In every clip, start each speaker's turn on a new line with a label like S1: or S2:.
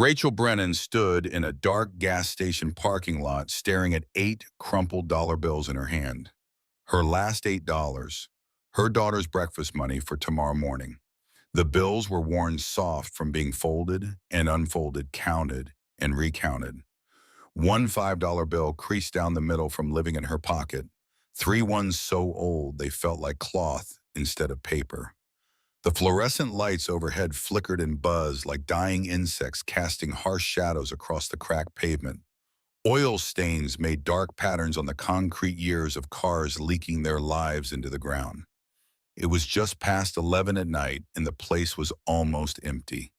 S1: Rachel Brennan stood in a dark gas station parking lot staring at 8 crumpled dollar bills in her hand. Her last $8, her daughter's breakfast money for tomorrow morning. The bills were worn soft from being folded and unfolded, counted and recounted. One $5 bill creased down the middle from living in her pocket. 3 ones so old they felt like cloth instead of paper. The fluorescent lights overhead flickered and buzzed like dying insects casting harsh shadows across the cracked pavement. Oil stains made dark patterns on the concrete years of cars leaking their lives into the ground. It was just past 11 at night and the place was almost empty.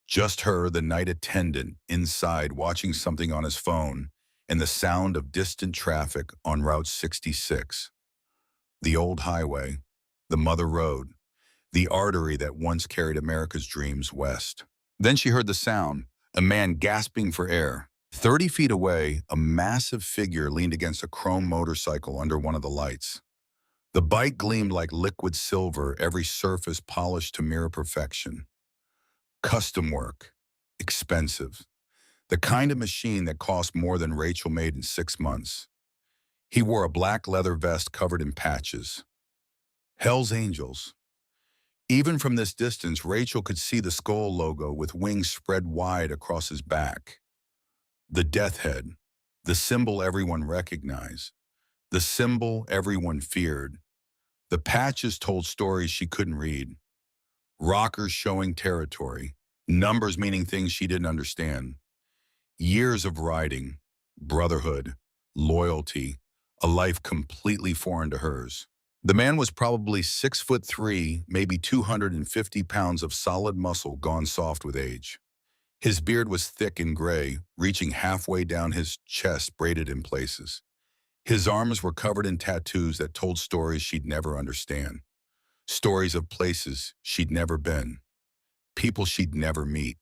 S1: Just her, the night attendant, inside watching something on his phone, and the sound of distant traffic on Route 66. The old highway, the mother road, the artery that once carried America's dreams west. Then she heard the sound, a man gasping for air. 30 feet away, a massive figure leaned against a chrome motorcycle under one of the lights. The bike gleamed like liquid silver, every surface polished to mirror perfection. Custom work, expensive. The kind of machine that cost more than Rachel made in 6 months. He wore a black leather vest covered in patches. Hell's Angels. Even from this distance, Rachel could see the skull logo with wings spread wide across his back. The death head, the symbol everyone recognized, the symbol everyone feared. The patches told stories she couldn't read. Rockers showing territory, numbers meaning things she didn't understand. Years of riding, brotherhood, loyalty, a life completely foreign to hers. The man was probably 6'3", maybe 250 pounds of solid muscle gone soft with age. His beard was thick and gray, reaching halfway down his chest, braided in places. His arms were covered in tattoos that told stories she'd never understand. Stories of places she'd never been, people she'd never meet.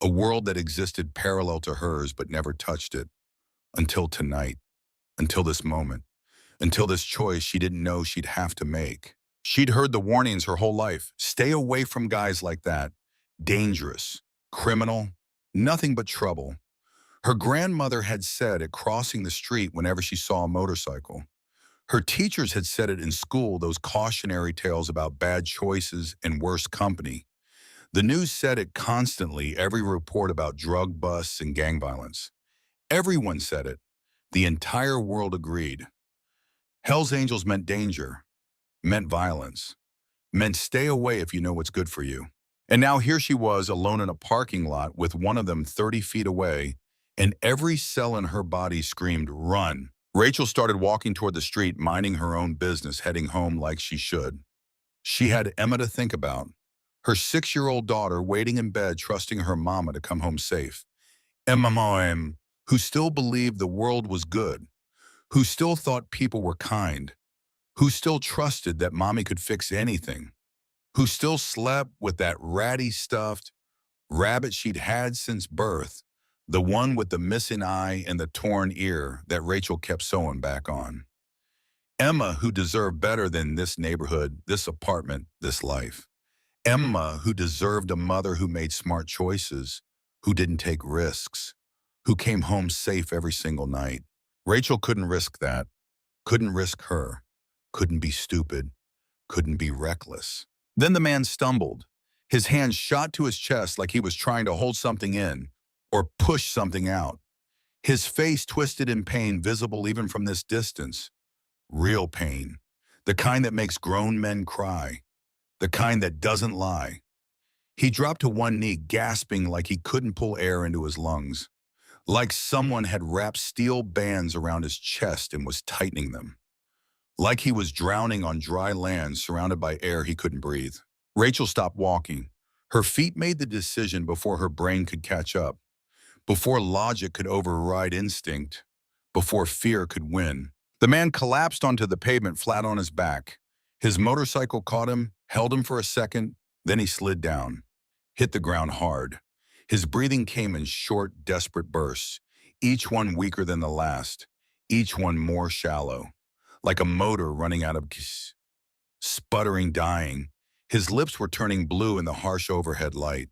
S1: A world that existed parallel to hers but never touched it. Until tonight, until this moment. Until this choice she didn't know she'd have to make. She'd heard the warnings her whole life. Stay away from guys like that. Dangerous, criminal, nothing but trouble. Her grandmother had said it crossing the street whenever she saw a motorcycle. Her teachers had said it in school, those cautionary tales about bad choices and worse company. The news said it constantly, every report about drug busts and gang violence. Everyone said it. The entire world agreed. Hell's Angels meant danger, meant violence, meant stay away if you know what's good for you. And now here she was alone in a parking lot with one of them 30 feet away, and every cell in her body screamed, run. Rachel started walking toward the street, minding her own business, heading home like she should. She had Emma to think about, her 6-year-old daughter waiting in bed, trusting her mama to come home safe. Emma, who still believed the world was good, who still thought people were kind, who still trusted that mommy could fix anything, who still slept with that ratty stuffed rabbit she'd had since birth, the one with the missing eye and the torn ear that Rachel kept sewing back on. Emma, who deserved better than this neighborhood, this apartment, this life. Emma, who deserved a mother who made smart choices, who didn't take risks, who came home safe every single night. Rachel couldn't risk that, couldn't risk her, couldn't be stupid, couldn't be reckless. Then the man stumbled. His hand shot to his chest like he was trying to hold something in or push something out. His face twisted in pain, visible even from this distance. Real pain, the kind that makes grown men cry, the kind that doesn't lie. He dropped to one knee, gasping like he couldn't pull air into his lungs. Like someone had wrapped steel bands around his chest and was tightening them. Like he was drowning on dry land surrounded by air he couldn't breathe. Rachel stopped walking. Her feet made the decision before her brain could catch up, before logic could override instinct, before fear could win. The man collapsed onto the pavement flat on his back. His motorcycle caught him, held him for a second, then he slid down, hit the ground hard. His breathing came in short, desperate bursts, each one weaker than the last, each one more shallow, like a motor running out of gas. Sputtering, dying. His lips were turning blue in the harsh overhead light,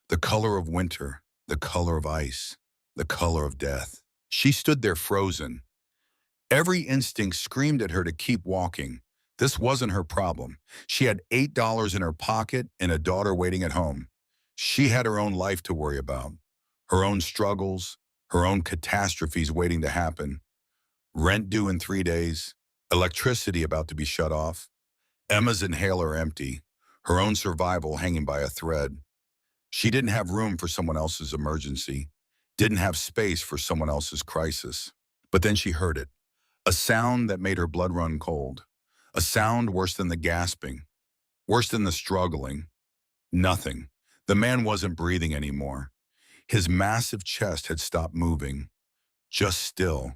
S1: the color of winter, the color of ice, the color of death. She stood there frozen. Every instinct screamed at her to keep walking. This wasn't her problem. She had $8 in her pocket and a daughter waiting at home. She had her own life to worry about, her own struggles, her own catastrophes waiting to happen. Rent due in 3 days, electricity about to be shut off, Emma's inhaler empty, her own survival hanging by a thread. She didn't have room for someone else's emergency, didn't have space for someone else's crisis. But then she heard it, a sound that made her blood run cold, a sound worse than the gasping, worse than the struggling. Nothing. The man wasn't breathing anymore. His massive chest had stopped moving, just still,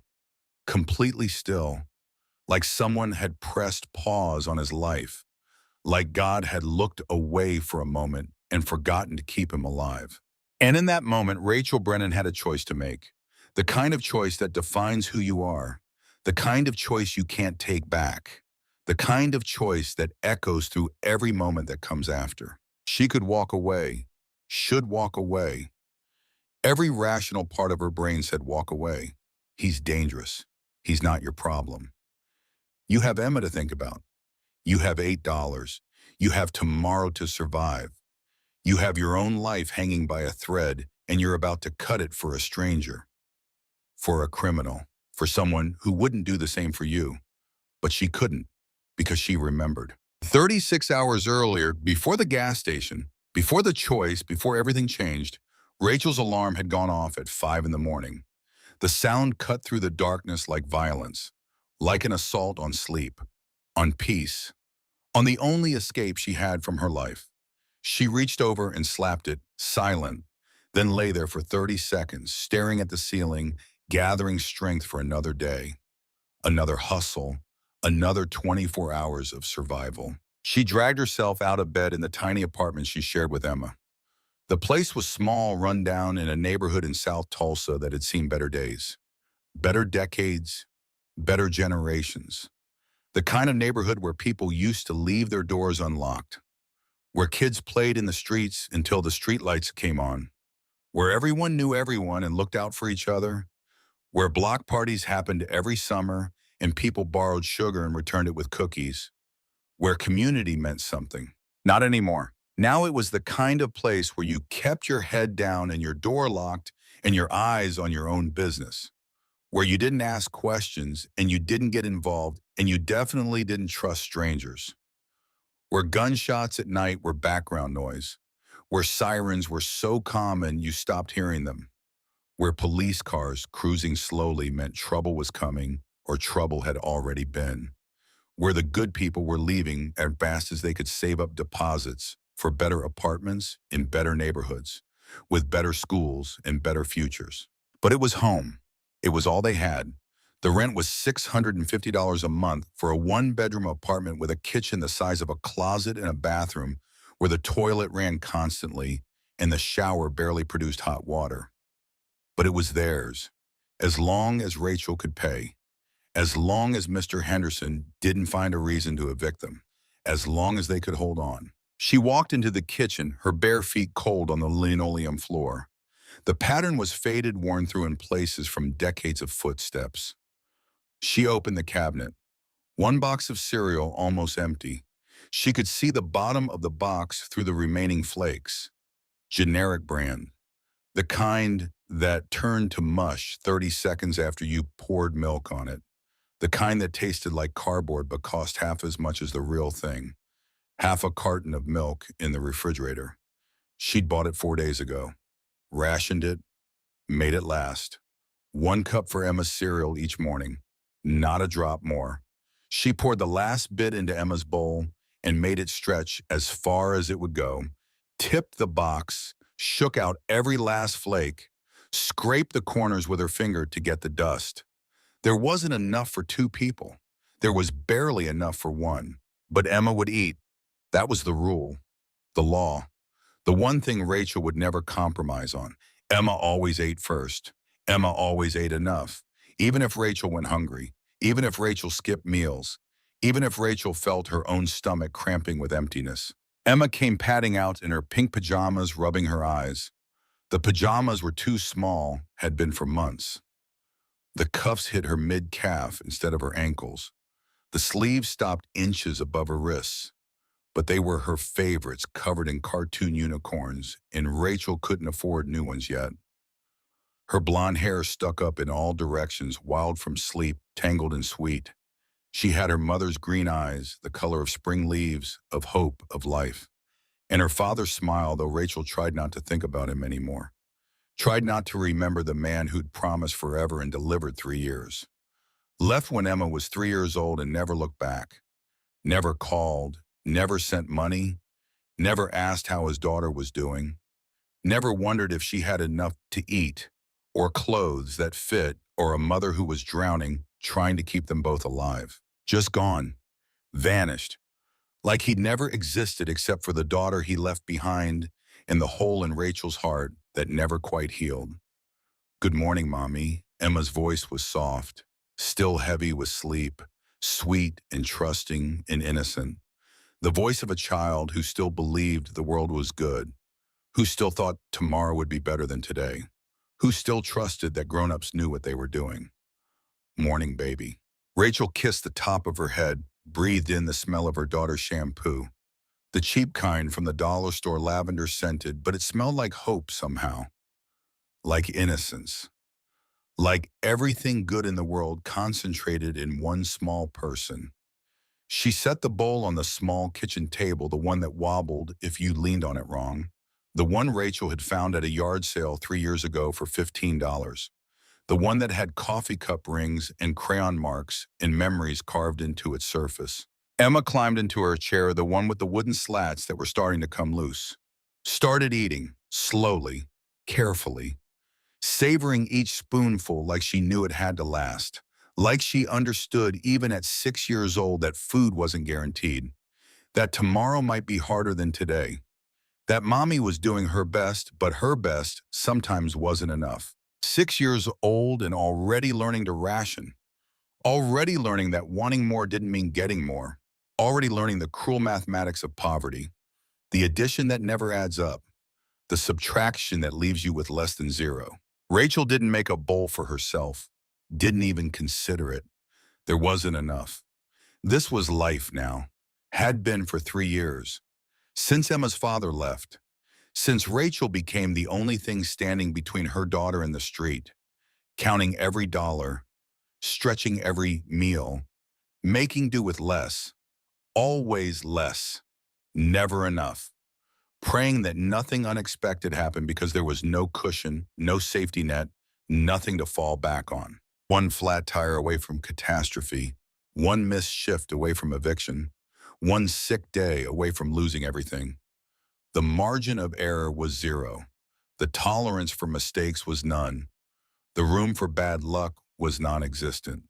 S1: completely still, like someone had pressed pause on his life, like God had looked away for a moment and forgotten to keep him alive. And in that moment, Rachel Brennan had a choice to make, the kind of choice that defines who you are, the kind of choice you can't take back, the kind of choice that echoes through every moment that comes after. She could walk away, should walk away. Every rational part of her brain said walk away. He's dangerous. He's not your problem. You have Emma to think about. You have $8. You have tomorrow to survive. You have your own life hanging by a thread, and you're about to cut it for a stranger, for a criminal, for someone who wouldn't do the same for you. But she couldn't, because she remembered. 36 hours earlier, before the gas station, before the choice, before everything changed, Rachel's alarm had gone off at 5 in the morning. The sound cut through the darkness like violence, like an assault on sleep, on peace, on the only escape she had from her life. She reached over and slapped it, silent, then lay there for 30 seconds, staring at the ceiling, gathering strength for another day, another hustle, another 24 hours of survival. She dragged herself out of bed in the tiny apartment she shared with Emma. The place was small, run down in a neighborhood in South Tulsa that had seen better days, better decades, better generations. The kind of neighborhood where people used to leave their doors unlocked, where kids played in the streets until the streetlights came on, where everyone knew everyone and looked out for each other, where block parties happened every summer and people borrowed sugar and returned it with cookies, where community meant something. Not anymore. Now it was the kind of place where you kept your head down and your door locked and your eyes on your own business, where you didn't ask questions and you didn't get involved and you definitely didn't trust strangers, where gunshots at night were background noise, where sirens were so common you stopped hearing them, where police cars cruising slowly meant trouble was coming or trouble had already been, where the good people were leaving as fast as they could save up deposits for better apartments in better neighborhoods, with better schools and better futures. But it was home. It was all they had. The rent was $650 a month for a one-bedroom apartment with a kitchen the size of a closet and a bathroom where the toilet ran constantly and the shower barely produced hot water. But it was theirs, as long as Rachel could pay, as long as Mr. Henderson didn't find a reason to evict them, as long as they could hold on. She walked into the kitchen, her bare feet cold on the linoleum floor. The pattern was faded, worn through in places from decades of footsteps. She opened the cabinet. One box of cereal almost empty. She could see the bottom of the box through the remaining flakes. Generic brand. The kind that turned to mush 30 seconds after you poured milk on it. The kind that tasted like cardboard but cost half as much as the real thing. Half a carton of milk in the refrigerator. She'd bought it 4 days ago. Rationed it. Made it last. 1 cup for Emma's cereal each morning. Not a drop more. She poured the last bit into Emma's bowl and made it stretch as far as it would go. Tipped the box, shook out every last flake, scraped the corners with her finger to get the dust. There wasn't enough for 2 people. There was barely enough for 1. But Emma would eat. That was the rule, the law, the one thing Rachel would never compromise on. Emma always ate first. Emma always ate enough, even if Rachel went hungry, even if Rachel skipped meals, even if Rachel felt her own stomach cramping with emptiness. Emma came padding out in her pink pajamas, rubbing her eyes. The pajamas were too small, had been for months. The cuffs hit her mid-calf instead of her ankles. The sleeves stopped inches above her wrists. But they were her favorites, covered in cartoon unicorns, and Rachel couldn't afford new ones yet. Her blonde hair stuck up in all directions, wild from sleep, tangled and sweet. She had her mother's green eyes, the color of spring leaves, of hope, of life. And her father's smile, though Rachel tried not to think about him anymore. Tried not to remember the man who'd promised forever and delivered 3 years. Left when Emma was 3 years old and never looked back. Never called, never sent money, never asked how his daughter was doing, never wondered if she had enough to eat, or clothes that fit, or a mother who was drowning, trying to keep them both alive. Just gone. Vanished. Like he'd never existed except for the daughter he left behind and the hole in Rachel's heart that never quite healed. "Good morning, Mommy." Emma's voice was soft, still heavy with sleep, sweet and trusting and innocent. The voice of a child who still believed the world was good, who still thought tomorrow would be better than today, who still trusted that grown-ups knew what they were doing. "Morning, baby." Rachel kissed the top of her head, breathed in the smell of her daughter's shampoo. The cheap kind from the dollar store, lavender scented, but it smelled like hope somehow. Like innocence. Like everything good in the world concentrated in one small person. She set the bowl on the small kitchen table, the one that wobbled if you leaned on it wrong. The one Rachel had found at a yard sale 3 years ago for $15. The one that had coffee cup rings and crayon marks and memories carved into its surface. Emma climbed into her chair, the one with the wooden slats that were starting to come loose. Started eating, slowly, carefully, savoring each spoonful like she knew it had to last. Like she understood even at 6 years old that food wasn't guaranteed, that tomorrow might be harder than today, that Mommy was doing her best, but her best sometimes wasn't enough. 6 years old and already learning to ration, already learning that wanting more didn't mean getting more, already learning the cruel mathematics of poverty, the addition that never adds up, the subtraction that leaves you with less than zero. Rachel didn't make a bowl for herself, didn't even consider it. There wasn't enough. This was life now, had been for 3 years. Since Emma's father left, since Rachel became the only thing standing between her daughter and the street, counting every dollar, stretching every meal, making do with less, always less, never enough, praying that nothing unexpected happened because there was no cushion, no safety net, nothing to fall back on. One flat tire away from catastrophe, one missed shift away from eviction, one sick day away from losing everything. The margin of error was zero. The tolerance for mistakes was none. The room for bad luck was non-existent.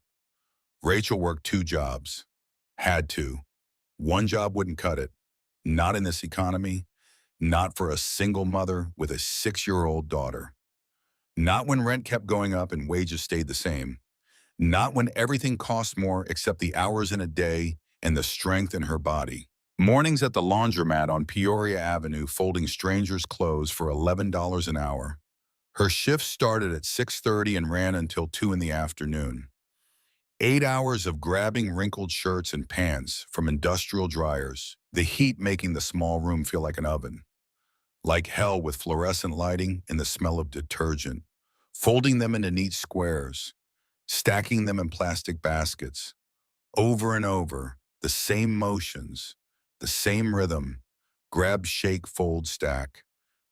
S1: Rachel worked 2 jobs. Had to. One job wouldn't cut it. Not in this economy. Not for a single mother with a 6-year-old daughter. Not when rent kept going up and wages stayed the same. Not when everything cost more except the hours in a day and the strength in her body. Mornings at the laundromat on Peoria Avenue folding strangers' clothes for $11 an hour. Her shift started at 6:30 and ran until 2 in the afternoon. 8 hours of grabbing wrinkled shirts and pants from industrial dryers, the heat making the small room feel like an oven. Like hell with fluorescent lighting and the smell of detergent. Folding them into neat squares. Stacking them in plastic baskets. Over and over, the same motions, the same rhythm. Grab, shake, fold, stack.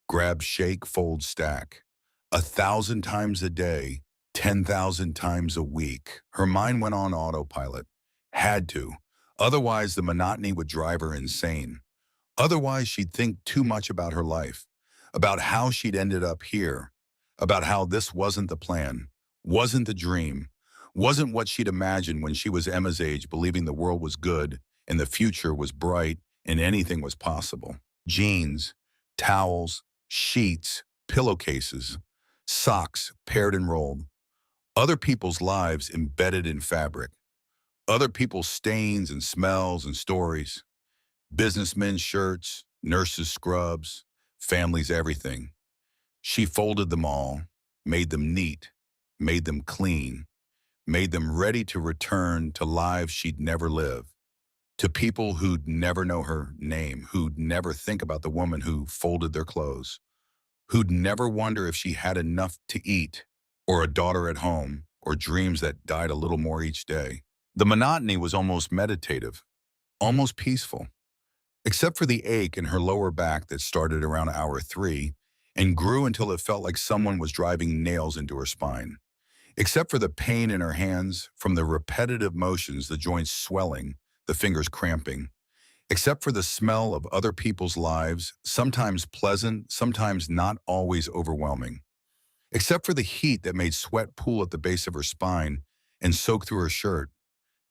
S1: Grab, shake, fold, stack. 1,000 times a day, 10,000 times a week. Her mind went on autopilot. Had to. Otherwise, the monotony would drive her insane. Otherwise, she'd think too much about her life, about how she'd ended up here, about how this wasn't the plan, wasn't the dream, wasn't what she'd imagined when she was Emma's age, believing the world was good and the future was bright and anything was possible. Jeans, towels, sheets, pillowcases, socks paired and rolled. Other people's lives embedded in fabric. Other people's stains and smells and stories. Businessmen's shirts, nurses' scrubs, families' everything. She folded them all, made them neat, made them clean, made them ready to return to lives she'd never live, to people who'd never know her name, who'd never think about the woman who folded their clothes, who'd never wonder if she had enough to eat, or a daughter at home, or dreams that died a little more each day. The monotony was almost meditative, almost peaceful, except for the ache in her lower back that started around hour 3 and grew until it felt like someone was driving nails into her spine. Except for the pain in her hands from the repetitive motions, the joints swelling, the fingers cramping. Except for the smell of other people's lives, sometimes pleasant, sometimes not always overwhelming. Except for the heat that made sweat pool at the base of her spine and soak through her shirt.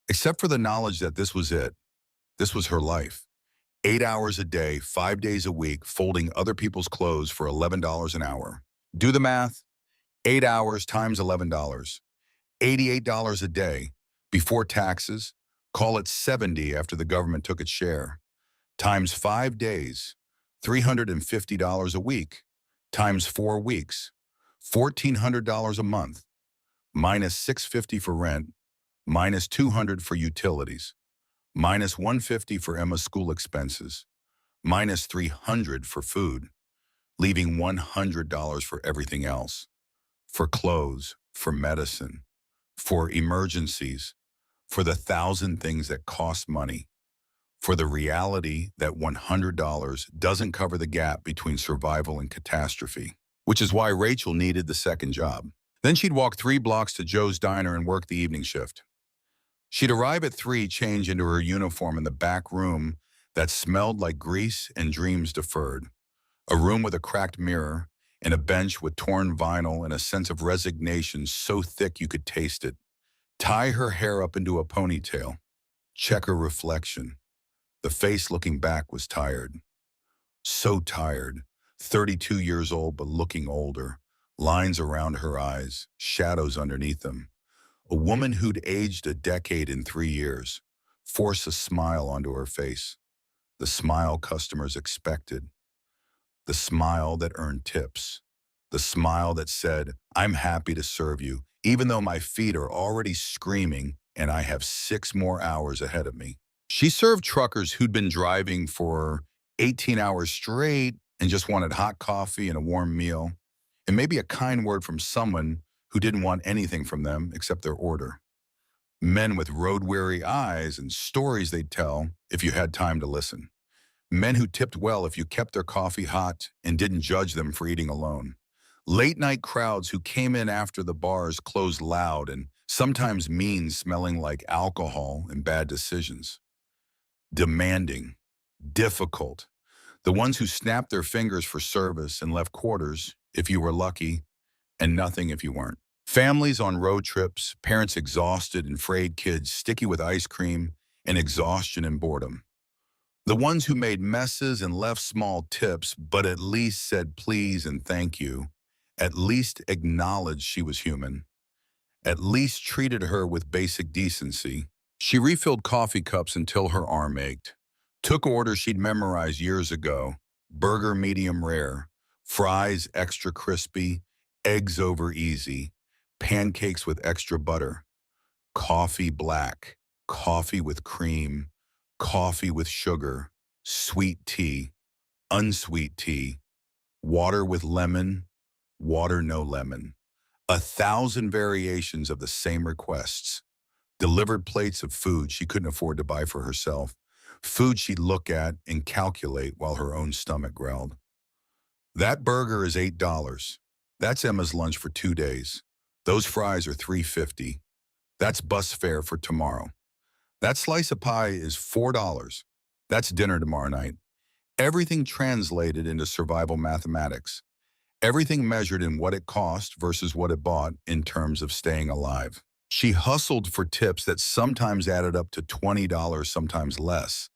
S1: Except for the knowledge that this was it. This was her life. 8 hours a day, 5 days a week, folding other people's clothes for $11 an hour. Do the math. 8 hours times $11. $88 a day before taxes. Call it 70 after the government took its share. Times 5 days, $350 a week. Times 4 weeks, $1,400 a month. Minus $650 for rent. Minus $200 for utilities. Minus $150 for Emma's school expenses. Minus $300 for food. Leaving $100 for everything else. For clothes, for medicine, for emergencies, for the 1,000 things that cost money, for the reality that $100 doesn't cover the gap between survival and catastrophe, which is why Rachel needed the second job. Then she'd walk 3 blocks to Joe's Diner and work the evening shift. She'd arrive at 3, change into her uniform in the back room that smelled like grease and dreams deferred, a room with a cracked mirror, and a bench with torn vinyl and a sense of resignation so thick you could taste it. Tie her hair up into a ponytail. Check her reflection. The face looking back was tired. So tired. 32 years old but looking older. Lines around her eyes, shadows underneath them. A woman who'd aged a decade in 3 years. Force a smile onto her face. The smile customers expected. The smile that earned tips. The smile that said, I'm happy to serve you, even though my feet are already screaming and I have 6 more hours ahead of me. She served truckers who'd been driving for 18 hours straight and just wanted hot coffee and a warm meal, and maybe a kind word from someone who didn't want anything from them except their order. Men with road-weary eyes and stories they'd tell if you had time to listen. Men who tipped well if you kept their coffee hot and didn't judge them for eating alone. Late-night crowds who came in after the bars closed loud and sometimes mean, smelling like alcohol and bad decisions. Demanding, difficult. The ones who snapped their fingers for service and left quarters if you were lucky and nothing if you weren't. Families on road trips, parents exhausted and frayed kids sticky with ice cream and exhaustion and boredom. The ones who made messes and left small tips, but at least said please and thank you, at least acknowledged she was human, at least treated her with basic decency. She refilled coffee cups until her arm ached, took orders she'd memorized years ago, burger medium rare, fries extra crispy, eggs over easy, pancakes with extra butter, coffee black, coffee with cream, coffee with sugar, sweet tea, unsweet tea, water with lemon, water no lemon. 1,000 variations of the same requests. Delivered plates of food she couldn't afford to buy for herself, food she'd look at and calculate while her own stomach growled. That burger is $8. That's Emma's lunch for 2 days. Those fries are $3.50. That's bus fare for tomorrow. That slice of pie is $4. That's dinner tomorrow night. Everything translated into survival mathematics. Everything measured in what it cost versus what it bought in terms of staying alive. She hustled for tips that sometimes added up to $20, sometimes less.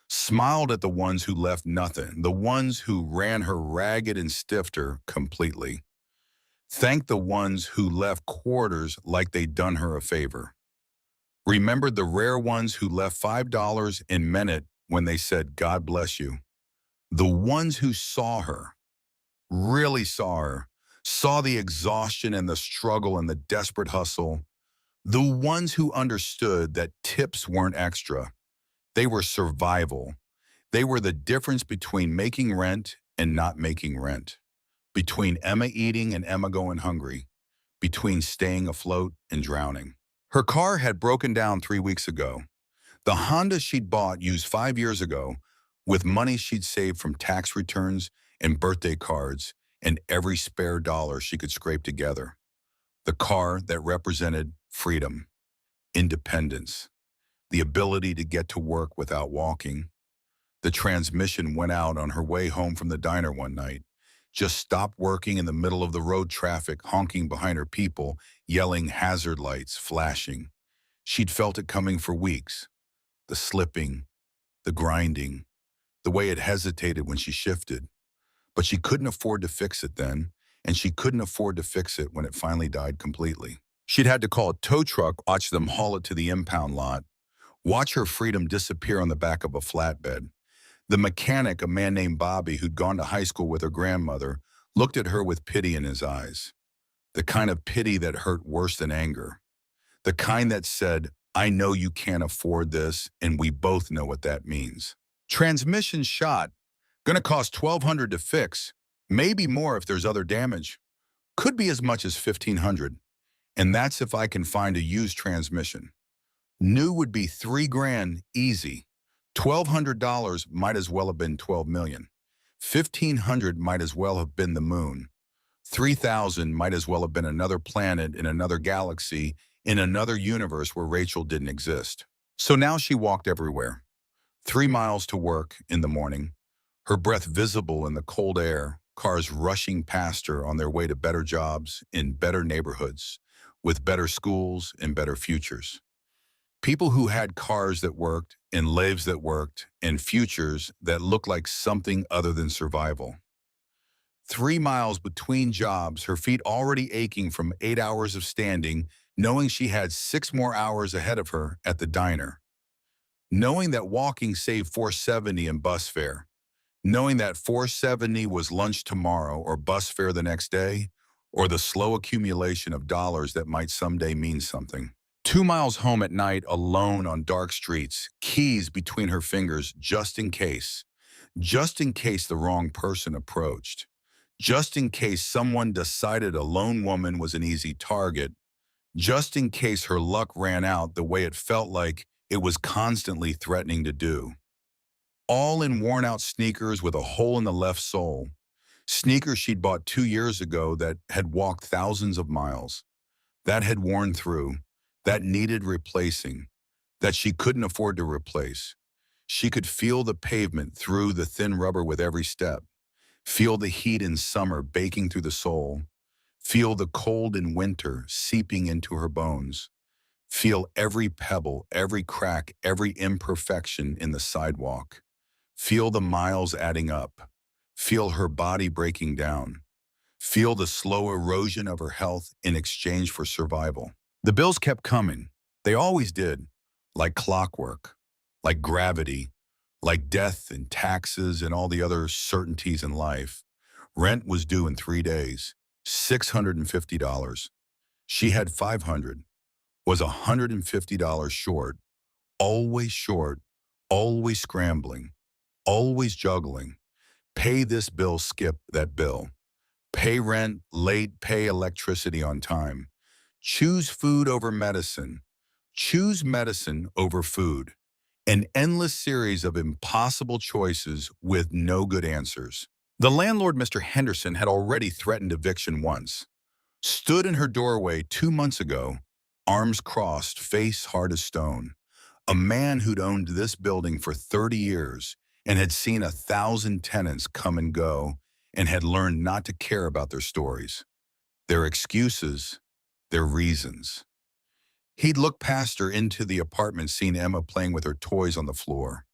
S1: Smiled at the ones who left nothing, the ones who ran her ragged and stiffed her completely. Thanked the ones who left quarters like they'd done her a favor. Remembered the rare ones who left $5 and meant it when they said, God bless you. The ones who saw her, really saw her, saw the exhaustion and the struggle and the desperate hustle. The ones who understood that tips weren't extra. They were survival. They were the difference between making rent and not making rent, between Emma eating and Emma going hungry, between staying afloat and drowning. Her car had broken down 3 weeks ago. The Honda she'd bought used 5 years ago, with money she'd saved from tax returns and birthday cards and every spare dollar she could scrape together. The car that represented freedom, independence, the ability to get to work without walking. The transmission went out on her way home from the diner one night, just stopped working in the middle of the road traffic, honking behind her people, yelling hazard lights, flashing. She'd felt it coming for weeks. The slipping, the grinding, the way it hesitated when she shifted. But she couldn't afford to fix it then, and she couldn't afford to fix it when it finally died completely. She'd had to call a tow truck, watch them haul it to the impound lot, watch her freedom disappear on the back of a flatbed. The mechanic, a man named Bobby, who'd gone to high school with her grandmother, looked at her with pity in his eyes. The kind of pity that hurt worse than anger. The kind that said, I know you can't afford this, and we both know what that means. Transmission shot. Gonna cost $1,200 to fix. Maybe more if there's other damage. Could be as much as $1,500. And that's if I can find a used transmission. New would be $3,000 easy. $1,200 might as well have been 12 million. 1,500 might as well have been the moon. 3,000 might as well have been another planet in another galaxy, in another universe where Rachel didn't exist. So now she walked everywhere. 3 miles to work in the morning, her breath visible in the cold air, cars rushing past her on their way to better jobs in better neighborhoods, with better schools and better futures. People who had cars that worked and lives that worked and futures that looked like something other than survival. 3 miles between jobs, her feet already aching from 8 hours of standing, knowing she had 6 more hours ahead of her at the diner. Knowing that walking saved $470 in bus fare. Knowing that $470 was lunch tomorrow or bus fare the next day, or the slow accumulation of dollars that might someday mean something. 2 miles home at night, alone on dark streets, keys between her fingers just in case the wrong person approached, just in case someone decided a lone woman was an easy target, just in case her luck ran out the way it felt like it was constantly threatening to do. All in worn-out sneakers with a hole in the left sole, sneakers she'd bought 2 years ago that had walked thousands of miles, that had worn through, that needed replacing, that she couldn't afford to replace. She could feel the pavement through the thin rubber with every step, feel the heat in summer baking through the sole, feel the cold in winter seeping into her bones, feel every pebble, every crack, every imperfection in the sidewalk, feel the miles adding up, feel her body breaking down, feel the slow erosion of her health in exchange for survival. The bills kept coming. They always did, like clockwork, like gravity, like death and taxes and all the other certainties in life. Rent was due in 3 days, $650. She had $500, was $150 short, always scrambling, always juggling. Pay this bill, skip that bill. Pay rent late, pay electricity on time. Choose food over medicine. Choose medicine over food. An endless series of impossible choices with no good answers. The landlord, Mr. Henderson, had already threatened eviction once. Stood in her doorway 2 months ago, arms crossed, face hard as stone. A man who'd owned this building for 30 years and had seen 1,000 tenants come and go and had learned not to care about their stories, their excuses, their reasons. He'd looked past her into the apartment, seen Emma playing with her toys on the floor,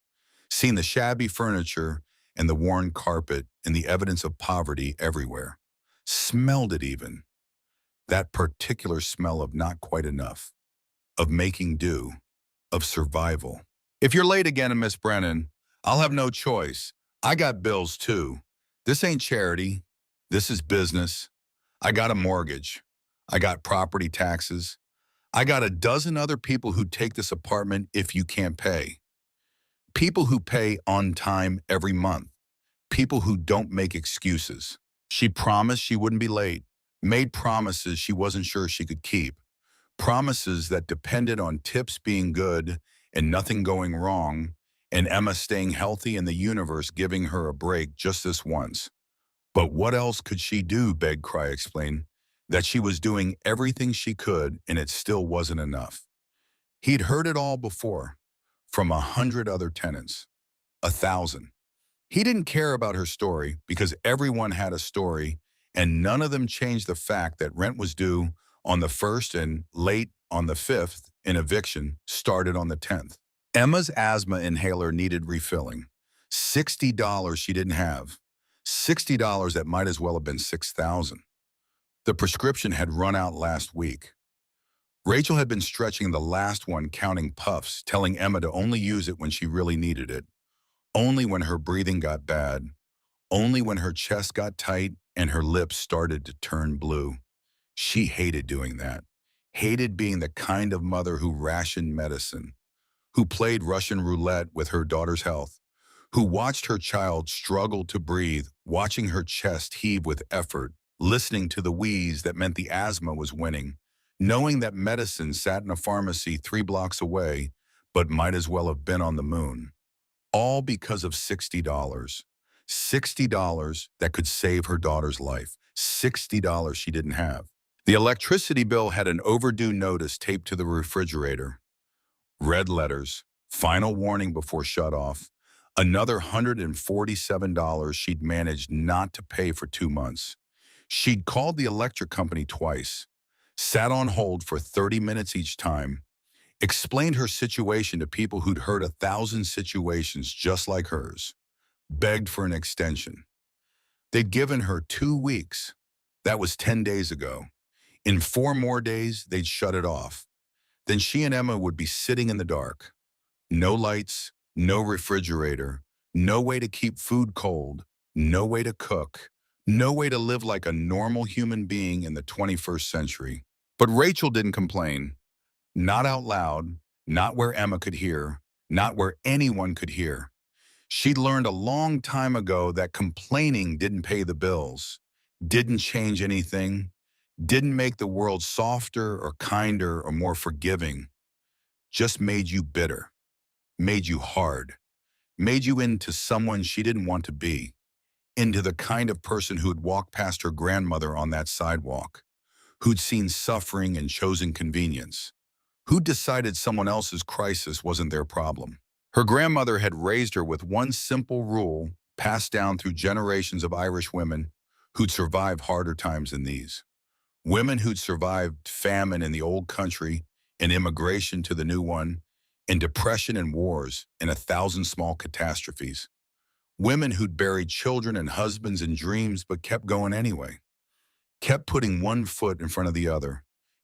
S1: seen the shabby furniture and the worn carpet and the evidence of poverty everywhere. Smelled it even. That particular smell of not quite enough, of making do, of survival. If you're late again, Miss Brennan, I'll have no choice. I got bills too. This ain't charity. This is business. I got a mortgage. I got property taxes. I got a dozen other people who'd take this apartment if you can't pay. People who pay on time every month. People who don't make excuses. She promised she wouldn't be late, made promises she wasn't sure she could keep, promises that depended on tips being good and nothing going wrong, and Emma staying healthy and the universe giving her a break just this once. But what else could she do, begged Cry explained, that she was doing everything she could and it still wasn't enough. He'd heard it all before, from 100 other tenants, 1,000. He didn't care about her story because everyone had a story, and none of them changed the fact that rent was due on the 1st and late on the 5th, and eviction started on the 10th. Emma's asthma inhaler needed refilling. $60 she didn't have. $60 that might as well have been $6,000. The prescription had run out last week. Rachel had been stretching the last one, counting puffs, telling Emma to only use it when she really needed it. Only when her breathing got bad, only when her chest got tight and her lips started to turn blue. She hated doing that, hated being the kind of mother who rationed medicine, who played Russian roulette with her daughter's health, who watched her child struggle to breathe, watching her chest heave with effort, listening to the wheeze that meant the asthma was winning, knowing that medicine sat in a pharmacy 3 blocks away, but might as well have been on the moon. All because of $60. $60 that could save her daughter's life. $60 she didn't have. The electricity bill had an overdue notice taped to the refrigerator. Red letters, final warning before shutoff. Another $147 she'd managed not to pay for 2 months. She'd called the electric company twice, sat on hold for 30 minutes each time, explained her situation to people who'd heard 1,000 situations just like hers, begged for an extension. They'd given her 2 weeks. That was 10 days ago. In 4 more days, they'd shut it off. Then she and Emma would be sitting in the dark. No lights, no refrigerator, no way to keep food cold, no way to cook, no way to live like a normal human being in the 21st century. But Rachel didn't complain. Not out loud, not where Emma could hear, not where anyone could hear. She'd learned a long time ago that complaining didn't pay the bills, didn't change anything, didn't make the world softer or kinder or more forgiving, just made you bitter, made you hard, made you into someone she didn't want to be, into the kind of person who'd walked past her grandmother on that sidewalk, who'd seen suffering and chosen convenience, who decided someone else's crisis wasn't their problem. Her grandmother had raised her with one simple rule passed down through generations of Irish women who'd survived harder times than these. Women who'd survived famine in the old country and immigration to the new one, and depression and wars and 1,000 small catastrophes. Women who'd buried children and husbands and dreams but kept going anyway, kept putting one foot in front of the other,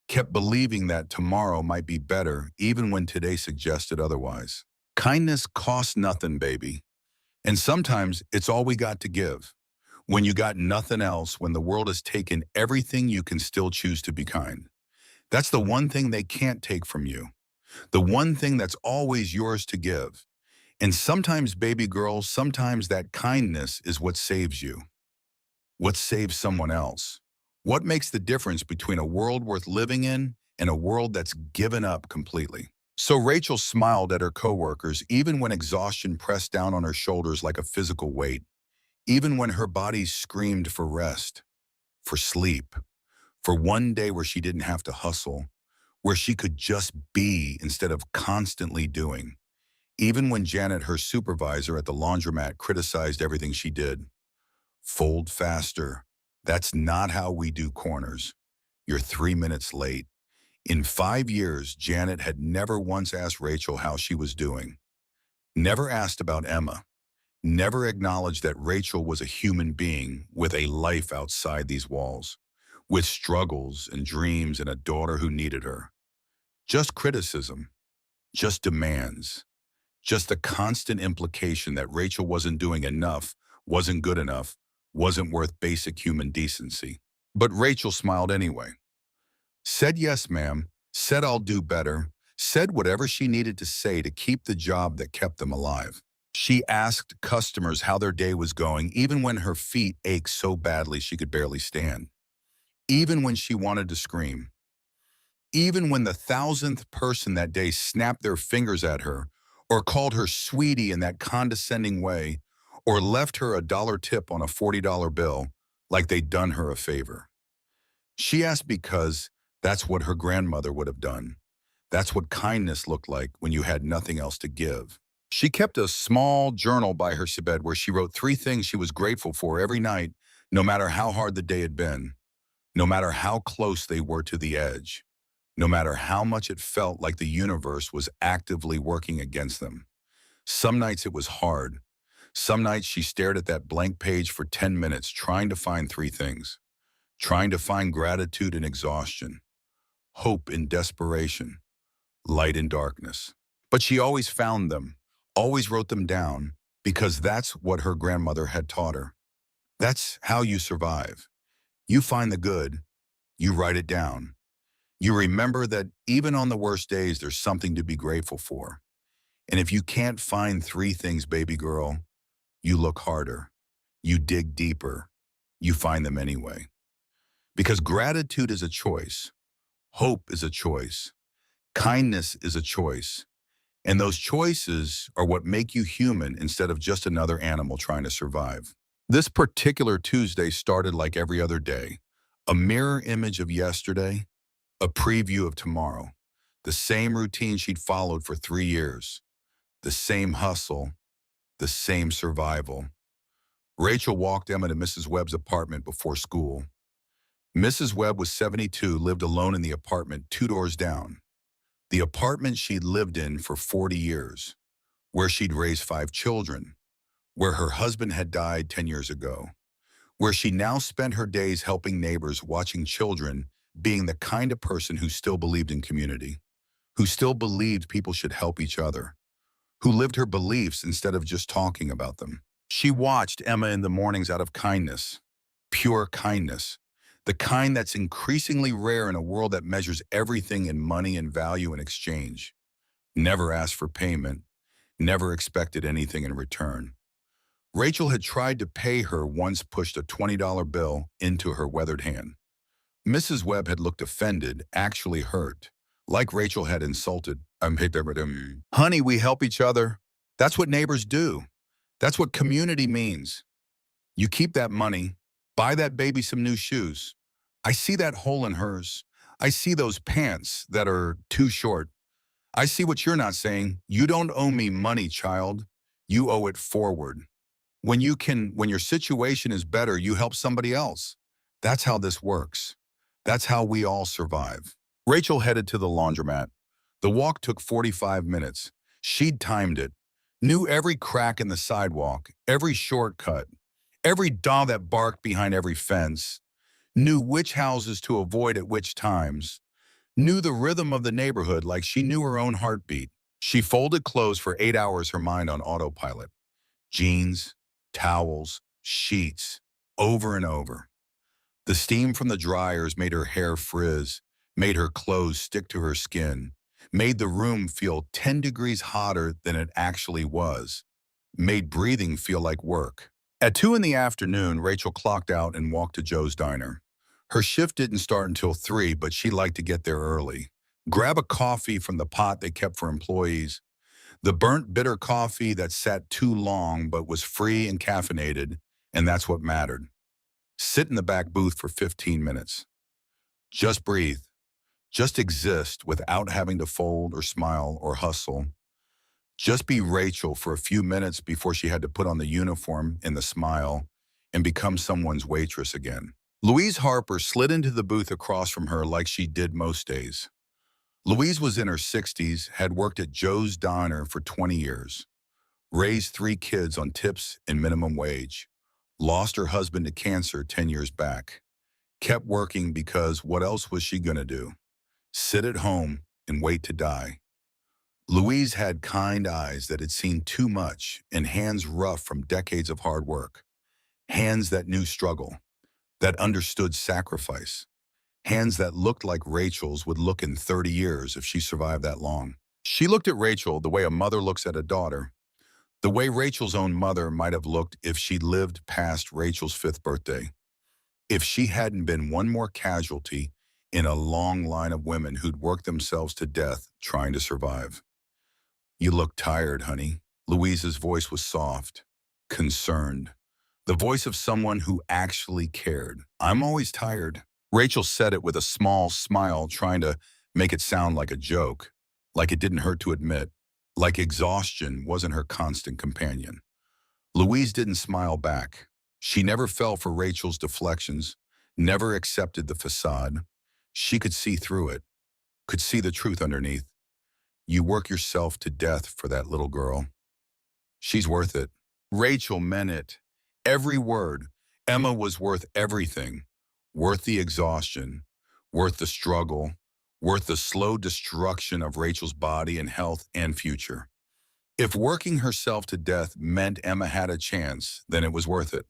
S1: kept believing that tomorrow might be better even when today suggested otherwise. Kindness costs nothing, baby. And sometimes it's all we got to give. When you got nothing else, when the world has taken everything, you can still choose to be kind. That's the one thing they can't take from you. The one thing that's always yours to give. And sometimes, baby girl, sometimes that kindness is what saves you. What saves someone else? What makes the difference between a world worth living in and a world that's given up completely? So Rachel smiled at her coworkers even when exhaustion pressed down on her shoulders like a physical weight, even when her body screamed for rest, for sleep, for one day where she didn't have to hustle, where she could just be instead of constantly doing. Even when Janet, her supervisor at the laundromat, criticized everything she did. Fold faster. That's not how we do corners. You're 3 minutes late. In 5 years, Janet had never once asked Rachel how she was doing. Never asked about Emma. Never acknowledged that Rachel was a human being with a life outside these walls, with struggles and dreams and a daughter who needed her. Just criticism. Just demands. Just the constant implication that Rachel wasn't doing enough, wasn't good enough, wasn't worth basic human decency. But Rachel smiled anyway. Said yes, ma'am. Said I'll do better. Said whatever she needed to say to keep the job that kept them alive. She asked customers how their day was going, even when her feet ached so badly she could barely stand. Even when she wanted to scream. Even when the thousandth person that day snapped their fingers at her, or called her sweetie in that condescending way, or left her a dollar tip on a $40 bill like they'd done her a favor. She asked because that's what her grandmother would have done. That's what kindness looked like when you had nothing else to give. She kept a small journal by her bed where she wrote 3 things she was grateful for every night, no matter how hard the day had been, no matter how close they were to the edge, no matter how much it felt like the universe was actively working against them. Some nights it was hard. Some nights she stared at that blank page for 10 minutes trying to find 3 things, trying to find gratitude in exhaustion, hope in desperation, light in darkness. But she always found them, always wrote them down, because that's what her grandmother had taught her. That's how you survive. You find the good, you write it down. You remember that even on the worst days, there's something to be grateful for. And if you can't find 3 things, baby girl, you look harder, you dig deeper, you find them anyway. Because gratitude is a choice, hope is a choice, kindness is a choice, and those choices are what make you human instead of just another animal trying to survive. This particular Tuesday started like every other day, a mirror image of yesterday, a preview of tomorrow, the same routine she'd followed for 3 years, the same hustle, the same survival. Rachel walked Emma to Mrs. Webb's apartment before school. Mrs. Webb was 72, lived alone in the apartment 2 doors down. The apartment she'd lived in for 40 years, where she'd raised 5 children, where her husband had died 10 years ago, where she now spent her days helping neighbors, watching children, being the kind of person who still believed in community, who still believed people should help each other, who lived her beliefs instead of just talking about them. She watched Emma in the mornings out of kindness, pure kindness, the kind that's increasingly rare in a world that measures everything in money and value in exchange. Never asked for payment, never expected anything in return. Rachel had tried to pay her, once pushed a $20 bill into her weathered hand. Mrs. Webb had looked offended, actually hurt, like Rachel had insulted. Honey, we help each other. That's what neighbors do. That's what community means. You keep that money, buy that baby some new shoes. I see that hole in hers. I see those pants that are too short. I see what you're not saying. You don't owe me money, child. You owe it forward. When your situation is better, you help somebody else. That's how this works. That's how we all survive. Rachel headed to the laundromat. The walk took 45 minutes. She'd timed it, knew every crack in the sidewalk, every shortcut, every dog that barked behind every fence, knew which houses to avoid at which times, knew the rhythm of the neighborhood like she knew her own heartbeat. She folded clothes for 8 hours, her mind on autopilot. Jeans, towels, sheets, over and over. The steam from the dryers made her hair frizz, made her clothes stick to her skin, made the room feel 10 degrees hotter than it actually was, made breathing feel like work. At 2 in the afternoon, Rachel clocked out and walked to Joe's Diner. Her shift didn't start until 3, but she liked to get there early. Grab a coffee from the pot they kept for employees, the burnt, bitter coffee that sat too long but was free and caffeinated, and that's what mattered. Sit in the back booth for 15 minutes. Just breathe. Just exist without having to fold or smile or hustle. Just be Rachel for a few minutes before she had to put on the uniform and the smile and become someone's waitress again. Louise Harper slid into the booth across from her like she did most days. Louise was in her 60s, had worked at Joe's Diner for 20 years, raised 3 kids on tips and minimum wage, lost her husband to cancer 10 years back, kept working because what else was she going to do? Sit at home and wait to die. Louise had kind eyes that had seen too much and hands rough from decades of hard work, hands that knew struggle, that understood sacrifice. Hands that looked like Rachel's would look in 30 years if she survived that long. She looked at Rachel the way a mother looks at a daughter, the way Rachel's own mother might have looked if she'd lived past Rachel's 5th birthday. If she hadn't been one more casualty in a long line of women who'd worked themselves to death trying to survive. You look tired, honey. Louise's voice was soft, concerned. The voice of someone who actually cared. I'm always tired. Rachel said it with a small smile, trying to make it sound like a joke, like it didn't hurt to admit, like exhaustion wasn't her constant companion. Louise didn't smile back. She never fell for Rachel's deflections, never accepted the facade. She could see through it, could see the truth underneath. You work yourself to death for that little girl. She's worth it. Rachel meant it. Every word. Emma was worth everything. Worth the exhaustion, worth the struggle, worth the slow destruction of Rachel's body and health and future. If working herself to death meant Emma had a chance, then it was worth it.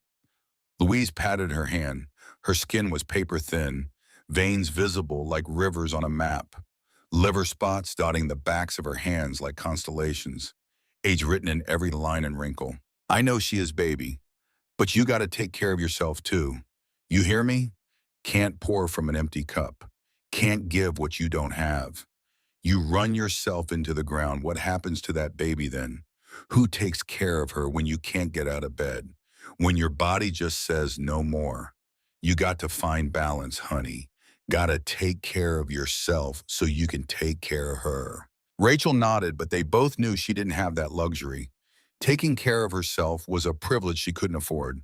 S1: Louise patted her hand. Her skin was paper thin, veins visible like rivers on a map, liver spots dotting the backs of her hands like constellations, age written in every line and wrinkle. I know she is baby, but you got to take care of yourself too. You hear me? Can't pour from an empty cup. Can't give what you don't have. You run yourself into the ground. What happens to that baby then? Who takes care of her when you can't get out of bed? When your body just says no more? You got to find balance, honey. Got to take care of yourself so you can take care of her. Rachel nodded, but they both knew she didn't have that luxury. Taking care of herself was a privilege she couldn't afford.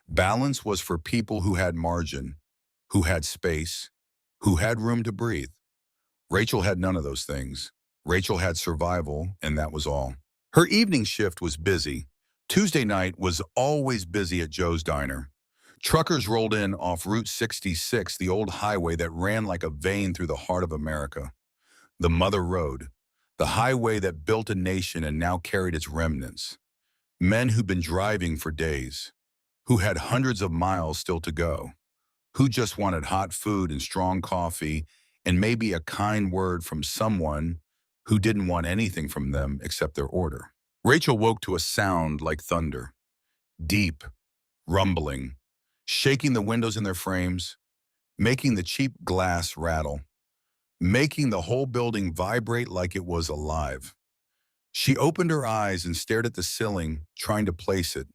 S1: Balance was for people who had margin, who had space, who had room to breathe. Rachel had none of those things. Rachel had survival, and that was all. Her evening shift was busy. Tuesday night was always busy at Joe's Diner. Truckers rolled in off Route 66, the old highway that ran like a vein through the heart of America. The Mother Road, the highway that built a nation and now carried its remnants. Men who'd been driving for days, who had hundreds of miles still to go, who just wanted hot food and strong coffee and maybe a kind word from someone who didn't want anything from them except their order. Rachel woke to a sound like thunder, deep, rumbling, shaking the windows in their frames, making the cheap glass rattle, making the whole building vibrate like it was alive. She opened her eyes and stared at the ceiling, trying to place it,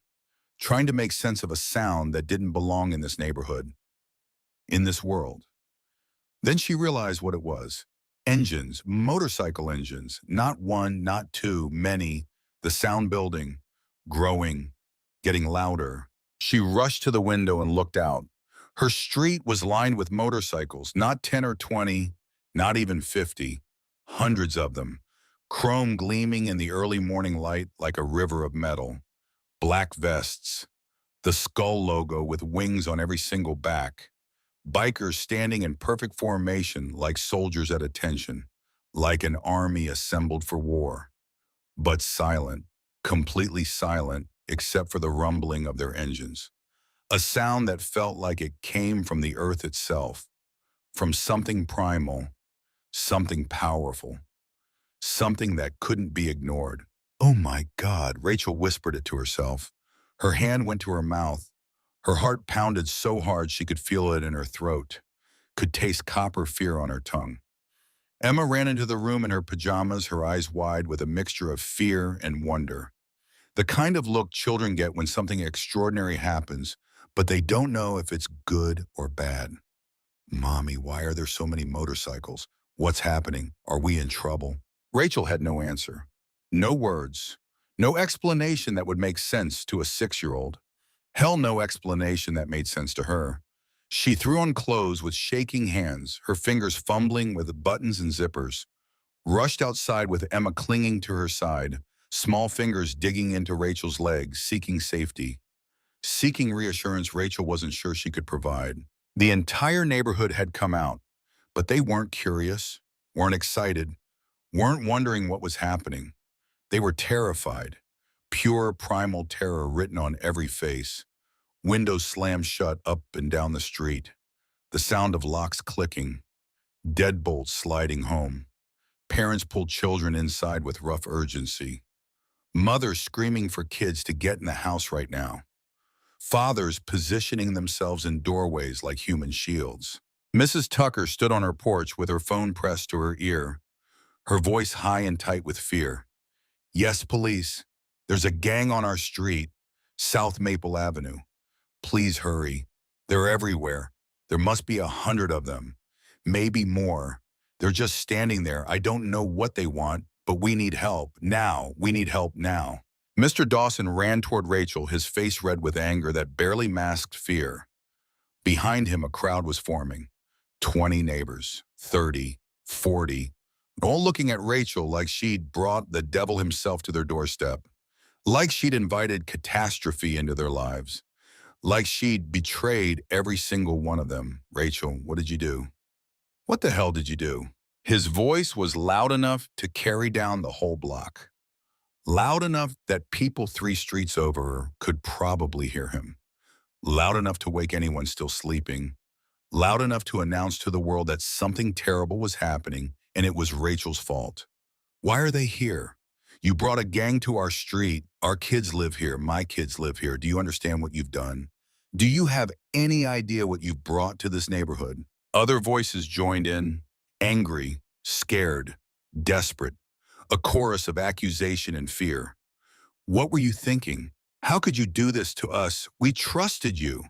S1: trying to make sense of a sound that didn't belong in this neighborhood, in this world. Then she realized what it was. Engines, motorcycle engines, not one, not two, many, the sound building, growing, getting louder. She rushed to the window and looked out. Her street was lined with motorcycles, not 10 or 20, not even 50, hundreds of them, chrome gleaming in the early morning light like a river of metal. Black vests, the skull logo with wings on every single back. Bikers standing in perfect formation like soldiers at attention, like an army assembled for war. But silent, completely silent, except for the rumbling of their engines. A sound that felt like it came from the earth itself, from something primal, something powerful, something that couldn't be ignored. Oh my God, Rachel whispered it to herself. Her hand went to her mouth. Her heart pounded so hard she could feel it in her throat, could taste copper fear on her tongue. Emma ran into the room in her pajamas, her eyes wide with a mixture of fear and wonder. The kind of look children get when something extraordinary happens, but they don't know if it's good or bad. Mommy, why are there so many motorcycles? What's happening? Are we in trouble? Rachel had no answer. No words. No explanation that would make sense to a 6-year-old. Hell, no explanation that made sense to her. She threw on clothes with shaking hands, her fingers fumbling with buttons and zippers, rushed outside with Emma clinging to her side, small fingers digging into Rachel's legs, seeking safety, seeking reassurance Rachel wasn't sure she could provide. The entire neighborhood had come out, but they weren't curious, weren't excited, weren't wondering what was happening. They were terrified, pure primal terror written on every face. Windows slammed shut up and down the street. The sound of locks clicking. Deadbolts sliding home. Parents pulled children inside with rough urgency. Mothers screaming for kids to get in the house right now. Fathers positioning themselves in doorways like human shields. Mrs. Tucker stood on her porch with her phone pressed to her ear, her voice high and tight with fear. Yes, police. There's a gang on our street, South Maple Avenue. Please hurry. They're everywhere. There must be 100 of them. Maybe more. They're just standing there. I don't know what they want, but we need help. Now. We need help now. Mr. Dawson ran toward Rachel, his face red with anger that barely masked fear. Behind him, a crowd was forming. 20 neighbors, 30, 40, all looking at Rachel like she'd brought the devil himself to their doorstep, like she'd invited catastrophe into their lives, like she'd betrayed every single one of them. Rachel, what did you do? What the hell did you do? His voice was loud enough to carry down the whole block. Loud enough that people 3 streets over could probably hear him. Loud enough to wake anyone still sleeping. Loud enough to announce to the world that something terrible was happening and it was Rachel's fault. Why are they here? You brought a gang to our street. Our kids live here. My kids live here. Do you understand what you've done? Do you have any idea what you've brought to this neighborhood? Other voices joined in, angry, scared, desperate, a chorus of accusation and fear. What were you thinking? How could you do this to us? We trusted you.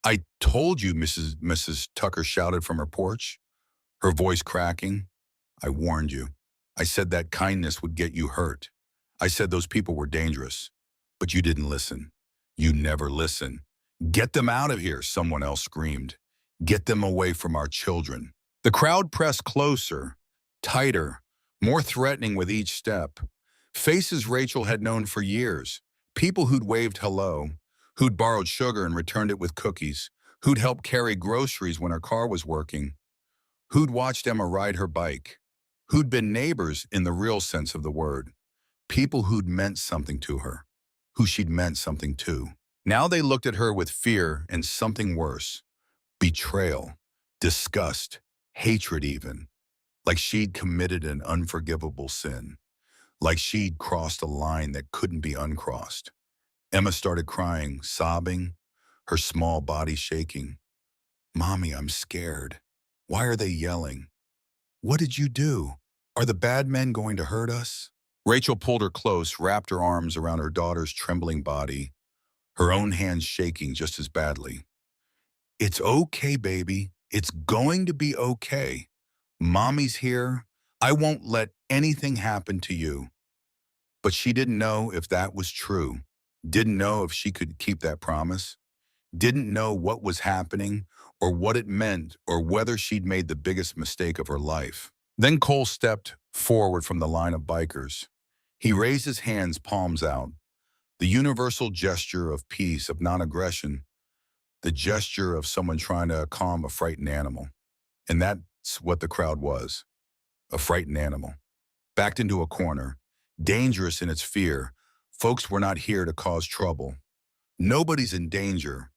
S1: I told you, Mrs. Tucker shouted from her porch, her voice cracking. I warned you. I said that kindness would get you hurt. I said those people were dangerous. But you didn't listen. You never listen. Get them out of here, someone else screamed. Get them away from our children. The crowd pressed closer, tighter, more threatening with each step. Faces Rachel had known for years. People who'd waved hello, who'd borrowed sugar and returned it with cookies, who'd helped carry groceries when her car was working, who'd watched Emma ride her bike, who'd been neighbors in the real sense of the word, people who'd meant something to her, who she'd meant something to. Now they looked at her with fear and something worse, betrayal, disgust, hatred even, like she'd committed an unforgivable sin, like she'd crossed a line that couldn't be uncrossed. Emma started crying, sobbing, her small body shaking. Mommy, I'm scared. Why are they yelling? What did you do? Are the bad men going to hurt us? Rachel pulled her close, wrapped her arms around her daughter's trembling body, her own hands shaking just as badly. It's okay, baby. It's going to be okay. Mommy's here. I won't let anything happen to you. But she didn't know if that was true. Didn't know if she could keep that promise. Didn't know what was happening or what it meant or whether she'd made the biggest mistake of her life. Then Cole stepped forward from the line of bikers. He raised his hands, palms out, the universal gesture of peace, of non-aggression, the gesture of someone trying to calm a frightened animal. And that's what the crowd was, a frightened animal. Backed into a corner, dangerous in its fear. Folks were not here to cause trouble. Nobody's in danger.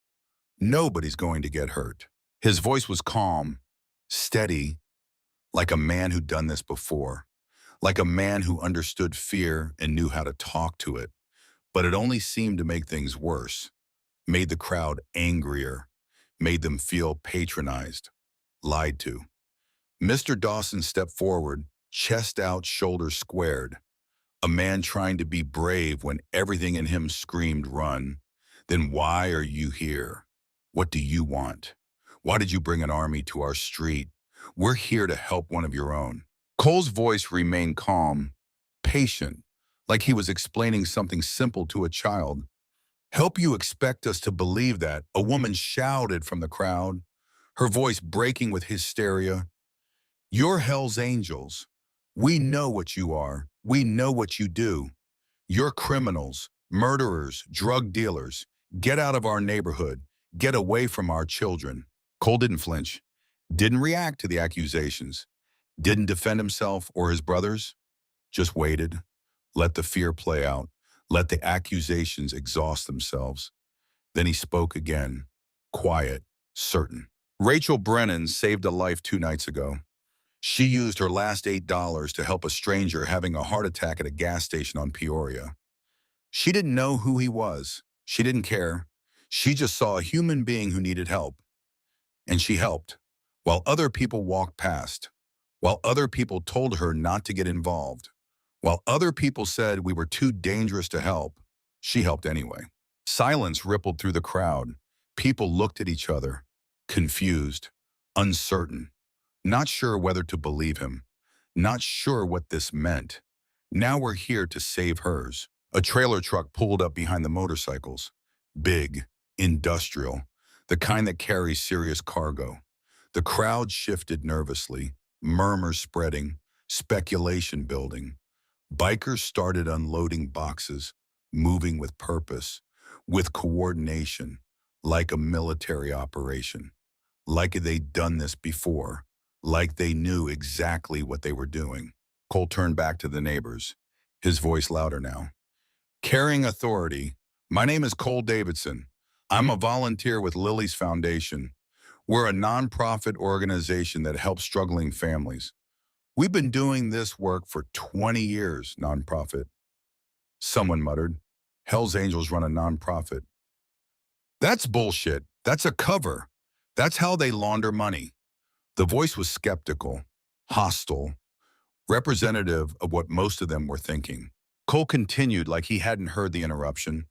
S1: Nobody's going to get hurt. His voice was calm, steady, like a man who'd done this before, like a man who understood fear and knew how to talk to it. But it only seemed to make things worse, made the crowd angrier, made them feel patronized, lied to. Mr. Dawson stepped forward, chest out, shoulders squared. A man trying to be brave when everything in him screamed run. Then why are you here? What do you want? Why did you bring an army to our street? We're here to help one of your own. Cole's voice remained calm, patient, like he was explaining something simple to a child. Help you expect us to believe that? A woman shouted from the crowd, her voice breaking with hysteria. You're Hell's Angels. We know what you are. We know what you do. You're criminals, murderers, drug dealers. Get out of our neighborhood. Get away from our children. Cole didn't flinch, didn't react to the accusations, didn't defend himself or his brothers, just waited, let the fear play out, let the accusations exhaust themselves. Then he spoke again, quiet, certain. Rachel Brennan saved a life 2 nights ago. She used her last $8 to help a stranger having a heart attack at a gas station on Peoria. She didn't know who he was. She didn't care. She just saw a human being who needed help. And she helped, while other people walked past, while other people told her not to get involved, while other people said we were too dangerous to help. She helped anyway. Silence rippled through the crowd. People looked at each other, confused, uncertain, not sure whether to believe him, not sure what this meant. Now we're here to save hers. A trailer truck pulled up behind the motorcycles. Big, industrial, the kind that carries serious cargo. The crowd shifted nervously, murmurs spreading, speculation building. Bikers started unloading boxes, moving with purpose, with coordination, like a military operation, like they'd done this before, like they knew exactly what they were doing. Cole turned back to the neighbors, his voice louder now. Carrying authority, my name is Cole Davidson. I'm a volunteer with Lily's Foundation. We're a nonprofit organization that helps struggling families. We've been doing this work for 20 years, nonprofit. Someone muttered, Hell's Angels run a nonprofit. That's bullshit. That's a cover. That's how they launder money. The voice was skeptical, hostile, representative of what most of them were thinking. Cole continued like he hadn't heard the interruption,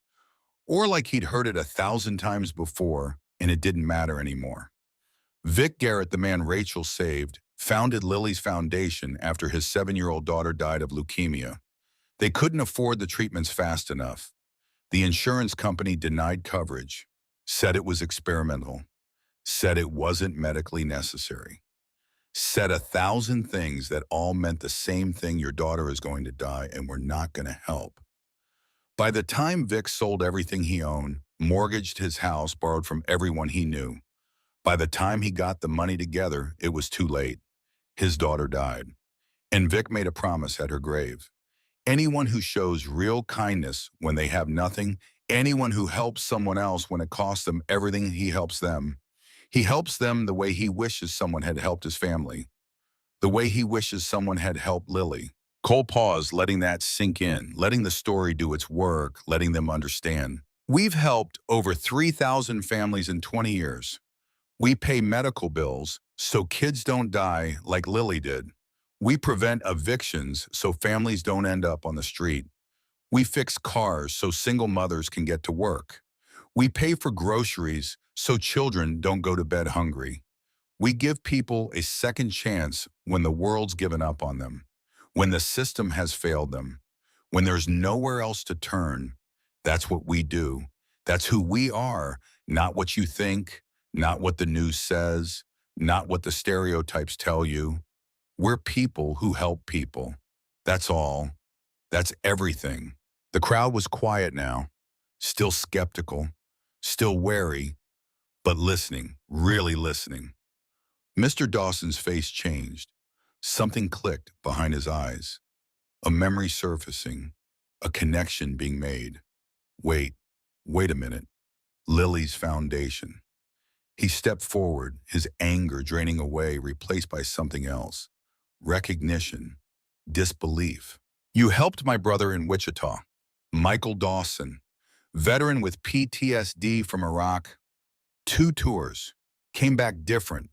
S1: or like he'd heard it 1,000 times before and it didn't matter anymore. Vic Garrett, the man Rachel saved, founded Lily's Foundation after his 7-year-old daughter died of leukemia. They couldn't afford the treatments fast enough. The insurance company denied coverage, said it was experimental, said it wasn't medically necessary, said 1,000 things that all meant the same thing: your daughter is going to die and we're not going to help. By the time Vic sold everything he owned, mortgaged his house, borrowed from everyone he knew, by the time he got the money together, it was too late. His daughter died. And Vic made a promise at her grave. Anyone who shows real kindness when they have nothing, anyone who helps someone else when it costs them everything, he helps them. He helps them the way he wishes someone had helped his family, the way he wishes someone had helped Lily. Cole paused, letting that sink in, letting the story do its work, letting them understand. We've helped over 3,000 families in 20 years. We pay medical bills so kids don't die like Lily did. We prevent evictions so families don't end up on the street. We fix cars so single mothers can get to work. We pay for groceries so children don't go to bed hungry. We give people a second chance when the world's given up on them, when the system has failed them, when there's nowhere else to turn. That's what we do. That's who we are, not what you think, not what the news says, not what the stereotypes tell you. We're people who help people. That's all. That's everything. The crowd was quiet now, still skeptical, still wary, but listening, really listening. Mr. Dawson's face changed. Something clicked behind his eyes. A memory surfacing, a connection being made. Wait a minute. Lily's Foundation. He stepped forward, his anger draining away, replaced by something else. Recognition, disbelief. You helped my brother in Wichita, Michael Dawson, veteran with PTSD from Iraq. 2 tours, came back different,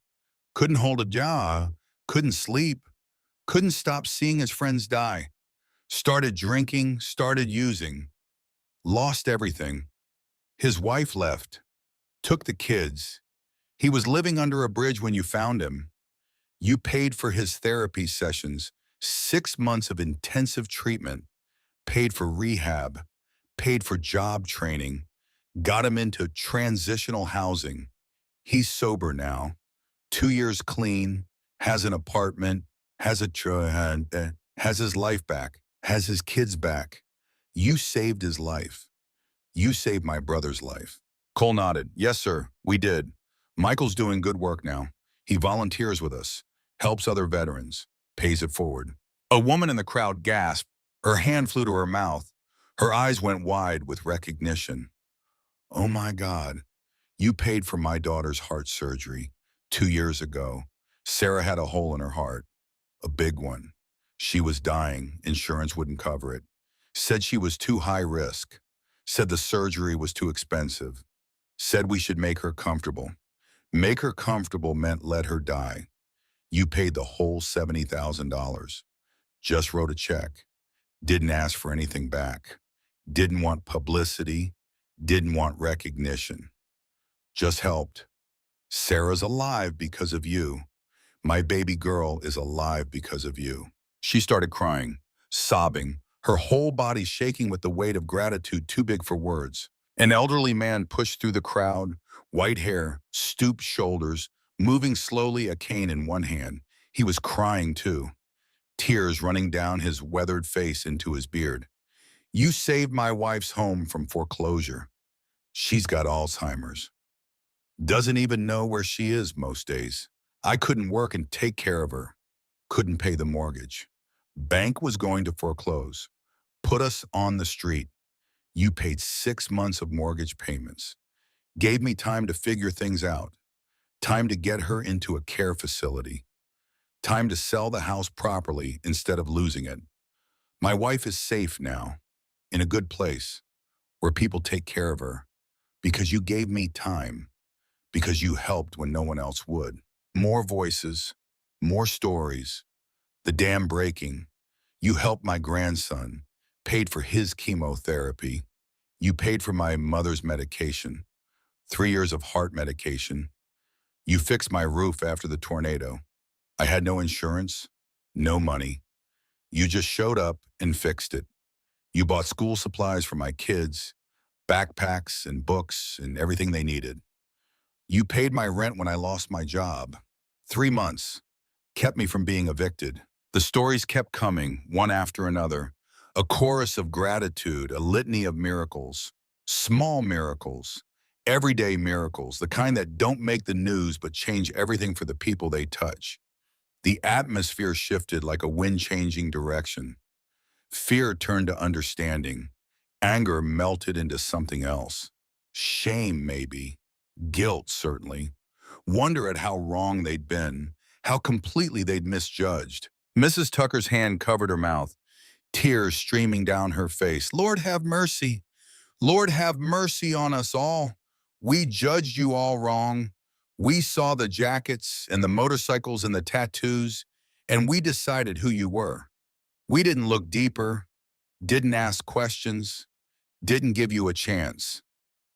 S1: couldn't hold a job, couldn't sleep, couldn't stop seeing his friends die. Started drinking, started using, lost everything. His wife left, took the kids. He was living under a bridge when you found him. You paid for his therapy sessions, 6 months of intensive treatment, paid for rehab, paid for job training, got him into transitional housing. He's sober now, 2 years clean, has an apartment, has his life back, has his kids back. You saved his life. You saved my brother's life. Cole nodded. Yes, sir, we did. Michael's doing good work now. He volunteers with us, helps other veterans, pays it forward. A woman in the crowd gasped. Her hand flew to her mouth. Her eyes went wide with recognition. Oh my God, you paid for my daughter's heart surgery 2 years ago. Sarah had a hole in her heart, a big one. She was dying. Insurance wouldn't cover it. Said she was too high risk. Said the surgery was too expensive. Said we should make her comfortable. Make her comfortable meant let her die. You paid the whole $70,000. Just wrote a check. Didn't ask for anything back. Didn't want publicity. Didn't want recognition. Just helped. Sarah's alive because of you. My baby girl is alive because of you. She started crying, sobbing, her whole body shaking with the weight of gratitude too big for words. An elderly man pushed through the crowd, white hair, stooped shoulders, moving slowly, a cane in one hand. He was crying too, tears running down his weathered face into his beard. You saved my wife's home from foreclosure. She's got Alzheimer's. Doesn't even know where she is most days. I couldn't work and take care of her. Couldn't pay the mortgage. Bank was going to foreclose. Put us on the street. You paid 6 months of mortgage payments. Gave me time to figure things out. Time to get her into a care facility. Time to sell the house properly instead of losing it. My wife is safe now, in a good place, where people take care of her. Because you gave me time. Because you helped when no one else would. More voices, more stories, the dam breaking. You helped my grandson, paid for his chemotherapy. You paid for my mother's medication, 3 years of heart medication. You fixed my roof after the tornado. I had no insurance, no money. You just showed up and fixed it. You bought school supplies for my kids, backpacks and books and everything they needed. You paid my rent when I lost my job. 3 months. Kept me from being evicted. The stories kept coming, one after another. A chorus of gratitude, a litany of miracles. Small miracles. Everyday miracles, the kind that don't make the news but change everything for the people they touch. The atmosphere shifted like a wind changing direction. Fear turned to understanding. Anger melted into something else. Shame, maybe. Guilt, certainly. Wonder at how wrong they'd been, how completely they'd misjudged. Mrs. Tucker's hand covered her mouth, tears streaming down her face. Lord, have mercy. Lord, have mercy on us all. We judged you all wrong. We saw the jackets and the motorcycles and the tattoos, and we decided who you were. We didn't look deeper, didn't ask questions, didn't give you a chance.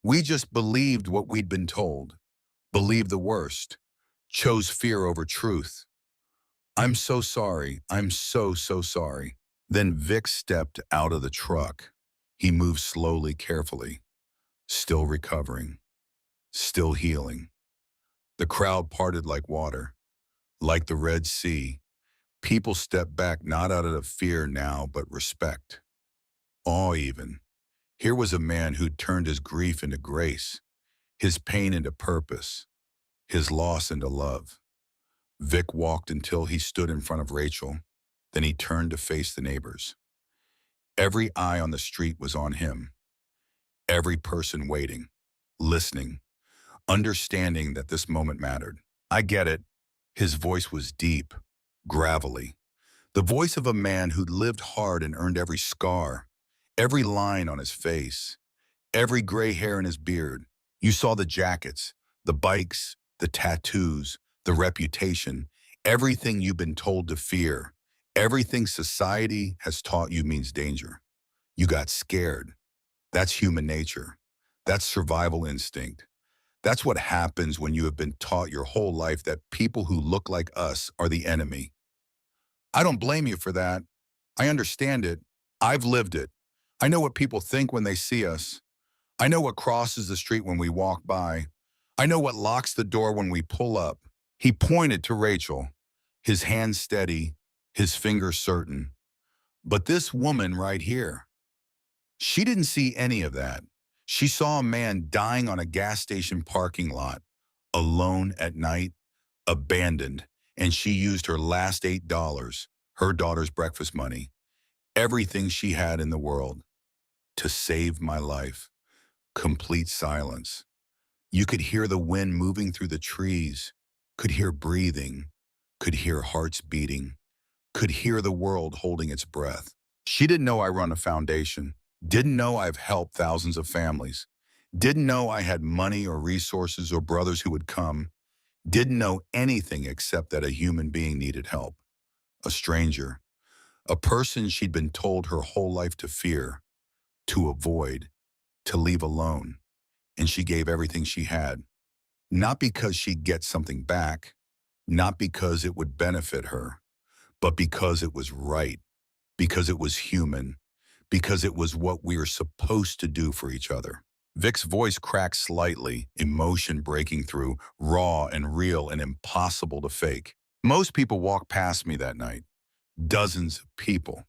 S1: We just believed what we'd been told, believed the worst, chose fear over truth. I'm so sorry. I'm so sorry. Then Vic stepped out of the truck. He moved slowly, carefully, still recovering, still healing. The crowd parted like water, like the Red Sea. People stepped back not out of fear now, but respect. Awe even. Here was a man who'd turned his grief into grace, his pain into purpose, his loss into love. Vic walked until he stood in front of Rachel. Then he turned to face the neighbors. Every eye on the street was on him. Every person waiting, listening, understanding that this moment mattered. I get it. His voice was deep, gravelly. The voice of a man who'd lived hard and earned every scar, every line on his face, every gray hair in his beard. You saw the jackets, the bikes, the tattoos, the reputation, everything you've been told to fear, everything society has taught you means danger. You got scared. That's human nature. That's survival instinct. That's what happens when you have been taught your whole life that people who look like us are the enemy. I don't blame you for that. I understand it. I've lived it. I know what people think when they see us. I know what crosses the street when we walk by. I know what locks the door when we pull up. He pointed to Rachel, his hand steady, his finger certain. But this woman right here, she didn't see any of that. She saw a man dying on a gas station parking lot, alone at night, abandoned, and she used her last $8, her daughter's breakfast money, everything she had in the world, to save my life. Complete silence. You could hear the wind moving through the trees, could hear breathing, could hear hearts beating, could hear the world holding its breath. She didn't know I run a foundation, didn't know I've helped thousands of families, didn't know I had money or resources or brothers who would come, didn't know anything except that a human being needed help. A stranger, a person she'd been told her whole life to fear, to avoid, to leave alone. And she gave everything she had. Not because she'd get something back, not because it would benefit her, but because it was right, because it was human, because it was what we were supposed to do for each other. Vic's voice cracked slightly, emotion breaking through, raw and real and impossible to fake. Most people walked past me that night. Dozens of people.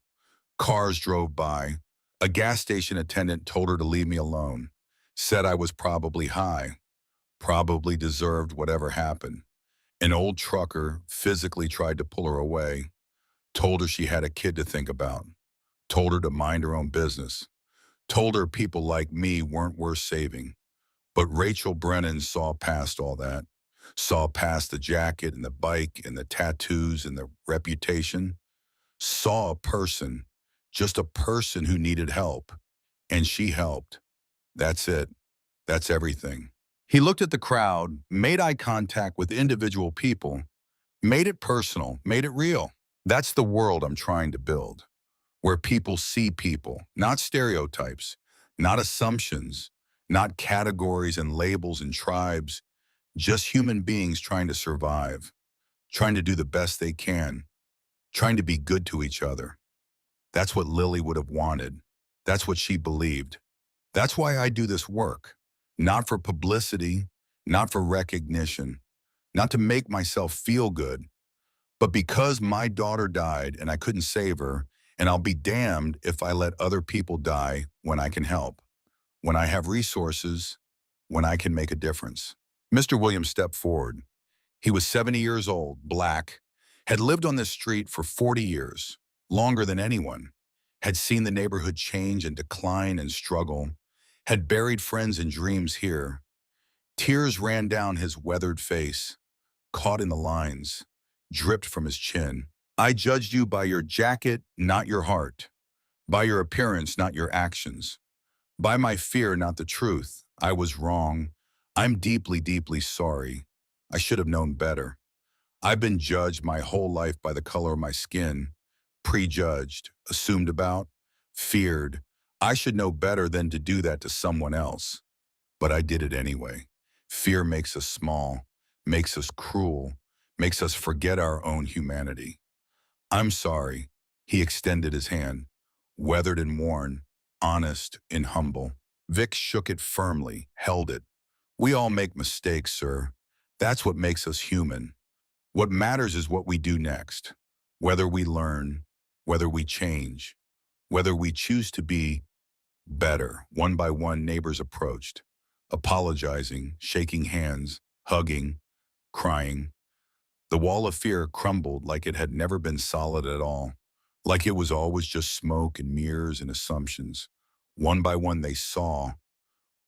S1: Cars drove by. A gas station attendant told her to leave me alone. Said I was probably high. Probably deserved whatever happened. An old trucker physically tried to pull her away. Told her she had a kid to think about. Told her to mind her own business. Told her people like me weren't worth saving. But Rachel Brennan saw past all that. Saw past the jacket and the bike and the tattoos and the reputation. Saw a person, just a person who needed help. And she helped. That's it. That's everything. He looked at the crowd, made eye contact with individual people, made it personal, made it real. That's the world I'm trying to build, where people see people, not stereotypes, not assumptions, not categories and labels and tribes, just human beings trying to survive, trying to do the best they can, trying to be good to each other. That's what Lily would have wanted. That's what she believed. That's why I do this work. Not for publicity, not for recognition, not to make myself feel good, but because my daughter died and I couldn't save her, and I'll be damned if I let other people die when I can help, when I have resources, when I can make a difference. Mr. Williams stepped forward. He was 70 years old, black, had lived on this street for 40 years, longer than anyone, had seen the neighborhood change and decline and struggle, had buried friends and dreams here. Tears ran down his weathered face, caught in the lines, dripped from his chin. I judged you by your jacket, not your heart. By your appearance, not your actions. By my fear, not the truth. I was wrong. I'm deeply, deeply sorry. I should have known better. I've been judged my whole life by the color of my skin, prejudged, assumed about, feared. I should know better than to do that to someone else. But I did it anyway. Fear makes us small, makes us cruel, makes us forget our own humanity. I'm sorry. He extended his hand, weathered and worn, honest and humble. Vic shook it firmly, held it. We all make mistakes, sir. That's what makes us human. What matters is what we do next. Whether we learn, whether we change, whether we choose to be better. One by one, neighbors approached, apologizing, shaking hands, hugging, crying. The wall of fear crumbled like it had never been solid at all, like it was always just smoke and mirrors and assumptions. One by one, they saw,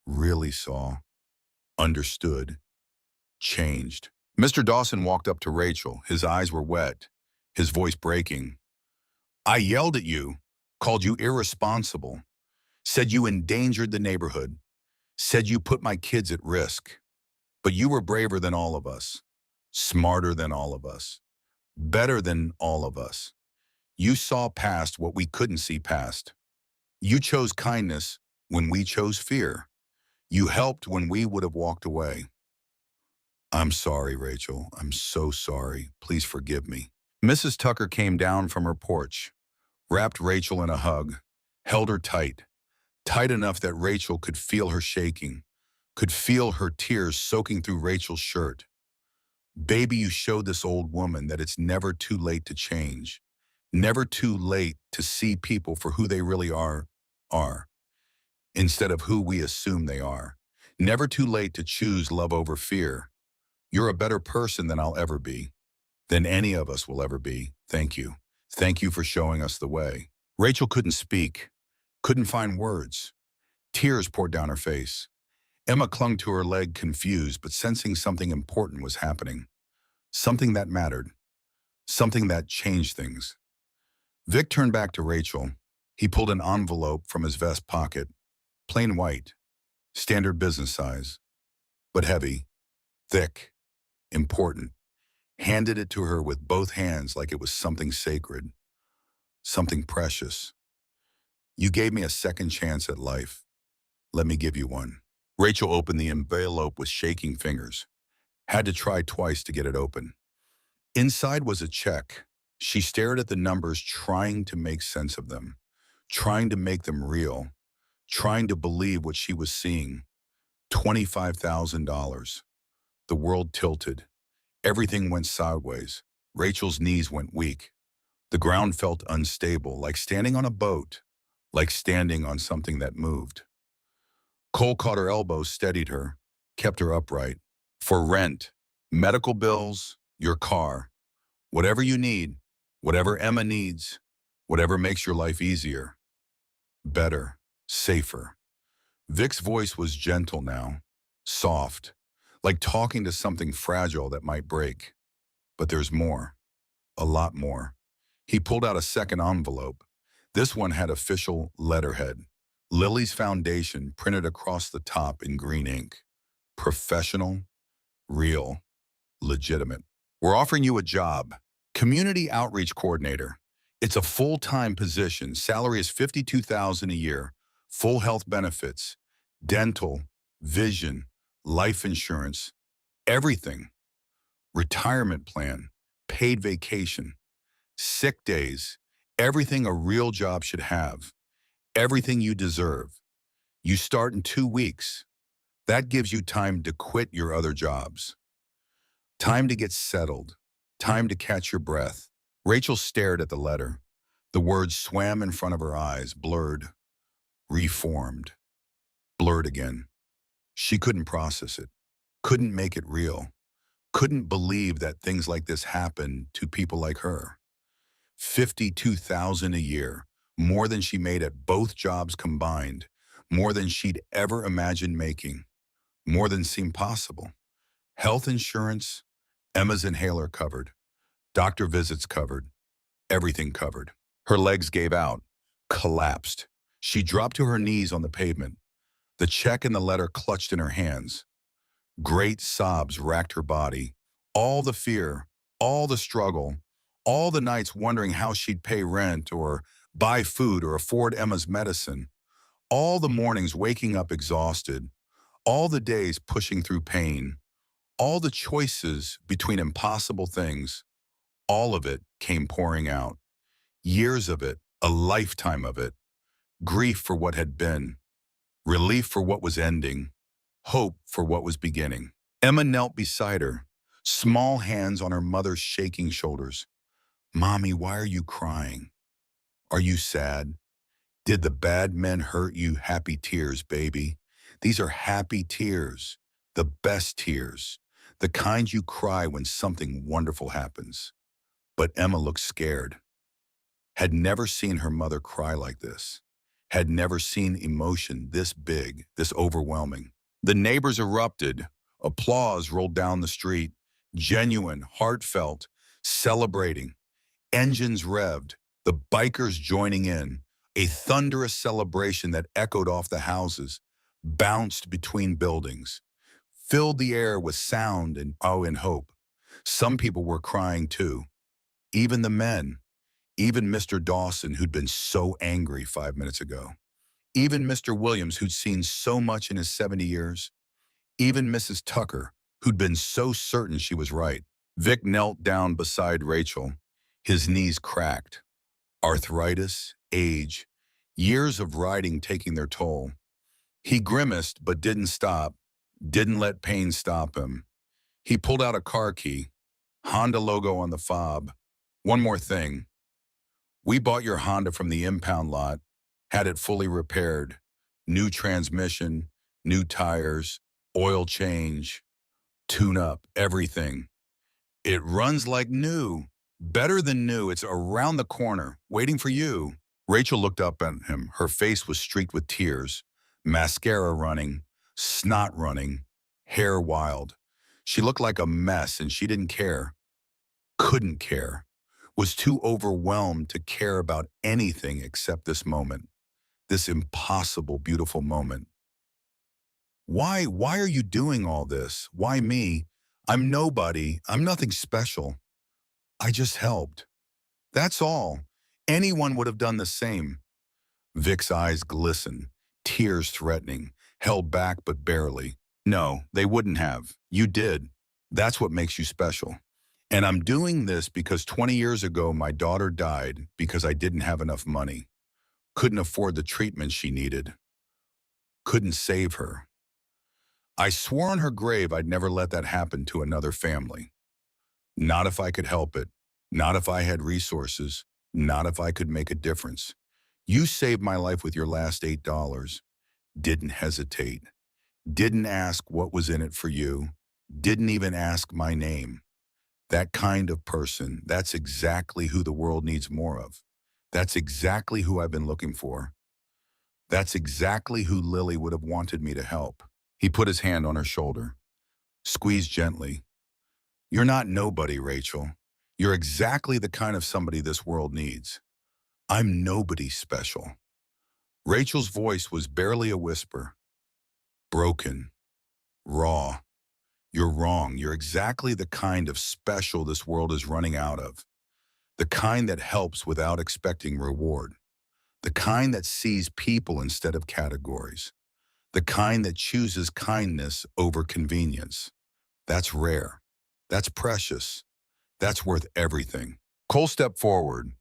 S1: really saw, understood, changed. Mr. Dawson walked up to Rachel. His eyes were wet, his voice breaking. I yelled at you, called you irresponsible, said you endangered the neighborhood, said you put my kids at risk. But you were braver than all of us, smarter than all of us, better than all of us. You saw past what we couldn't see past. You chose kindness when we chose fear. You helped when we would have walked away. I'm sorry, Rachel. I'm so sorry. Please forgive me. Mrs. Tucker came down from her porch, wrapped Rachel in a hug, held her tight, tight enough that Rachel could feel her shaking, could feel her tears soaking through Rachel's shirt. Baby, you showed this old woman that it's never too late to change, never too late to see people for who they really are, instead of who we assume they are. Never too late to choose love over fear. You're a better person than I'll ever be, than any of us will ever be. Thank you. Thank you for showing us the way. Rachel couldn't speak, couldn't find words. Tears poured down her face. Emma clung to her leg, confused, but sensing something important was happening. Something that mattered. Something that changed things. Vic turned back to Rachel. He pulled an envelope from his vest pocket. Plain white. Standard business size. But heavy. Thick. Important. Handed it to her with both hands like it was something sacred. Something precious. You gave me a second chance at life. Let me give you one. Rachel opened the envelope with shaking fingers. Had to try twice to get it open. Inside was a check. She stared at the numbers, trying to make sense of them, trying to make them real, trying to believe what she was seeing. $25,000. The world tilted. Everything went sideways. Rachel's knees went weak. The ground felt unstable, like standing on a boat, like standing on something that moved. Cole caught her elbow, steadied her, kept her upright. For rent, medical bills, your car, whatever you need, whatever Emma needs, whatever makes your life easier, better, safer. Vic's voice was gentle now, soft, like talking to something fragile that might break. But there's more, a lot more. He pulled out a second envelope. This one had official letterhead. Lily's Foundation printed across the top in green ink. Professional, real, legitimate. We're offering you a job, community outreach coordinator. It's a full-time position. Salary is $52,000 a year. Full health benefits, dental, vision, life insurance, everything. Retirement plan, paid vacation, sick days, everything a real job should have. Everything you deserve. You start in 2 weeks. That gives you time to quit your other jobs. Time to get settled. Time to catch your breath. Rachel stared at the letter. The words swam in front of her eyes, blurred, reformed, blurred again. She couldn't process it, couldn't make it real, couldn't believe that things like this happen to people like her. $52,000 a year, more than she made at both jobs combined, more than she'd ever imagined making, more than seemed possible. Health insurance, Emma's inhaler covered, doctor visits covered, everything covered. Her legs gave out, collapsed. She dropped to her knees on the pavement. The check and the letter clutched in her hands. Great sobs racked her body. All the fear, all the struggle, all the nights wondering how she'd pay rent or buy food or afford Emma's medicine. All the mornings waking up exhausted. All the days pushing through pain. All the choices between impossible things. All of it came pouring out. Years of it, a lifetime of it. Grief for what had been. Relief for what was ending. Hope for what was beginning. Emma knelt beside her, small hands on her mother's shaking shoulders. Mommy, why are you crying? Are you sad? Did the bad men hurt you? Happy tears, baby. These are happy tears, the best tears, the kind you cry when something wonderful happens. But Emma looked scared. Had never seen her mother cry like this. Had never seen emotion this big, this overwhelming. The neighbors erupted. Applause rolled down the street. Genuine, heartfelt, celebrating. Engines revved. The bikers joining in. A thunderous celebration that echoed off the houses, bounced between buildings, filled the air with sound and awe and hope. Some people were crying too. Even the men. Even Mr. Dawson, who'd been so angry 5 minutes ago. Even Mr. Williams, who'd seen so much in his 70 years. Even Mrs. Tucker, who'd been so certain she was right. Vic knelt down beside Rachel. His knees cracked. Arthritis, age, years of riding taking their toll. He grimaced but didn't stop, didn't let pain stop him. He pulled out a car key, Honda logo on the fob. One more thing. We bought your Honda from the impound lot, had it fully repaired. New transmission, new tires, oil change, tune-up, everything. It runs like new, better than new. It's around the corner, waiting for you. Rachel looked up at him. Her face was streaked with tears, Mascara running, snot running, hair wild. She looked like a mess and she didn't care, couldn't care, was too overwhelmed to care about anything except this moment, this impossible, beautiful moment. Why are you doing all this? Why me? I'm nobody. I'm nothing special. I just helped. That's all. Anyone would have done the same. Vic's eyes glisten, tears threatening, held back but barely. No, they wouldn't have. You did. That's what makes you special. And I'm doing this because 20 years ago, my daughter died because I didn't have enough money. Couldn't afford the treatment she needed. Couldn't save her. I swore on her grave I'd never let that happen to another family. Not if I could help it. Not if I had resources. Not if I could make a difference. You saved my life with your last $8. Didn't hesitate. Didn't ask what was in it for you. Didn't even ask my name. That kind of person, that's exactly who the world needs more of. That's exactly who I've been looking for. That's exactly who Lily would have wanted me to help. He put his hand on her shoulder, squeezed gently. You're not nobody, Rachel. You're exactly the kind of somebody this world needs. I'm nobody special. Rachel's voice was barely a whisper. Broken. Raw. You're wrong. You're exactly the kind of special this world is running out of. The kind that helps without expecting reward. The kind that sees people instead of categories. The kind that chooses kindness over convenience. That's rare. That's precious. That's worth everything. Cole stepped forward.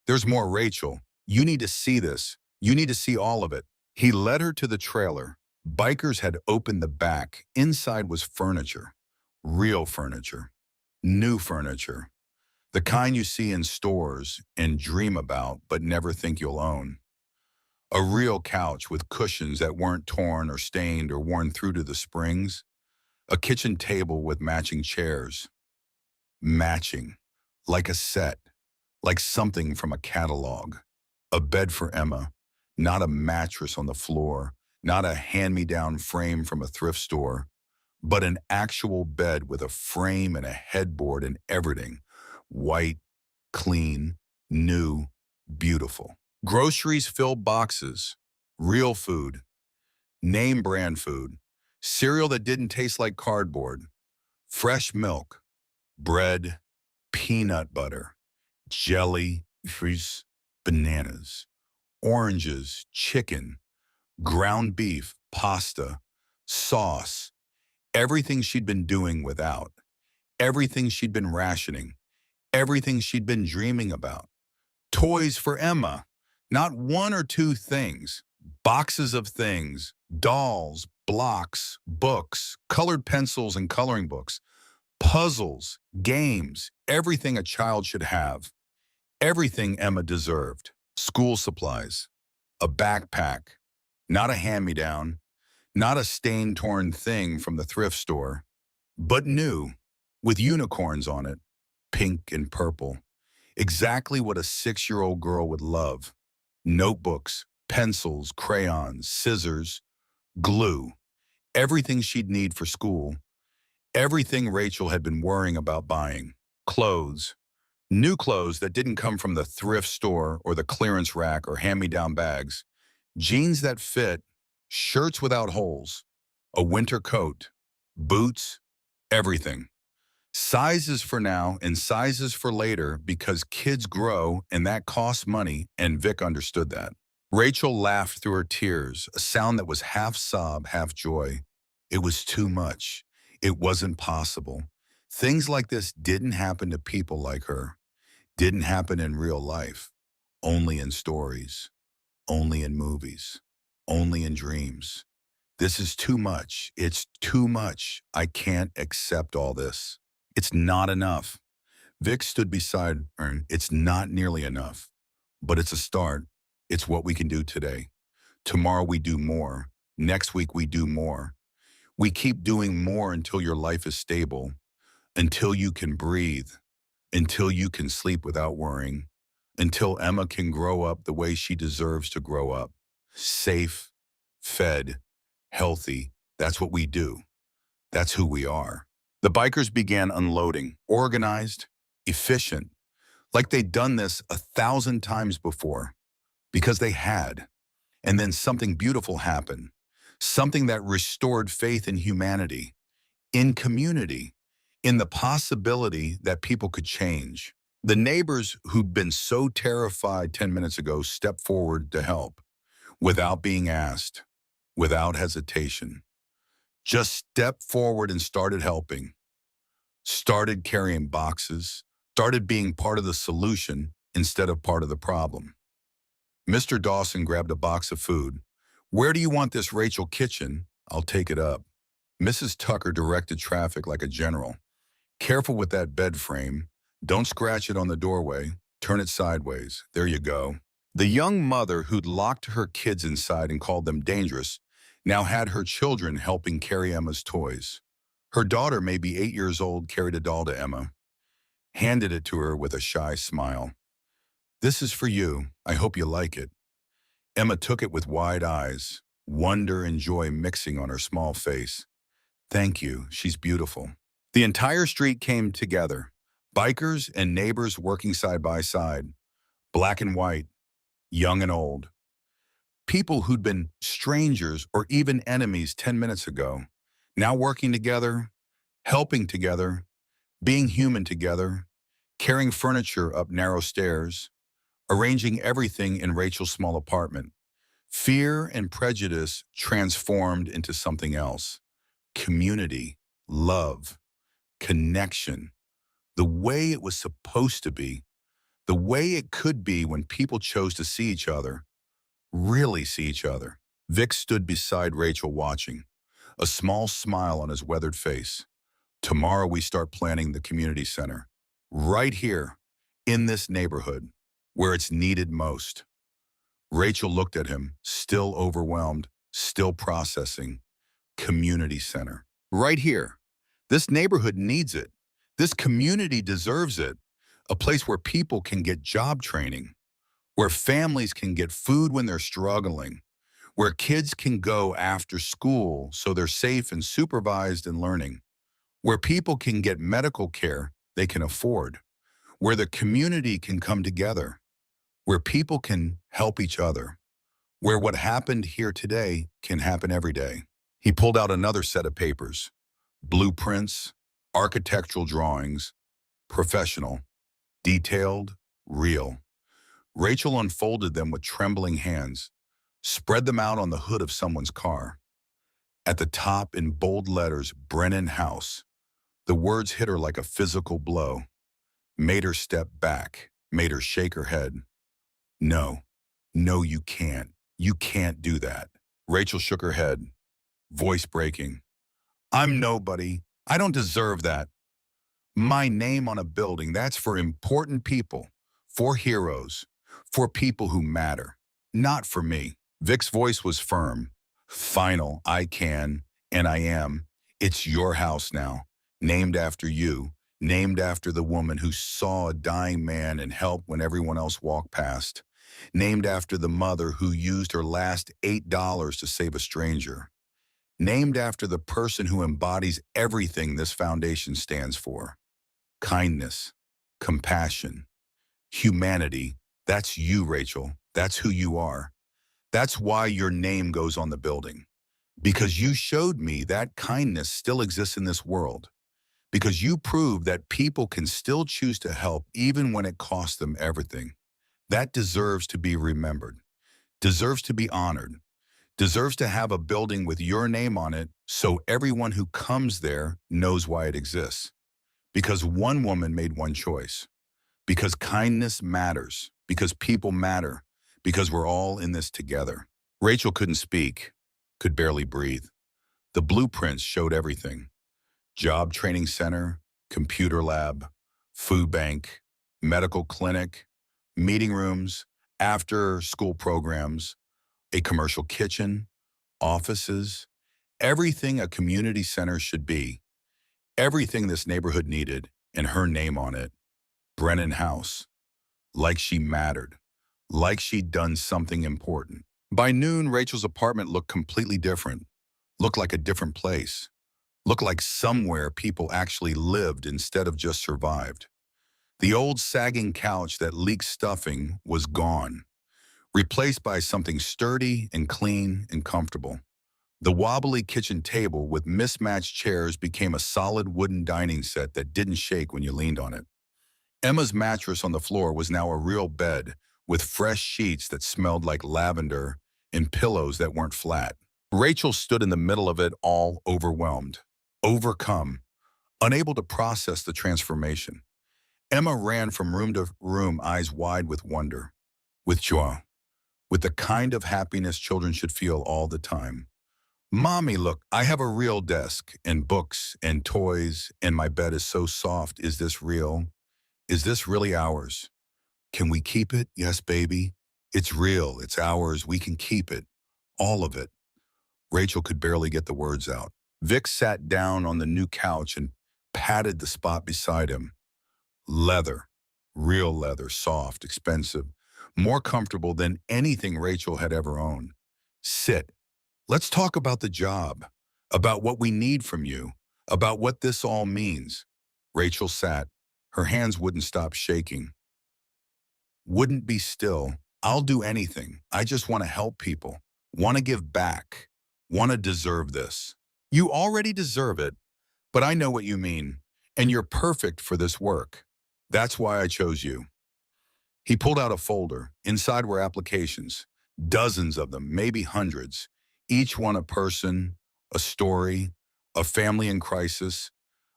S1: There's more, Rachel. You need to see this. You need to see all of it. He led her to the trailer. Bikers had opened the back. Inside was furniture. Real furniture. New furniture. The kind you see in stores and dream about but never think you'll own. A real couch with cushions that weren't torn or stained or worn through to the springs. A kitchen table with matching chairs. Matching. Like a set. Like something from a catalog. A bed for Emma. Not a mattress on the floor. Not a hand-me-down frame from a thrift store. But an actual bed with a frame and a headboard and everything. White, clean, new, beautiful. Groceries filled boxes. Real food. Name brand food. Cereal that didn't taste like cardboard. Fresh milk. Bread. Peanut butter. Jelly. Fruits. Bananas. Oranges. Chicken. Ground beef. Pasta. Sauce. Everything she'd been doing without. Everything she'd been rationing. Everything she'd been dreaming about. Toys for Emma. Not one or two things. Boxes of things. Dolls, blocks, books, colored pencils and coloring books. Puzzles, games, everything a child should have. Everything Emma deserved. School supplies. A backpack. Not a hand-me-down. Not a stain-torn thing from the thrift store. But new, with unicorns on it. Pink and purple. Exactly what a 6-year-old girl would love. Notebooks, pencils, crayons, scissors, glue. Everything she'd need for school. Everything Rachel had been worrying about buying. Clothes. New clothes that didn't come from the thrift store or the clearance rack or hand-me-down bags. Jeans that fit, shirts without holes, a winter coat, boots, everything. Sizes for now and sizes for later because kids grow and that costs money, and Vic understood that. Rachel laughed through her tears, a sound that was half sob, half joy. It was too much. It wasn't possible. Things like this didn't happen to people like her. Didn't happen in real life. Only in stories. Only in movies. Only in dreams. This is too much. It's too much. I can't accept all this. It's not enough. Vic stood beside her. It's not nearly enough. But it's a start. It's what we can do today. Tomorrow we do more. Next week we do more. We keep doing more until your life is stable. Until you can breathe. Until you can sleep without worrying. Until Emma can grow up the way she deserves to grow up. Safe, fed, healthy. That's what we do. That's who we are. The bikers began unloading, organized, efficient, like they'd done this 1,000 times before, because they had. And then something beautiful happened, something that restored faith in humanity, in community, in the possibility that people could change. The neighbors who'd been so terrified 10 minutes ago stepped forward to help, without being asked, without hesitation. Just stepped forward and started helping, started carrying boxes, started being part of the solution instead of part of the problem. Mr. Dawson grabbed a box of food. "Where do you want this, Rachel? Kitchen? I'll take it up." Mrs. Tucker directed traffic like a general. "Careful with that bed frame. Don't scratch it on the doorway. Turn it sideways. There you go." The young mother who'd locked her kids inside and called them dangerous now had her children helping carry Emma's toys. Her daughter, maybe 8 years old, carried a doll to Emma, handed it to her with a shy smile. "This is for you. I hope you like it." Emma took it with wide eyes, wonder and joy mixing on her small face. "Thank you. She's beautiful." The entire street came together, bikers and neighbors working side by side, black and white, young and old. People who'd been strangers or even enemies 10 minutes ago, now working together, helping together, being human together, carrying furniture up narrow stairs, arranging everything in Rachel's small apartment. Fear and prejudice transformed into something else. Community, love, connection, the way it was supposed to be, the way it could be when people chose to see each other, really see each other. Vic stood beside Rachel watching, a small smile on his weathered face. "Tomorrow we start planning the community center, right here, in this neighborhood, where it's needed most." Rachel looked at him, still overwhelmed, still processing. Community center. Right here. This neighborhood needs it. This community deserves it. A place where people can get job training, where families can get food when they're struggling, where kids can go after school so they're safe and supervised and learning, where people can get medical care they can afford, where the community can come together, where people can help each other, where what happened here today can happen every day. He pulled out another set of papers, blueprints, architectural drawings, professional, detailed, real. Rachel unfolded them with trembling hands, spread them out on the hood of someone's car. At the top, in bold letters, Brennan House. The words hit her like a physical blow, made her step back, made her shake her head. "No, no, you can't. You can't do that." Rachel shook her head, voice breaking. "I'm nobody. I don't deserve that. My name on a building, that's for important people, for heroes, for people who matter, not for me." Vic's voice was firm, final. "I can, and I am. It's your house now, named after you, named after the woman who saw a dying man and helped when everyone else walked past, named after the mother who used her last $8 to save a stranger, named after the person who embodies everything this foundation stands for. Kindness, compassion, humanity. That's you, Rachel. That's who you are. That's why your name goes on the building. Because you showed me that kindness still exists in this world. Because you proved that people can still choose to help even when it costs them everything. That deserves to be remembered, deserves to be honored, deserves to have a building with your name on it so everyone who comes there knows why it exists. Because one woman made one choice. Because kindness matters. Because people matter. Because we're all in this together." Rachel couldn't speak, could barely breathe. The blueprints showed everything. Job training center, computer lab, food bank, medical clinic, meeting rooms, after-school programs, a commercial kitchen, offices, everything a community center should be. Everything this neighborhood needed, and her name on it. Brennan House. Like she mattered. Like she'd done something important. By noon, Rachel's apartment looked completely different, looked like a different place, looked like somewhere people actually lived instead of just survived. The old sagging couch that leaked stuffing was gone, replaced by something sturdy and clean and comfortable. The wobbly kitchen table with mismatched chairs became a solid wooden dining set that didn't shake when you leaned on it. Emma's mattress on the floor was now a real bed with fresh sheets that smelled like lavender and pillows that weren't flat. Rachel stood in the middle of it all, overwhelmed, overcome, unable to process the transformation. Emma ran from room to room, eyes wide with wonder, with joy, with the kind of happiness children should feel all the time. Mommy, look, I have a real desk and books and toys, and my bed is so soft. Is this real? Is this really ours? Can we keep it? Yes, baby. It's real. It's ours. We can keep it. All of it. Rachel could barely get the words out. Vic sat down on the new couch and patted the spot beside him. Leather. Real leather. Soft. Expensive. More comfortable than anything Rachel had ever owned. Sit. Let's talk about the job. About what we need from you. About what this all means. Rachel sat. Her hands wouldn't stop shaking. Wouldn't be still. I'll do anything. I just want to help people. Want to give back. Want to deserve this. You already deserve it, but I know what you mean. And you're perfect for this work. That's why I chose you. He pulled out a folder. Inside were applications. Dozens of them, maybe hundreds. Each one a person, a story, a family in crisis,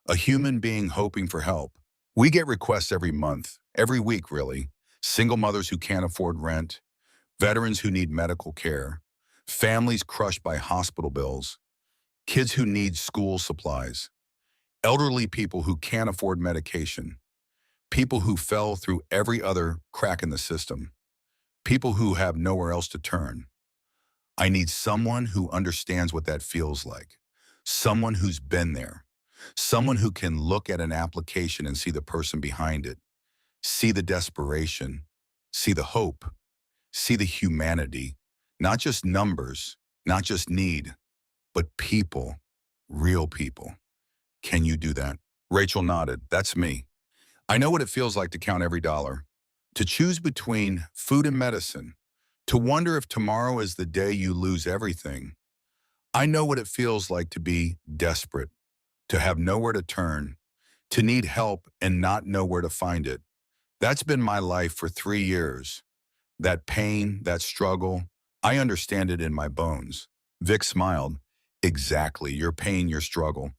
S1: a human being hoping for help. We get requests every month, every week really. Single mothers who can't afford rent, veterans who need medical care, families crushed by hospital bills, kids who need school supplies, elderly people who can't afford medication, people who fell through every other crack in the system, people who have nowhere else to turn. I need someone who understands what that feels like, someone who's been there, someone who can look at an application and see the person behind it, see the desperation, see the hope, see the humanity, not just numbers, not just need, but people, real people. Can you do that? Rachel nodded. That's me. I know what it feels like to count every dollar, to choose between food and medicine, to wonder if tomorrow is the day you lose everything. I know what it feels like to be desperate, to have nowhere to turn, to need help and not know where to find it. That's been my life for 3 years. That pain, that struggle, I understand it in my bones. Vic smiled. Exactly, your pain, your struggle.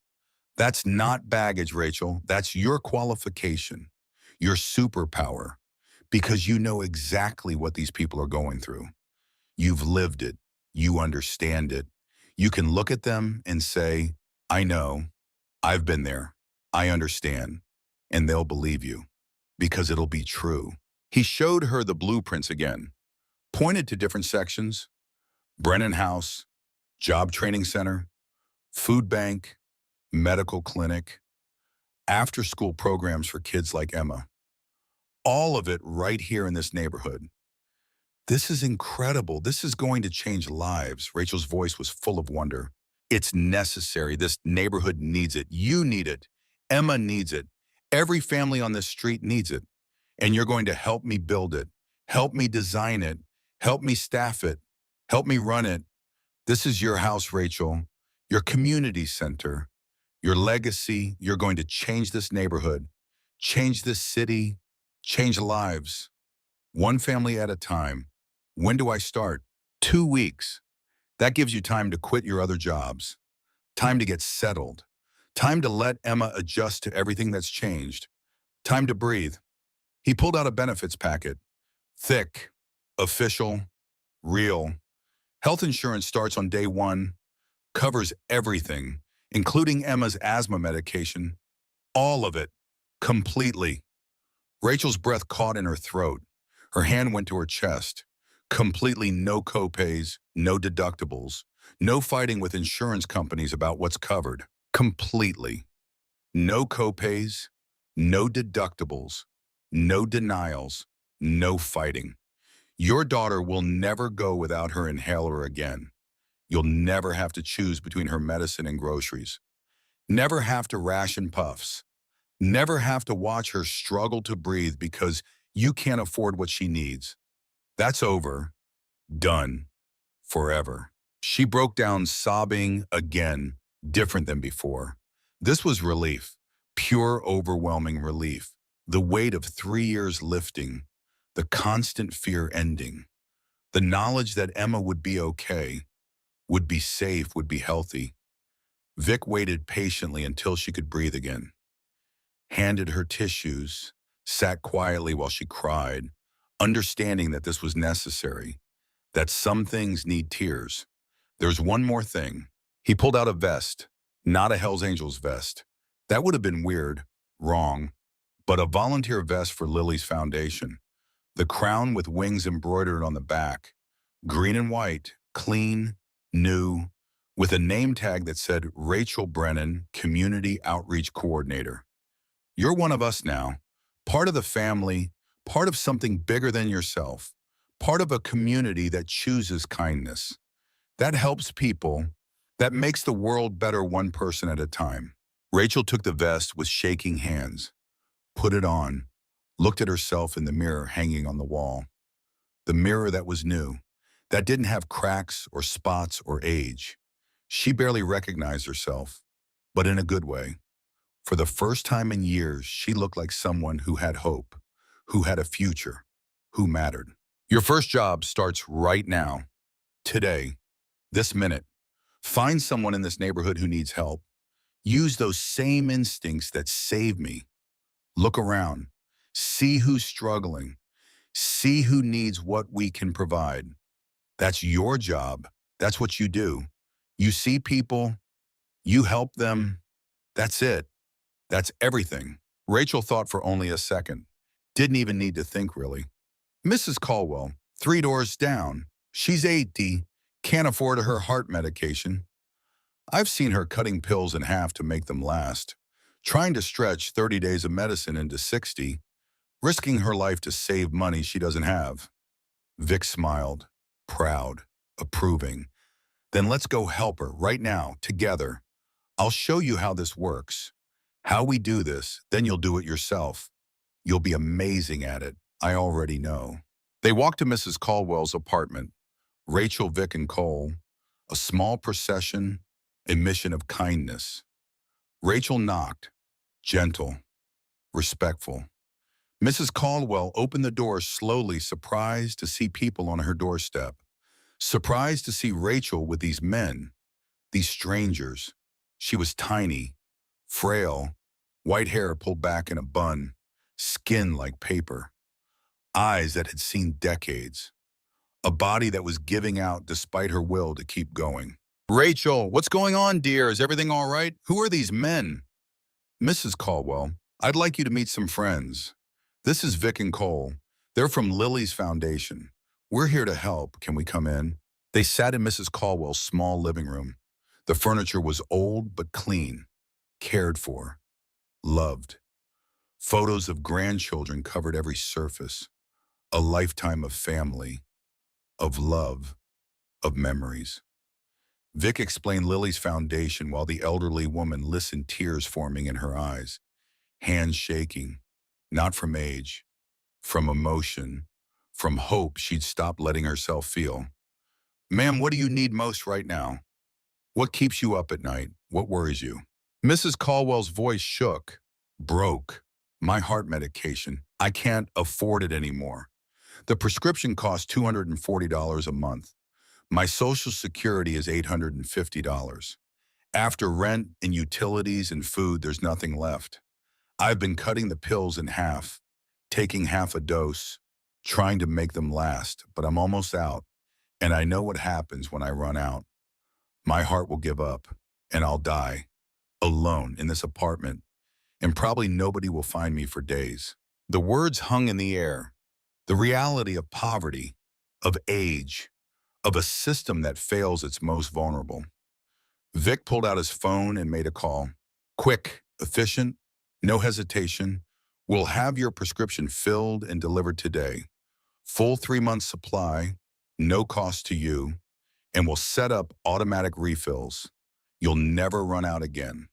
S1: That's not baggage, Rachel. That's your qualification, your superpower, because you know exactly what these people are going through. You've lived it. You understand it. You can look at them and say, I know, I've been there, I understand, and they'll believe you, because it'll be true. He showed her the blueprints again, pointed to different sections, Brennan House, Job Training Center, Food Bank, Medical Clinic, after-school programs for kids like Emma. All of it right here in this neighborhood. This is incredible. This is going to change lives. Rachel's voice was full of wonder. It's necessary. This neighborhood needs it. You need it. Emma needs it. Every family on this street needs it. And you're going to help me build it, help me design it, help me staff it, help me run it. This is your house, Rachel, your community center, your legacy. You're going to change this neighborhood, change this city, change lives, one family at a time. When do I start? 2 weeks. That gives you time to quit your other jobs, time to get settled, time to let Emma adjust to everything that's changed, time to breathe. He pulled out a benefits packet. Thick, official, real. Health insurance starts on day 1, covers everything, including Emma's asthma medication. All of it. Completely. Rachel's breath caught in her throat. Her hand went to her chest. Completely no copays, no deductibles, no fighting with insurance companies about what's covered. Completely. No copays, no deductibles, no denials, no fighting. Your daughter will never go without her inhaler again. You'll never have to choose between her medicine and groceries. Never have to ration puffs. Never have to watch her struggle to breathe because you can't afford what she needs. That's over. Done. Forever. She broke down sobbing again, different than before. This was relief. Pure, overwhelming relief. The weight of 3 years lifting. The constant fear ending. The knowledge that Emma would be okay, would be safe, would be healthy. Vic waited patiently until she could breathe again. Handed her tissues, sat quietly while she cried, understanding that this was necessary, that some things need tears. There's one more thing. He pulled out a vest, not a Hells Angels vest. That would have been weird, wrong, but a volunteer vest for Lily's foundation. The crown with wings embroidered on the back, green and white, clean, new, with a name tag that said Rachel Brennan, Community Outreach Coordinator. You're one of us now, part of the family, part of something bigger than yourself, part of a community that chooses kindness. That helps people, that makes the world better one person at a time. Rachel took the vest with shaking hands, put it on, looked at herself in the mirror hanging on the wall. The mirror that was new, that didn't have cracks or spots or age. She barely recognized herself, but in a good way. For the first time in years, she looked like someone who had hope, who had a future, who mattered. Your first job starts right now, today, this minute. Find someone in this neighborhood who needs help. Use those same instincts that saved me. Look around. See who's struggling. See who needs what we can provide. That's your job. That's what you do. You see people, you help them. That's it. That's everything. Rachel thought for only a second. Didn't even need to think, really. Mrs. Caldwell, 3 doors down. She's 80, can't afford her heart medication. I've seen her cutting pills in half to make them last, trying to stretch 30 days of medicine into 60, risking her life to save money she doesn't have. Vic smiled, proud, approving. Then let's go help her right now, together. I'll show you how this works. How we do this, then you'll do it yourself. You'll be amazing at it. I already know. They walked to Mrs. Caldwell's apartment. Rachel, Vic, and Cole. A small procession, a mission of kindness. Rachel knocked, gentle, respectful. Mrs. Caldwell opened the door slowly, surprised to see people on her doorstep. Surprised to see Rachel with these men, these strangers. She was tiny, frail, white hair pulled back in a bun, skin like paper, eyes that had seen decades, a body that was giving out despite her will to keep going. Rachel, what's going on, dear? Is everything all right? Who are these men? Mrs. Caldwell, I'd like you to meet some friends. This is Vic and Cole. They're from Lily's Foundation. We're here to help. Can we come in? They sat in Mrs. Caldwell's small living room. The furniture was old but clean, cared for, loved. Photos of grandchildren covered every surface. A lifetime of family, of love, of memories. Vic explained Lily's foundation while the elderly woman listened, tears forming in her eyes, hands shaking, not from age, from emotion, from hope she'd stopped letting herself feel. Ma'am, what do you need most right now? What keeps you up at night? What worries you? Mrs. Caldwell's voice shook, broke. My heart medication. I can't afford it anymore. The prescription costs $240 a month. My Social Security is $850. After rent and utilities and food, there's nothing left. I've been cutting the pills in half, taking half a dose, trying to make them last, but I'm almost out, and I know what happens when I run out. My heart will give up, and I'll die, alone in this apartment, and probably nobody will find me for days. The words hung in the air, the reality of poverty, of age, of a system that fails its most vulnerable. Vic pulled out his phone and made a call. Quick, efficient, no hesitation. We'll have your prescription filled and delivered today. Full 3 month supply, no cost to you, and will set up automatic refills. You'll never run out again.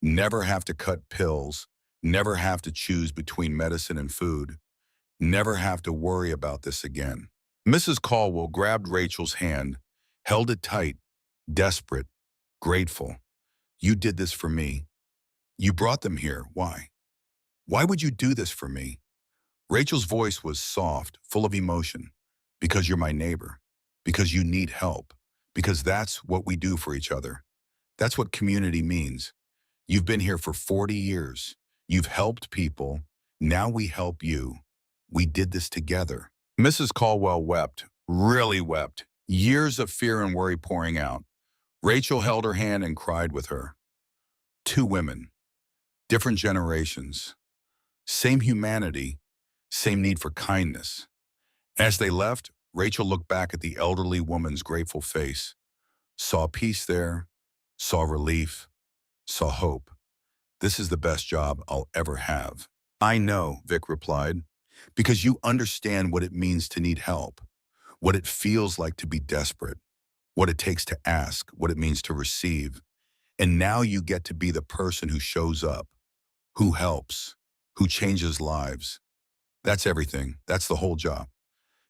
S1: Never have to cut pills. Never have to choose between medicine and food. Never have to worry about this again. Mrs. Caldwell grabbed Rachel's hand, held it tight, desperate, grateful. You did this for me. You brought them here. Why? Why would you do this for me? Rachel's voice was soft, full of emotion. Because you're my neighbor. Because you need help. Because that's what we do for each other. That's what community means. You've been here for 40 years. You've helped people. Now we help you. We did this together. Mrs. Caldwell wept, really wept, years of fear and worry pouring out. Rachel held her hand and cried with her. Two women, different generations, same humanity, same need for kindness. As they left, Rachel looked back at the elderly woman's grateful face, saw peace there, saw relief, saw hope. This is the best job I'll ever have. I know, Vic replied, because you understand what it means to need help, what it feels like to be desperate, what it takes to ask, what it means to receive. And now you get to be the person who shows up, who helps, who changes lives. That's everything. That's the whole job.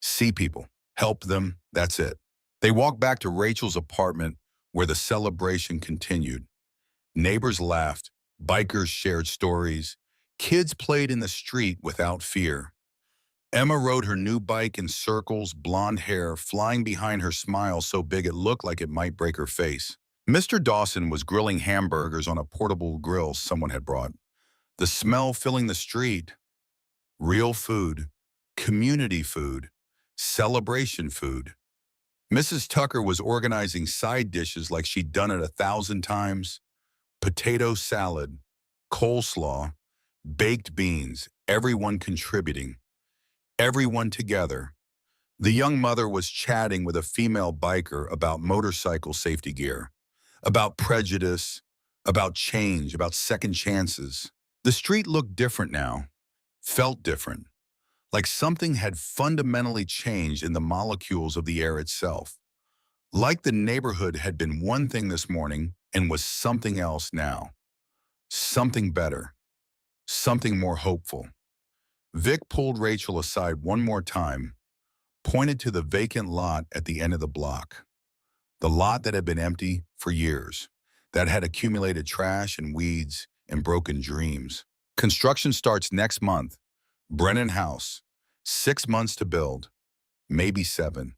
S1: See people, help them, that's it. They walked back to Rachel's apartment where the celebration continued. Neighbors laughed, bikers shared stories, kids played in the street without fear. Emma rode her new bike in circles, blonde hair flying behind her smile so big it looked like it might break her face. Mr. Dawson was grilling hamburgers on a portable grill someone had brought. The smell filling the street. Real food, community food, celebration food. Mrs. Tucker was organizing side dishes like she'd done it 1,000 times. Potato salad, coleslaw, baked beans, everyone contributing. Everyone together. The young mother was chatting with a female biker about motorcycle safety gear, about prejudice, about change, about second chances. The street looked different now, felt different, like something had fundamentally changed in the molecules of the air itself. Like the neighborhood had been one thing this morning and was something else now. Something better, something more hopeful. Vic pulled Rachel aside one more time, pointed to the vacant lot at the end of the block. The lot that had been empty for years, that had accumulated trash and weeds and broken dreams. Construction starts next month. Brennan House, 6 months to build, maybe 7.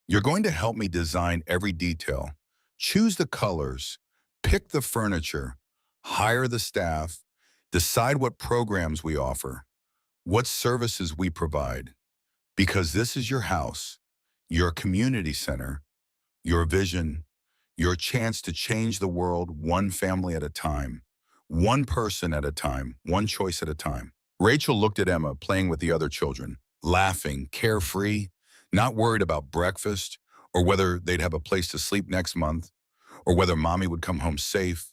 S1: You're going to help me design every detail, choose the colors, pick the furniture, hire the staff, decide what programs we offer, what services we provide. Because this is your house, your community center, your vision, your chance to change the world one family at a time, one person at a time, one choice at a time. Rachel looked at Emma playing with the other children, laughing, carefree, not worried about breakfast or whether they'd have a place to sleep next month or whether mommy would come home safe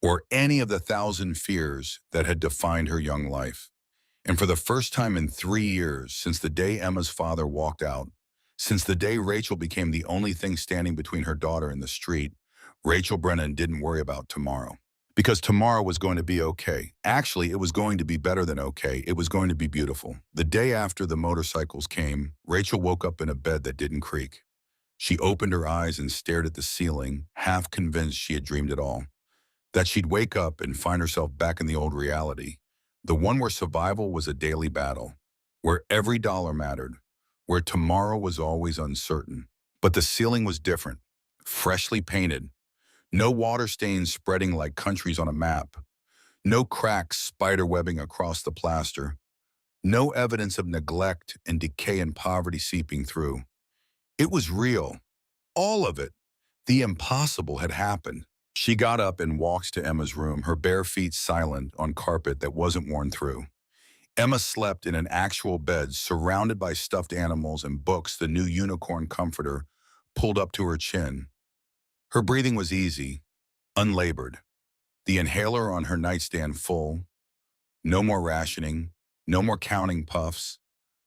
S1: or any of the 1,000 fears that had defined her young life. And for the first time in 3 years, since the day Emma's father walked out, since the day Rachel became the only thing standing between her daughter and the street, Rachel Brennan didn't worry about tomorrow. Because tomorrow was going to be okay. Actually, it was going to be better than okay. It was going to be beautiful. The day after the motorcycles came, Rachel woke up in a bed that didn't creak. She opened her eyes and stared at the ceiling, half convinced she had dreamed it all. That she'd wake up and find herself back in the old reality. The one where survival was a daily battle, where every dollar mattered, where tomorrow was always uncertain. But the ceiling was different, freshly painted. No water stains spreading like countries on a map. No cracks spiderwebbing across the plaster. No evidence of neglect and decay and poverty seeping through. It was real. All of it. The impossible had happened. She got up and walked to Emma's room, her bare feet silent on carpet that wasn't worn through. Emma slept in an actual bed, surrounded by stuffed animals and books, the new unicorn comforter pulled up to her chin. Her breathing was easy, unlabored. The inhaler on her nightstand full. No more rationing, no more counting puffs,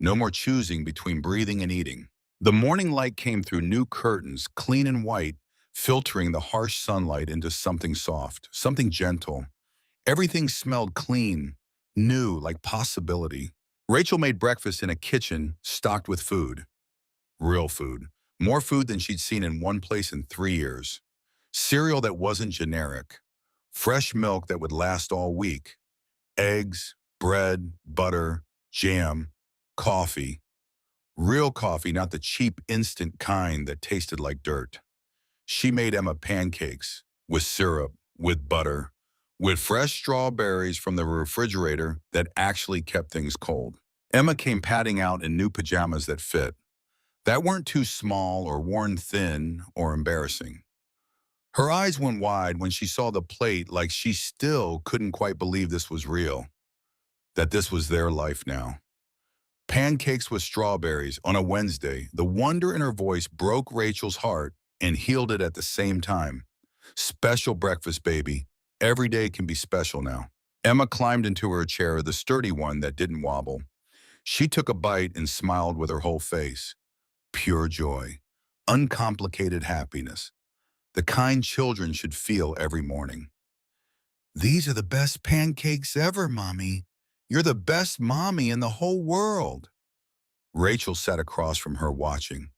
S1: No more choosing between breathing and eating. The morning light came through new curtains, clean and white, filtering the harsh sunlight into something soft, something gentle. Everything smelled clean, new, like possibility. Rachel made breakfast in a kitchen stocked with food. Real food. More food than she'd seen in one place in 3 years. Cereal that wasn't generic. Fresh milk that would last all week. Eggs, bread, butter, jam, coffee. Real coffee, not the cheap instant kind that tasted like dirt. She made Emma pancakes with syrup, with butter, with fresh strawberries from the refrigerator that actually kept things cold. Emma came padding out in new pajamas that fit, that weren't too small or worn thin or embarrassing. Her eyes went wide when she saw the plate, like she still couldn't quite believe this was real, that this was their life now. Pancakes with strawberries on a Wednesday. The wonder in her voice broke Rachel's heart and healed it at the same time. Special breakfast, baby. Every day can be special now. Emma climbed into her chair, the sturdy one that didn't wobble. She took a bite and smiled with her whole face. Pure joy. Uncomplicated happiness. The kind children should feel every morning. These are the best pancakes ever, Mommy. You're the best mommy in the whole world. Rachel sat across from her watching,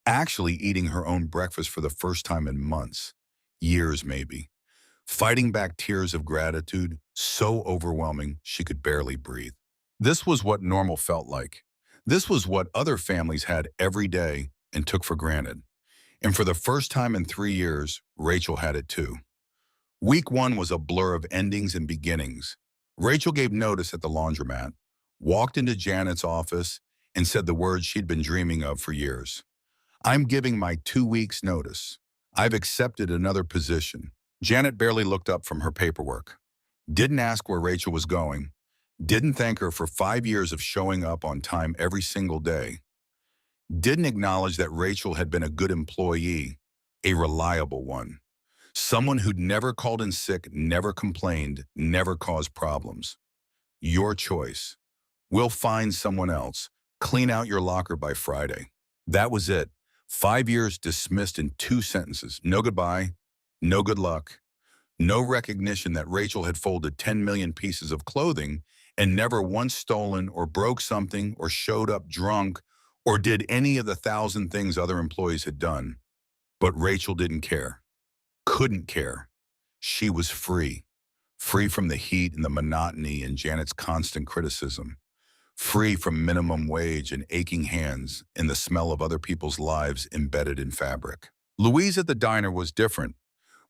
S1: actually eating her own breakfast for the first time in months, years maybe, fighting back tears of gratitude so overwhelming she could barely breathe. This was what normal felt like. This was what other families had every day and took for granted. And for the first time in 3 years, Rachel had it too. Week one was a blur of endings and beginnings. Rachel gave notice at the laundromat, walked into Janet's office, and said the words she'd been dreaming of for years. I'm giving my 2 weeks notice. I've accepted another position. Janet barely looked up from her paperwork. Didn't ask where Rachel was going. Didn't thank her for 5 years of showing up on time every single day. Didn't acknowledge that Rachel had been a good employee, a reliable one. Someone who'd never called in sick, never complained, never caused problems. Your choice. We'll find someone else. Clean out your locker by Friday. That was it. 5 years dismissed in 2 sentences. No goodbye, no good luck, no recognition that Rachel had folded 10 million pieces of clothing and never once stolen or broke something or showed up drunk or did any of the 1,000 things other employees had done. But Rachel didn't care. Couldn't care. She was free. Free from the heat and the monotony and Janet's constant criticism. Free from minimum wage and aching hands and the smell of other people's lives embedded in fabric. Louise at the diner was different.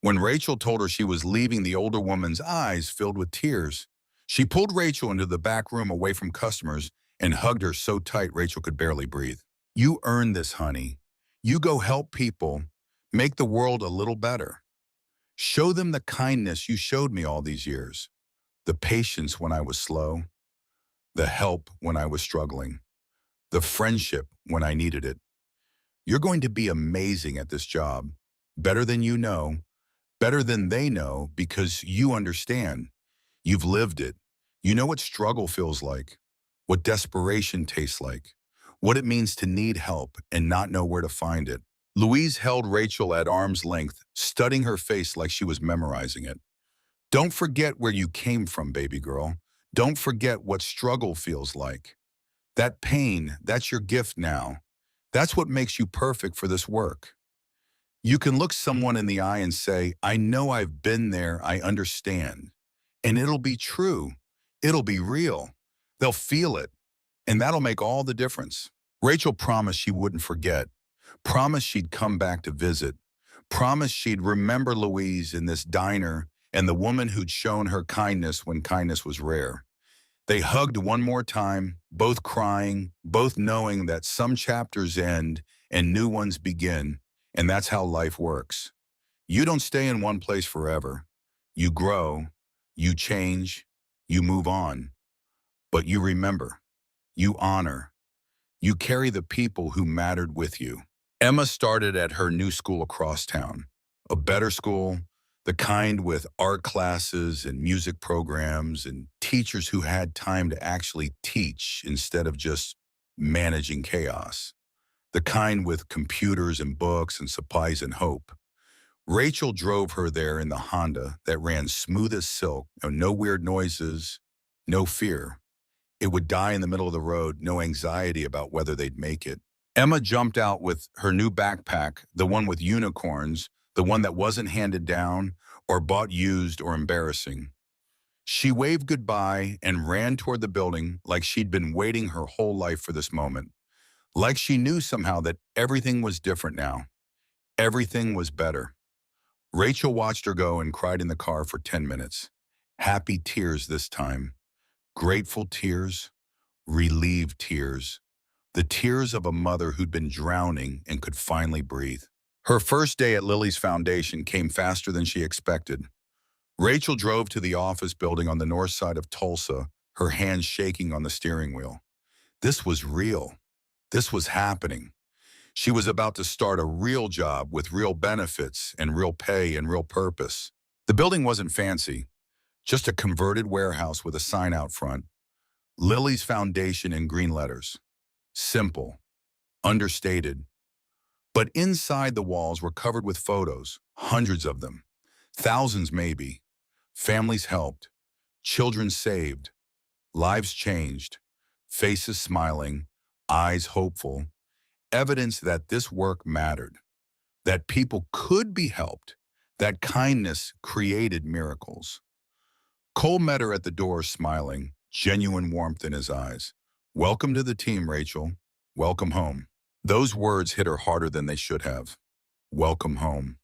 S1: When Rachel told her she was leaving, the older woman's eyes filled with tears. She pulled Rachel into the back room away from customers and hugged her so tight Rachel could barely breathe. You earned this, honey. You go help people, make the world a little better. Show them the kindness you showed me all these years, the patience when I was slow, the help when I was struggling, the friendship when I needed it. You're going to be amazing at this job, better than you know, better than they know because you understand. You've lived it. You know what struggle feels like, what desperation tastes like, what it means to need help and not know where to find it. Louise held Rachel at arm's length, studying her face like she was memorizing it. Don't forget where you came from, baby girl. Don't forget what struggle feels like. That pain, that's your gift now. That's what makes you perfect for this work. You can look someone in the eye and say, I know I've been there, I understand. And it'll be true. It'll be real. They'll feel it. And that'll make all the difference. Rachel promised she wouldn't forget. Promised she'd come back to visit. Promised she'd remember Louise in this diner and the woman who'd shown her kindness when kindness was rare. They hugged one more time, both crying, both knowing that some chapters end and new ones begin, and that's how life works. You don't stay in one place forever. You grow, you change, you move on. But you remember, you honor, you carry the people who mattered with you. Emma started at her new school across town, a better school, the kind with art classes and music programs and teachers who had time to actually teach instead of just managing chaos, the kind with computers and books and supplies and hope. Rachel drove her there in the Honda that ran smooth as silk, no weird noises, no fear. It would die in the middle of the road, no anxiety about whether they'd make it. Emma jumped out with her new backpack, the one with unicorns, the one that wasn't handed down or bought used or embarrassing. She waved goodbye and ran toward the building like she'd been waiting her whole life for this moment. Like she knew somehow that everything was different now. Everything was better. Rachel watched her go and cried in the car for 10 minutes. Happy tears this time. Grateful tears. Relieved tears. The tears of a mother who'd been drowning and could finally breathe. Her first day at Lily's Foundation came faster than she expected. Rachel drove to the office building on the north side of Tulsa, her hands shaking on the steering wheel. This was real. This was happening. She was about to start a real job with real benefits and real pay and real purpose. The building wasn't fancy, just a converted warehouse with a sign out front. Lily's Foundation in green letters. Simple, understated. But inside the walls were covered with photos, hundreds of them, thousands maybe. Families helped, children saved, lives changed, faces smiling, eyes hopeful, evidence that this work mattered, that people could be helped, that kindness created miracles. Cole met her at the door smiling, genuine warmth in his eyes. Welcome to the team, Rachel. Welcome home. Those words hit her harder than they should have. Welcome home.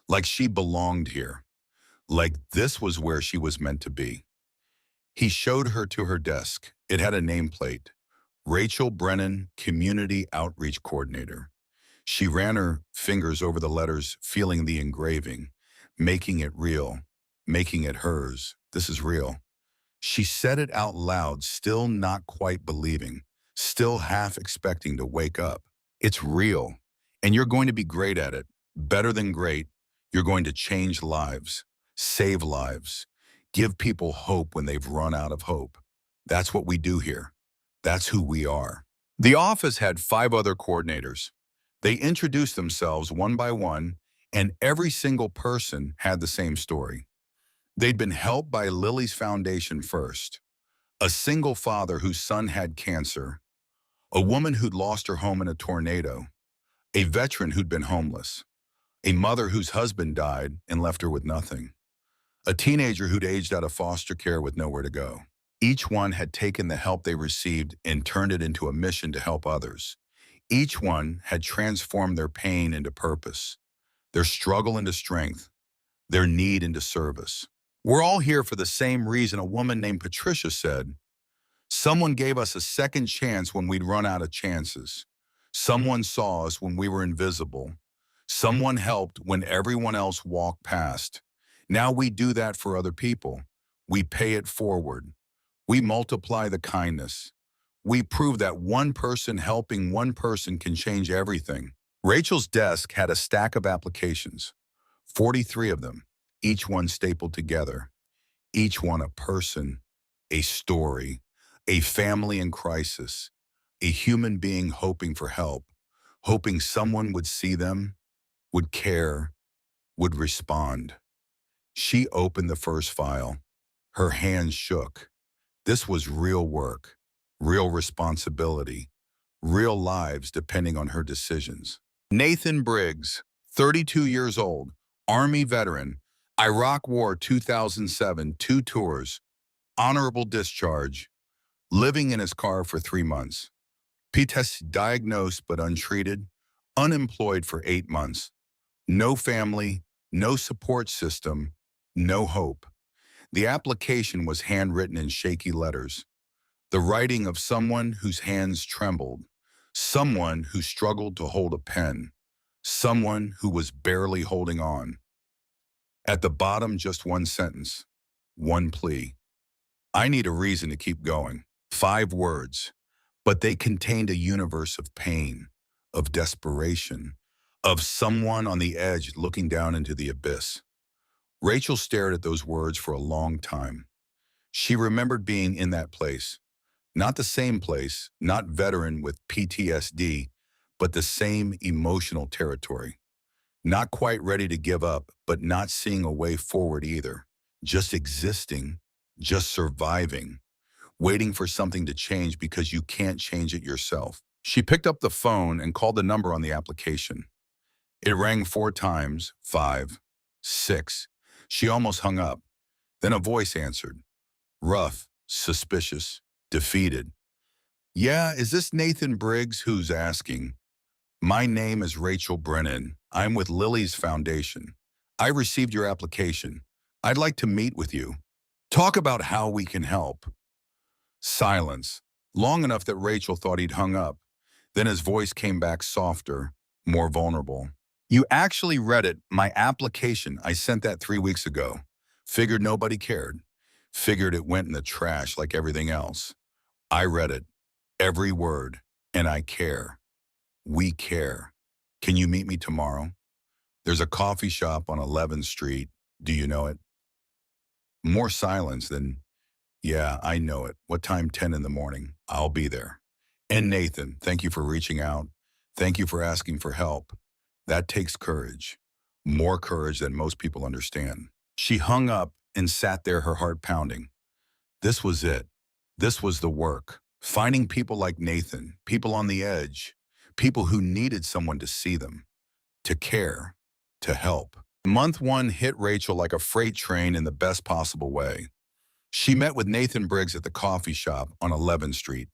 S1: Like she belonged here. Like this was where she was meant to be. He showed her to her desk. It had a nameplate. Rachel Brennan, Community Outreach Coordinator. She ran her fingers over the letters, feeling the engraving, making it real, making it hers. This is real. She said it out loud, still not quite believing, still half expecting to wake up. It's real, and you're going to be great at it. Better than great. You're going to change lives, save lives, give people hope when they've run out of hope. That's what we do here. That's who we are. The office had 5 other coordinators. They introduced themselves one by one, and every single person had the same story. They'd been helped by Lily's Foundation first. A single father whose son had cancer, a woman who'd lost her home in a tornado, a veteran who'd been homeless, a mother whose husband died and left her with nothing, a teenager who'd aged out of foster care with nowhere to go. Each one had taken the help they received and turned it into a mission to help others. Each one had transformed their pain into purpose, their struggle into strength, their need into service. We're all here for the same reason a woman named Patricia said. Someone gave us a second chance when we'd run out of chances. Someone saw us when we were invisible. Someone helped when everyone else walked past. Now we do that for other people. We pay it forward. We multiply the kindness. We prove that one person helping one person can change everything. Rachel's desk had a stack of applications, 43 of them, each one stapled together, each one a person, a story, a family in crisis, a human being hoping for help, hoping someone would see them, would care, would respond. She opened the first file. Her hands shook. This was real work, real responsibility, real lives depending on her decisions. Nathan Briggs, 32 years old, Army veteran, Iraq War 2007, 2 tours, honorable discharge, living in his car for 3 months. PTSD diagnosed but untreated, unemployed for 8 months. No family, no support system, no hope. The application was handwritten in shaky letters, the writing of someone whose hands trembled, someone who struggled to hold a pen, someone who was barely holding on. At the bottom, just one sentence, one plea. I need a reason to keep going. 5 words, but they contained a universe of pain, of desperation, of someone on the edge looking down into the abyss. Rachel stared at those words for a long time. She remembered being in that place, Not the same place, not veteran with PTSD, but the same emotional territory. Not quite ready to give up, but not seeing a way forward either. Just existing, just surviving, waiting for something to change because you can't change it yourself. She picked up the phone and called the number on the application. It rang 4 times, five, six. She almost hung up. Then a voice answered. Rough, suspicious, defeated. Yeah, is this Nathan Briggs who's asking? My name is Rachel Brennan. I'm with Lily's Foundation. I received your application. I'd like to meet with you. Talk about how we can help. Silence. Long enough that Rachel thought he'd hung up. Then his voice came back softer, more vulnerable. You actually read it, my application. I sent that 3 weeks ago. Figured nobody cared. Figured it went in the trash like everything else. I read it, every word, and I care. We care. Can you meet me tomorrow? There's a coffee shop on 11th Street. Do you know it? More silence than, yeah, I know it. What time? 10 in the morning. I'll be there. And Nathan, thank you for reaching out. Thank you for asking for help. That takes courage. More courage than most people understand. She hung up and sat there, her heart pounding. This was it. This was the work. Finding people like Nathan, people on the edge, people who needed someone to see them, to care, to help. Month one hit Rachel like a freight train in the best possible way. She met with Nathan Briggs at the coffee shop on 11th Street.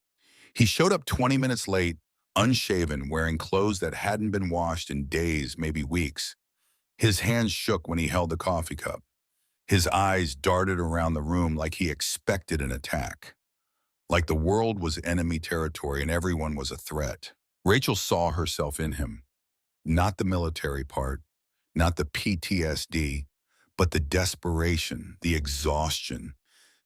S1: He showed up 20 minutes late, unshaven, wearing clothes that hadn't been washed in days, maybe weeks. His hands shook when he held the coffee cup. His eyes darted around the room like he expected an attack. Like the world was enemy territory and everyone was a threat. Rachel saw herself in him. Not the military part, not the PTSD, but the desperation, the exhaustion,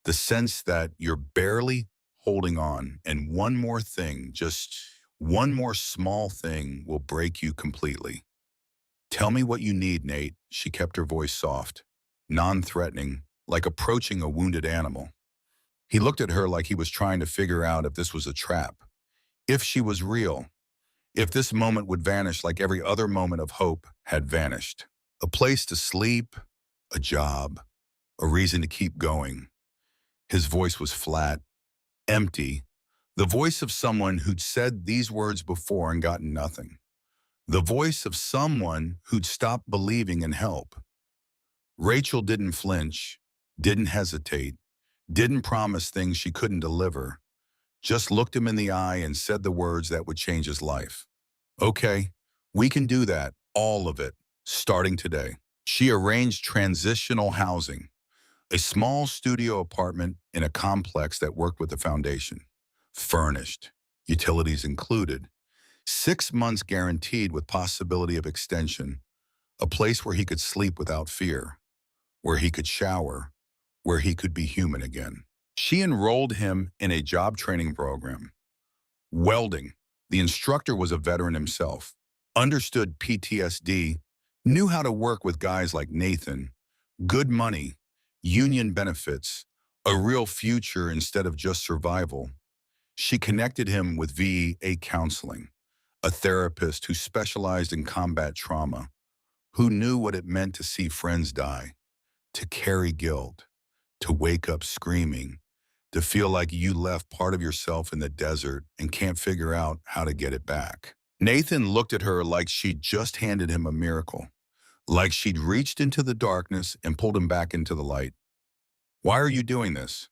S1: the sense that you're barely holding on and one more thing, just one more small thing will break you completely. Tell me what you need, Nate. She kept her voice soft, non-threatening, like approaching a wounded animal. He looked at her like he was trying to figure out if this was a trap, if she was real, if this moment would vanish like every other moment of hope had vanished. A place to sleep, a job, a reason to keep going. His voice was flat, empty, the voice of someone who'd said these words before and gotten nothing. The voice of someone who'd stopped believing in help. Rachel didn't flinch, didn't hesitate, didn't promise things she couldn't deliver, just looked him in the eye and said the words that would change his life. Okay, we can do that, all of it, starting today. She arranged transitional housing, a small studio apartment in a complex that worked with the foundation. Furnished, utilities included, 6 months guaranteed with possibility of extension, a place where he could sleep without fear, where he could shower, where he could be human again. She enrolled him in a job training program. Welding. The instructor was a veteran himself, understood PTSD, knew how to work with guys like Nathan, good money, union benefits, a real future instead of just survival. She connected him with VA counseling, a therapist who specialized in combat trauma, who knew what it meant to see friends die, to carry guilt, to wake up screaming, to feel like you left part of yourself in the desert and can't figure out how to get it back. Nathan looked at her like she'd just handed him a miracle, like she'd reached into the darkness and pulled him back into the light. Why are you doing this?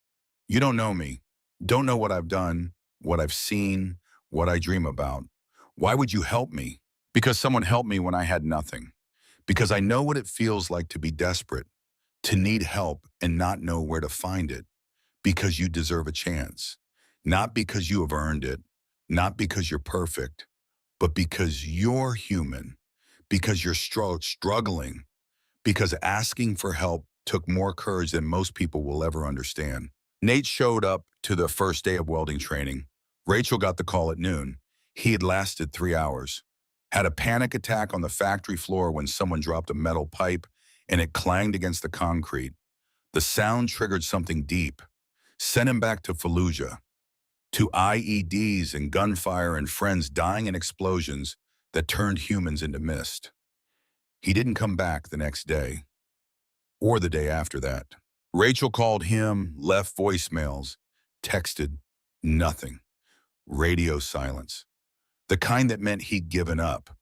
S1: You don't know me, don't know what I've done, what I've seen, what I dream about. Why would you help me? Because someone helped me when I had nothing. Because I know what it feels like to be desperate, to need help and not know where to find it. Because you deserve a chance. Not because you have earned it, not because you're perfect, but because you're human, because you're struggling, because asking for help took more courage than most people will ever understand. Nate showed up to the first day of welding training. Rachel got the call at noon. He had lasted 3 hours. Had a panic attack on the factory floor when someone dropped a metal pipe and it clanged against the concrete. The sound triggered something deep. Sent him back to Fallujah. to IEDs and gunfire and friends dying in explosions that turned humans into mist. He didn't come back the next day, or the day after that. Rachel called him, left voicemails, texted, nothing. Radio silence. The kind that meant he'd given up.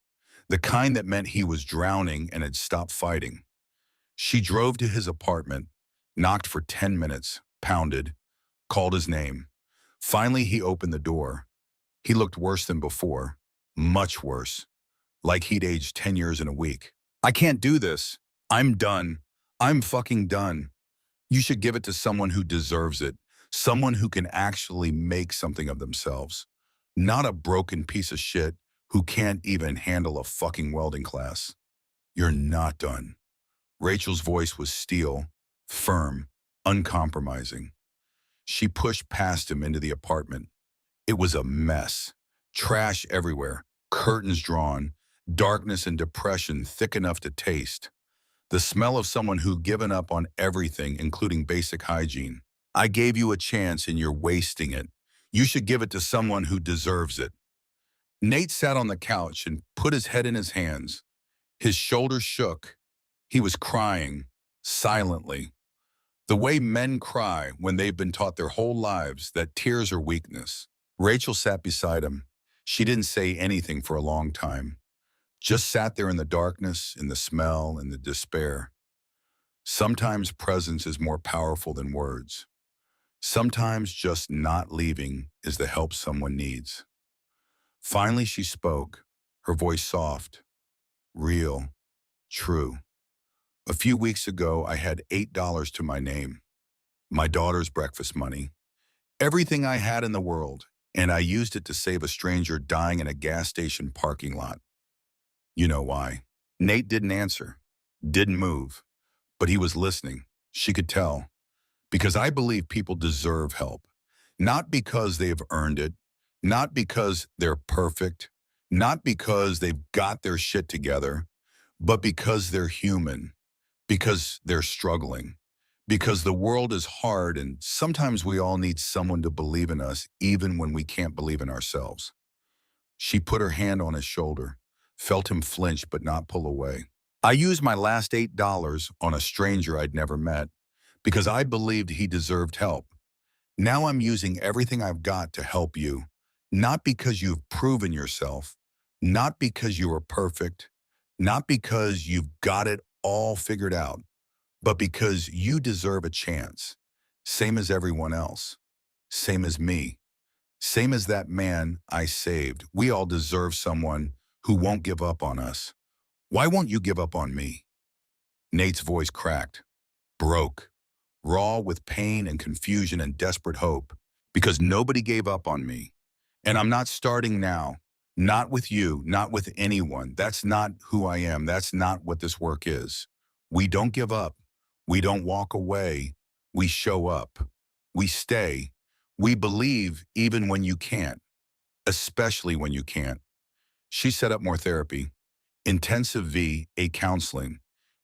S1: The kind that meant he was drowning and had stopped fighting. She drove to his apartment, knocked for 10 minutes, pounded, called his name. Finally, he opened the door. He looked worse than before, much worse, like he'd aged 10 years in a week. I can't do this. I'm done. I'm fucking done. You should give it to someone who deserves it, someone who can actually make something of themselves, not a broken piece of shit who can't even handle a fucking welding class. You're not done. Rachel's voice was steel, firm, uncompromising. She pushed past him into the apartment. It was a mess. Trash everywhere, curtains drawn, darkness and depression thick enough to taste. The smell of someone who'd given up on everything, including basic hygiene. I gave you a chance and you're wasting it. You should give it to someone who deserves it. Nate sat on the couch and put his head in his hands. His shoulders shook. He was crying, silently. The way men cry when they've been taught their whole lives that tears are weakness. Rachel sat beside him. She didn't say anything for a long time. Just sat there in the darkness, in the smell, in the despair. Sometimes presence is more powerful than words. Sometimes just not leaving is the help someone needs. Finally, she spoke, her voice soft, real, true. A few weeks ago, I had $8 to my name, my daughter's breakfast money, everything I had in the world, and I used it to save a stranger dying in a gas station parking lot. You know why. Nate didn't answer, didn't move, but he was listening. She could tell. Because I believe people deserve help. Not because they've earned it, not because they're perfect, not because they've got their shit together, but because they're human, because they're struggling, because the world is hard and sometimes we all need someone to believe in us even when we can't believe in ourselves. She put her hand on his shoulder, felt him flinch but not pull away. I used my last $8 on a stranger I'd never met because I believed he deserved help. Now I'm using everything I've got to help you, not because you've proven yourself, not because you are perfect, not because you've got it all figured out, but because you deserve a chance, same as everyone else, same as me, same as that man I saved. We all deserve someone who won't give up on us. Why won't you give up on me? Nate's voice cracked, broke, raw with pain and confusion and desperate hope, because nobody gave up on me. And I'm not starting now. Not with you, not with anyone. That's not who I am. That's not what this work is. We don't give up. We don't walk away. We show up. We stay. We believe even when you can't, especially when you can't. She set up more therapy, intensive VA counseling,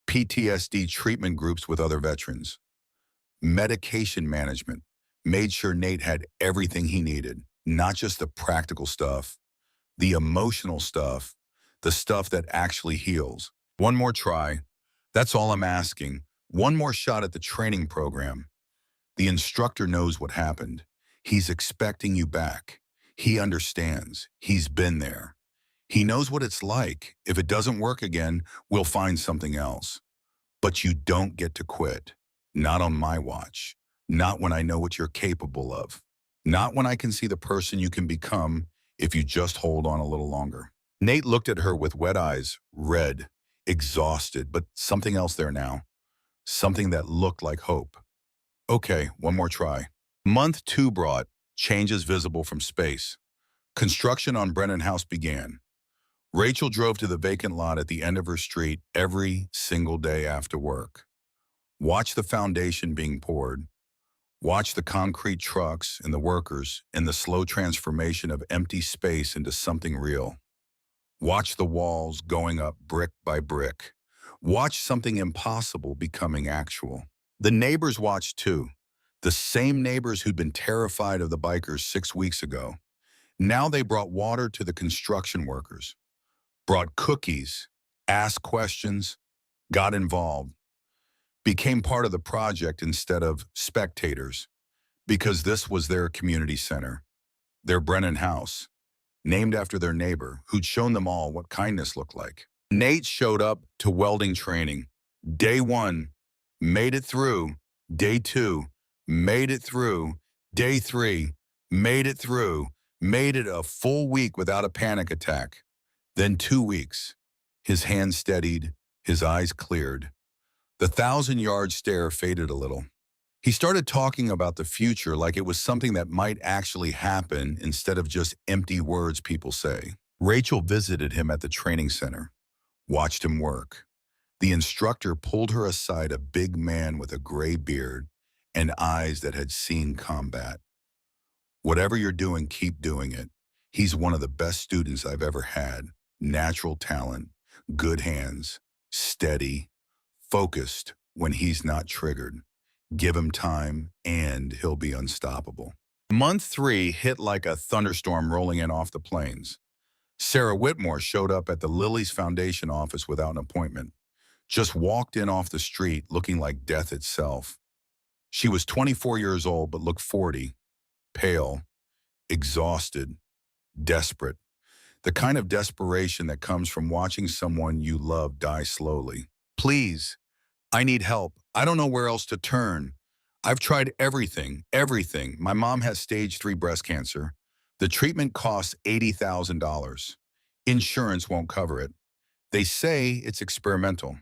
S1: PTSD treatment groups with other veterans, medication management, made sure Nate had everything he needed, not just the practical stuff, the emotional stuff, the stuff that actually heals. One more try. That's all I'm asking. One more shot at the training program. The instructor knows what happened. He's expecting you back. He understands. He's been there. He knows what it's like. If it doesn't work again, we'll find something else. But you don't get to quit. Not on my watch. Not when I know what you're capable of. Not when I can see the person you can become if you just hold on a little longer. Nate looked at her with wet eyes, red, exhausted, but something else there now. Something that looked like hope. Okay, one more try. Month 2 brought changes visible from space. Construction on Brennan House began. Rachel drove to the vacant lot at the end of her street every single day after work. Watched the foundation being poured. Watched the concrete trucks and the workers and the slow transformation of empty space into something real. Watched the walls going up brick by brick. Watched something impossible becoming actual. The neighbors watched too. The same neighbors who'd been terrified of the bikers 6 weeks ago. Now they brought water to the construction workers, brought cookies, asked questions, got involved, became part of the project instead of spectators, because this was their community center, their Brennan house, named after their neighbor who'd shown them all what kindness looked like. Nate showed up to welding training. Day 1, made it through. Day 2, made it through. Day 3, made it through. Made it a full week without a panic attack. Then 2 weeks. His hands steadied, his eyes cleared. The 1,000-yard stare faded a little. He started talking about the future like it was something that might actually happen instead of just empty words people say. Rachel visited him at the training center, watched him work. The instructor pulled her aside, a big man with a gray beard and eyes that had seen combat. Whatever you're doing, keep doing it. He's one of the best students I've ever had. Natural talent, good hands, steady, focused when he's not triggered. Give him time and he'll be unstoppable. Month 3 hit like a thunderstorm rolling in off the plains. Sarah Whitmore showed up at the Lily's Foundation office without an appointment. Just walked in off the street looking like death itself. She was 24 years old but looked 40, pale, exhausted, desperate. The kind of desperation that comes from watching someone you love die slowly. Please, I need help. I don't know where else to turn. I've tried everything. My mom has stage 3 breast cancer. The treatment costs $80,000. Insurance won't cover it. They say it's experimental.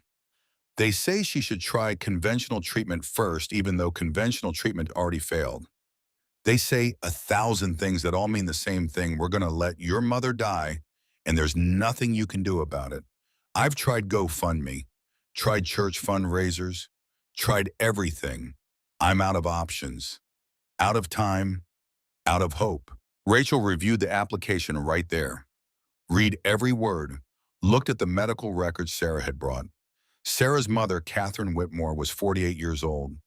S1: They say she should try conventional treatment first, even though conventional treatment already failed. They say 1,000 things that all mean the same thing. We're going to let your mother die, and there's nothing you can do about it. I've tried GoFundMe, tried church fundraisers, tried everything. I'm out of options, out of time, out of hope. Rachel reviewed the application right there. Read every word, looked at the medical records Sarah had brought. Sarah's mother, Catherine Whitmore, was 48 years old.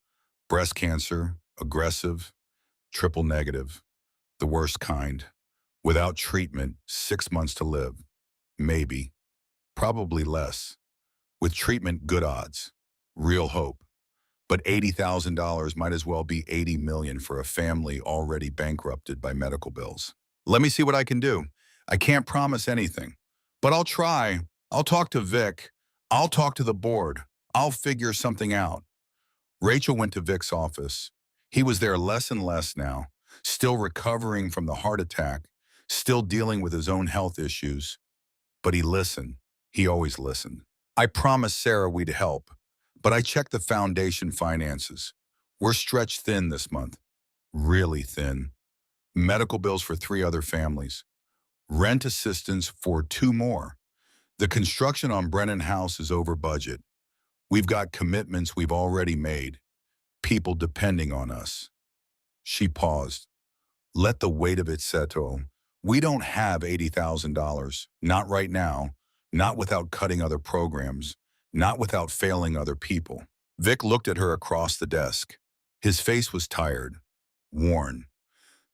S1: Breast cancer, aggressive, triple negative, the worst kind. Without treatment, 6 months to live. Maybe. Probably less. With treatment, good odds. Real hope. But $80,000 might as well be $80 million for a family already bankrupted by medical bills. Let me see what I can do. I can't promise anything, but I'll try. I'll talk to Vic. I'll talk to the board. I'll figure something out. Rachel went to Vic's office. He was there less and less now, still recovering from the heart attack, still dealing with his own health issues. But he listened. He always listened. I promised Sarah we'd help, but I checked the foundation finances. We're stretched thin this month. Really thin. Medical bills for 3 other families. Rent assistance for 2 more. The construction on Brennan House is over budget. We've got commitments we've already made. People depending on us. She paused. Let the weight of it settle. We don't have $80,000. Not right now. Not without cutting other programs. Not without failing other people. Vic looked at her across the desk. His face was tired, worn.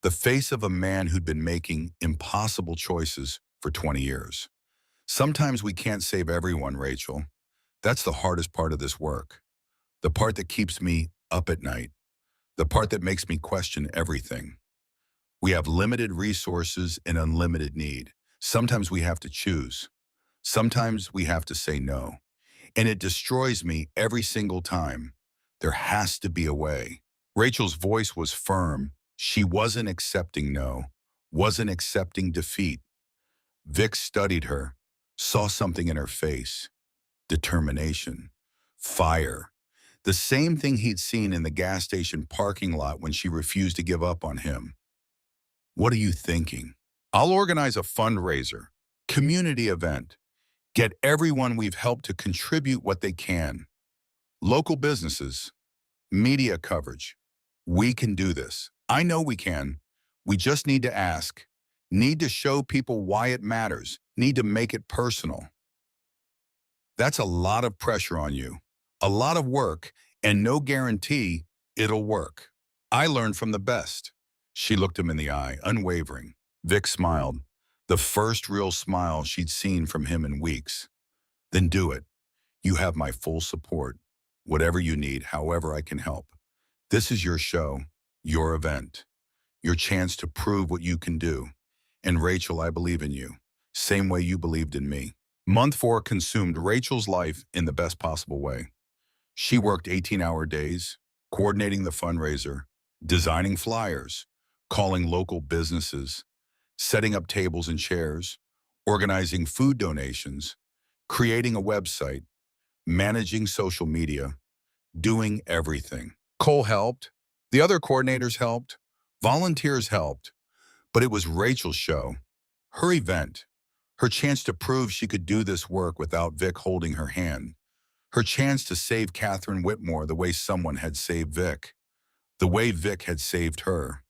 S1: The face of a man who'd been making impossible choices for 20 years. Sometimes we can't save everyone, Rachel. That's the hardest part of this work. The part that keeps me up at night. The part that makes me question everything. We have limited resources and unlimited need. Sometimes we have to choose. Sometimes we have to say no. And it destroys me every single time. There has to be a way. Rachel's voice was firm. She wasn't accepting no, wasn't accepting defeat. Vic studied her, saw something in her face. Determination. Fire. The same thing he'd seen in the gas station parking lot when she refused to give up on him. What are you thinking? I'll organize a fundraiser, community event. Get everyone we've helped to contribute what they can. Local businesses, media coverage. We can do this. I know we can. We just need to ask. Need to show people why it matters. Need to make it personal. That's a lot of pressure on you. A lot of work, and no guarantee it'll work. I learned from the best. She looked him in the eye, unwavering. Vic smiled, the first real smile she'd seen from him in weeks. Then do it. You have my full support. Whatever you need, however I can help. This is your show, your event, your chance to prove what you can do. And Rachel, I believe in you, same way you believed in me. Month 4 consumed Rachel's life in the best possible way. She worked 18-hour days, coordinating the fundraiser, designing flyers, calling local businesses, setting up tables and chairs, organizing food donations, creating a website, managing social media, doing everything. Cole helped, the other coordinators helped, volunteers helped, but it was Rachel's show, her event, her chance to prove she could do this work without Vic holding her hand, her chance to save Catherine Whitmore the way someone had saved Vic, the way Vic had saved her.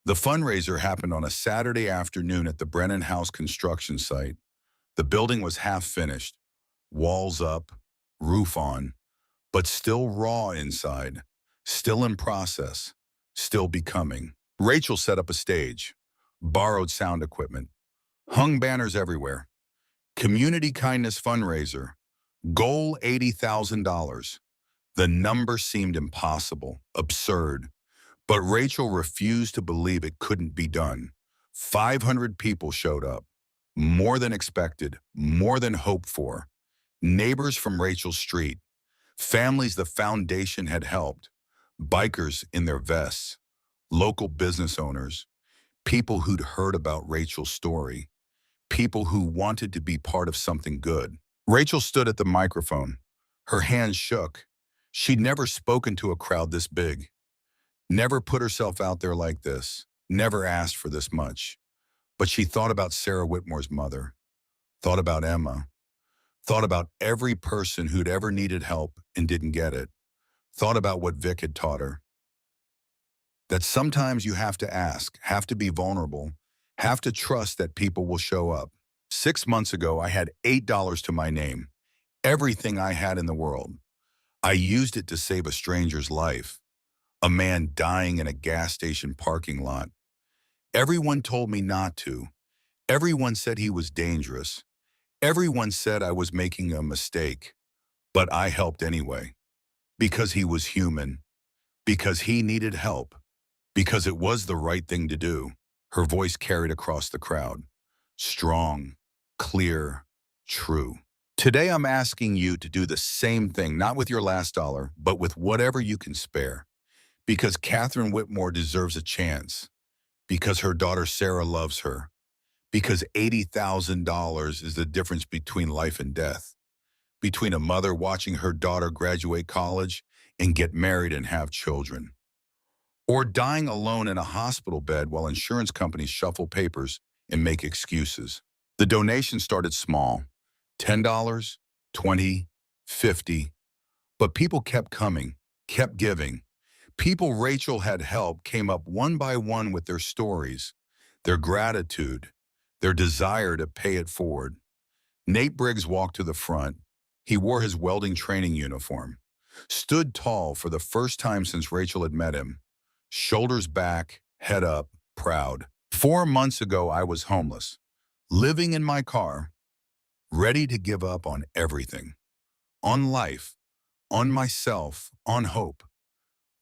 S1: The fundraiser happened on a Saturday afternoon at the Brennan House construction site. The building was half finished, walls up, roof on, but still raw inside, still in process, still becoming. Rachel set up a stage, borrowed sound equipment, hung banners everywhere. Community Kindness Fundraiser, goal $80,000. The number seemed impossible, absurd, but Rachel refused to believe it couldn't be done. 500 people showed up, more than expected, more than hoped for. Neighbors from Rachel's street, families the foundation had helped, bikers in their vests, local business owners, people who'd heard about Rachel's story, people who wanted to be part of something good. Rachel stood at the microphone. Her hands shook. She'd never spoken to a crowd this big, never put herself out there like this, never asked for this much. But she thought about Sarah Whitmore's mother, thought about Emma, thought about every person who'd ever needed help and didn't get it, thought about what Vic had taught her. That sometimes you have to ask, have to be vulnerable, have to trust that people will show up. 6 months ago, I had $8 to my name, everything I had in the world. I used it to save a stranger's life, a man dying in a gas station parking lot. Everyone told me not to. Everyone said he was dangerous. Everyone said I was making a mistake. But I helped anyway. Because he was human. Because he needed help. Because it was the right thing to do. Her voice carried across the crowd. Strong, clear, true. Today I'm asking you to do the same thing, not with your last dollar, but with whatever you can spare. Because Catherine Whitmore deserves a chance. Because her daughter Sarah loves her. Because $80,000 is the difference between life and death. Between a mother watching her daughter graduate college and get married and have children. Or dying alone in a hospital bed while insurance companies shuffle papers and make excuses. The donation started small, $10, $20, $50, but people kept coming, kept giving. People Rachel had helped came up one by one with their stories, their gratitude, their desire to pay it forward. Nate Briggs walked to the front. He wore his welding training uniform, stood tall for the first time since Rachel had met him, shoulders back, head up, proud. 4 months ago, I was homeless, living in my car, ready to give up on everything, on life, on myself, on hope.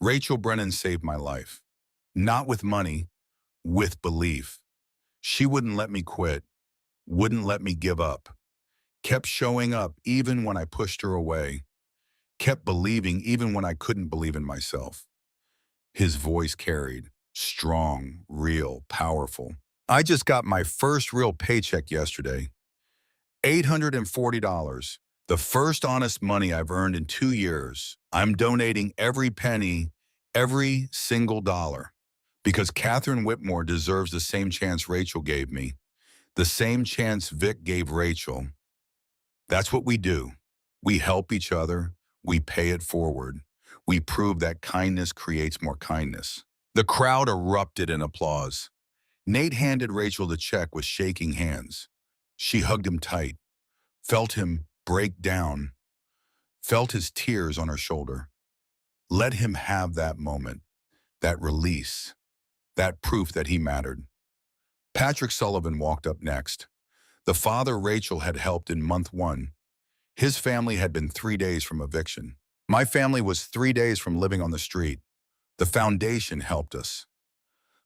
S1: Rachel Brennan saved my life, not with money, with belief. She wouldn't let me quit, wouldn't let me give up, kept showing up even when I pushed her away, kept believing even when I couldn't believe in myself. His voice carried, strong, real, powerful. I just got my first real paycheck yesterday, $840, the first honest money I've earned in 2 years. I'm donating every penny, every single dollar, because Catherine Whitmore deserves the same chance Rachel gave me, the same chance Vic gave Rachel. That's what we do. We help each other. We pay it forward. We prove that kindness creates more kindness. The crowd erupted in applause. Nate handed Rachel the check with shaking hands. She hugged him tight, felt him break down, felt his tears on her shoulder. Let him have that moment, that release, that proof that he mattered. Patrick Sullivan walked up next. The father Rachel had helped in month one. His family had been 3 days from eviction. My family was 3 days from living on the street. The foundation helped us.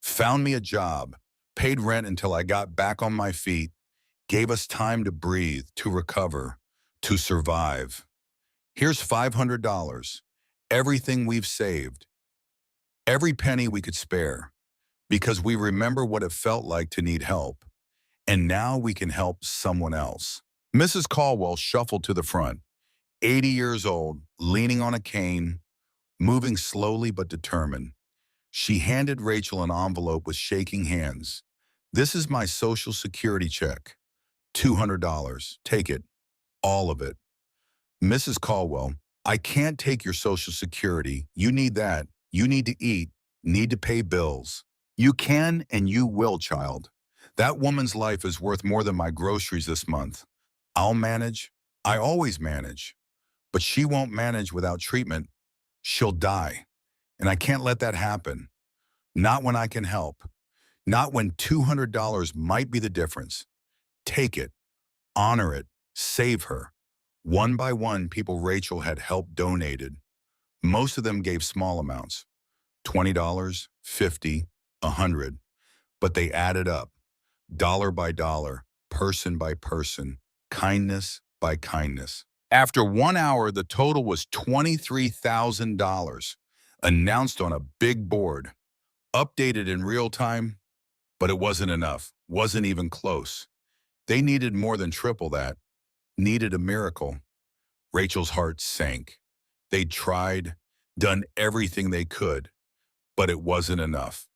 S1: Found me a job, paid rent until I got back on my feet, gave us time to breathe, to recover, to survive. Here's $500, everything we've saved, every penny we could spare, because we remember what it felt like to need help, and now we can help someone else. Mrs. Caldwell shuffled to the front, 80 years old, leaning on a cane, moving slowly but determined. She handed Rachel an envelope with shaking hands. "This is my Social Security check. $200. Take it. All of it." "Mrs. Caldwell, I can't take your Social Security. You need that. You need to eat, need to pay bills." "You can and you will, child. That woman's life is worth more than my groceries this month. I'll manage. I always manage. But she won't manage without treatment. She'll die. And I can't let that happen. Not when I can help. Not when $200 might be the difference. Take it. Honor it. Save her." One by one, people Rachel had helped donated. Most of them gave small amounts, $20, $50, $100, but they added up, dollar by dollar, person by person, kindness by kindness. After 1 hour, the total was $23,000, announced on a big board, updated in real time, but it wasn't enough, wasn't even close. They needed more than triple that, needed a miracle. Rachel's heart sank. They'd tried, done everything they could, but it wasn't enough.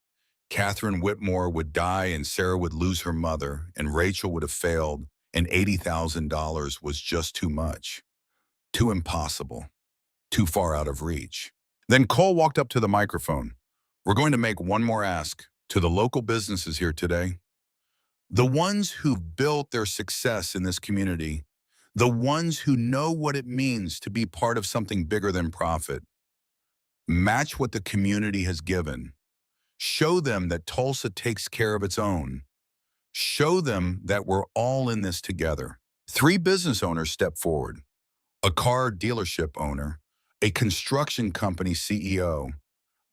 S1: Catherine Whitmore would die and Sarah would lose her mother and Rachel would have failed and $80,000 was just too much, too impossible, too far out of reach. Then Cole walked up to the microphone. "We're going to make one more ask to the local businesses here today. The ones who've built their success in this community, the ones who know what it means to be part of something bigger than profit. Match what the community has given. Show them that Tulsa takes care of its own. Show them that we're all in this together." 3 business owners stepped forward. A car dealership owner, a construction company CEO,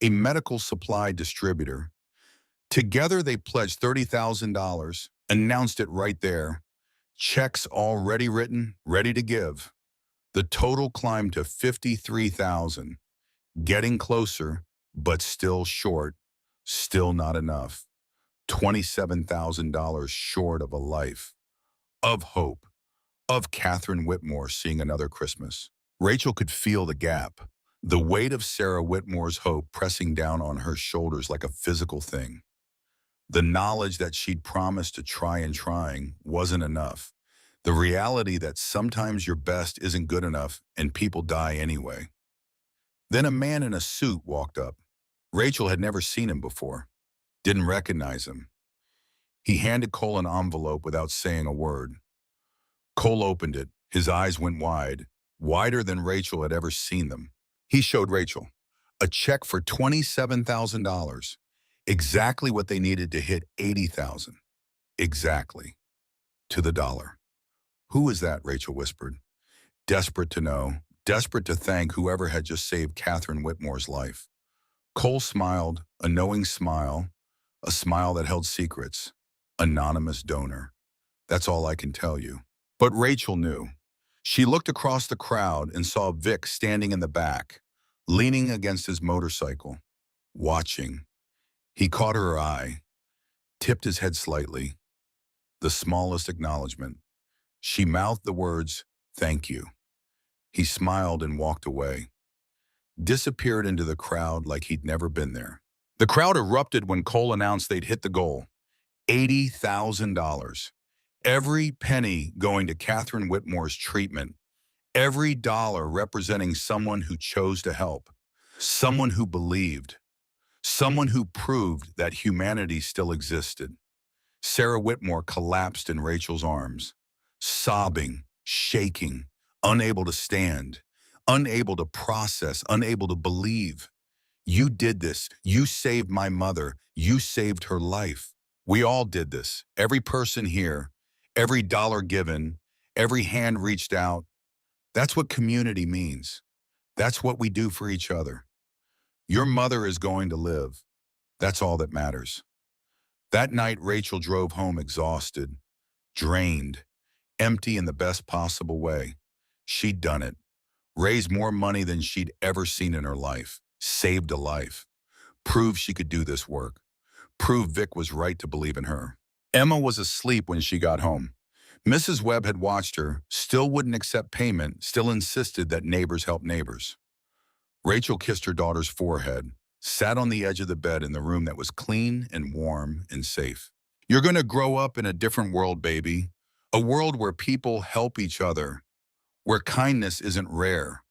S1: a medical supply distributor. Together they pledged $30,000, announced it right there. Checks already written, ready to give. The total climbed to $53,000, getting closer, but still short, still not enough. $27,000 short of a life, of hope, of Catherine Whitmore seeing another Christmas. Rachel could feel the gap, the weight of Sarah Whitmore's hope pressing down on her shoulders like a physical thing. The knowledge that she'd promised to try and trying wasn't enough. The reality that sometimes your best isn't good enough and people die anyway. Then a man in a suit walked up. Rachel had never seen him before, didn't recognize him. He handed Cole an envelope without saying a word. Cole opened it. His eyes went wide, wider than Rachel had ever seen them. He showed Rachel a check for $27,000, exactly what they needed to hit $80,000. Exactly. To the dollar. "Who is that?" Rachel whispered. Desperate to know, desperate to thank whoever had just saved Catherine Whitmore's life. Cole smiled, a knowing smile, a smile that held secrets. "Anonymous donor. That's all I can tell you." But Rachel knew. She looked across the crowd and saw Vic standing in the back, leaning against his motorcycle, watching. He caught her eye, tipped his head slightly, the smallest acknowledgement. She mouthed the words, "Thank you." He smiled and walked away, disappeared into the crowd like he'd never been there. The crowd erupted when Cole announced they'd hit the goal, $80,000. Every penny going to Catherine Whitmore's treatment, every dollar representing someone who chose to help, someone who believed, someone who proved that humanity still existed. Sarah Whitmore collapsed in Rachel's arms, sobbing, shaking, unable to stand, unable to process, unable to believe. You did this. You saved my mother. You saved her life. We all did this. Every person here, every dollar given, every hand reached out. That's what community means. That's what we do for each other. Your mother is going to live. That's all that matters. That night, Rachel drove home exhausted, drained, empty in the best possible way. She'd done it. Raised more money than she'd ever seen in her life. Saved a life. Proved she could do this work. Proved Vic was right to believe in her. Emma was asleep when she got home. Mrs. Webb had watched her, still wouldn't accept payment, still insisted that neighbors help neighbors. Rachel kissed her daughter's forehead, sat on the edge of the bed in the room that was clean and warm and safe. You're going to grow up in a different world, baby. A world where people help each other, where kindness isn't rare,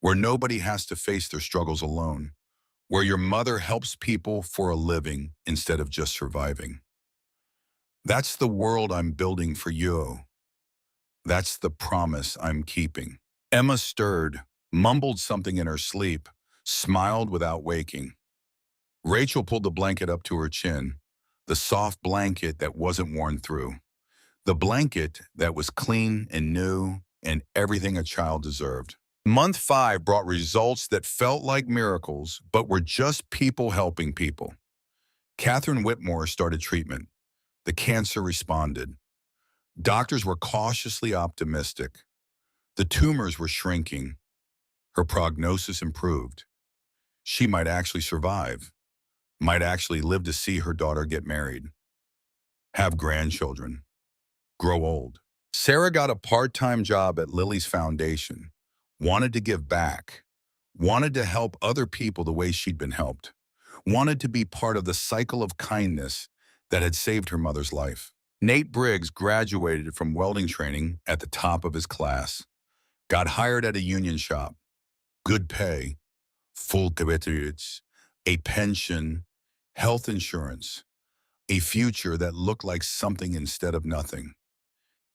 S1: where nobody has to face their struggles alone, where your mother helps people for a living instead of just surviving. That's the world I'm building for you. That's the promise I'm keeping. Emma stirred, mumbled something in her sleep, smiled without waking. Rachel pulled the blanket up to her chin, the soft blanket that wasn't worn through, the blanket that was clean and new and everything a child deserved. Month 5 brought results that felt like miracles, but were just people helping people. Catherine Whitmore started treatment. The cancer responded. Doctors were cautiously optimistic. The tumors were shrinking. Her prognosis improved. She might actually survive, might actually live to see her daughter get married, have grandchildren, grow old. Sarah got a part-time job at Lily's Foundation, wanted to give back, wanted to help other people the way she'd been helped, wanted to be part of the cycle of kindness that had saved her mother's life. Nate Briggs graduated from welding training at the top of his class, got hired at a union shop, good pay, full benefits, a pension, health insurance, a future that looked like something instead of nothing.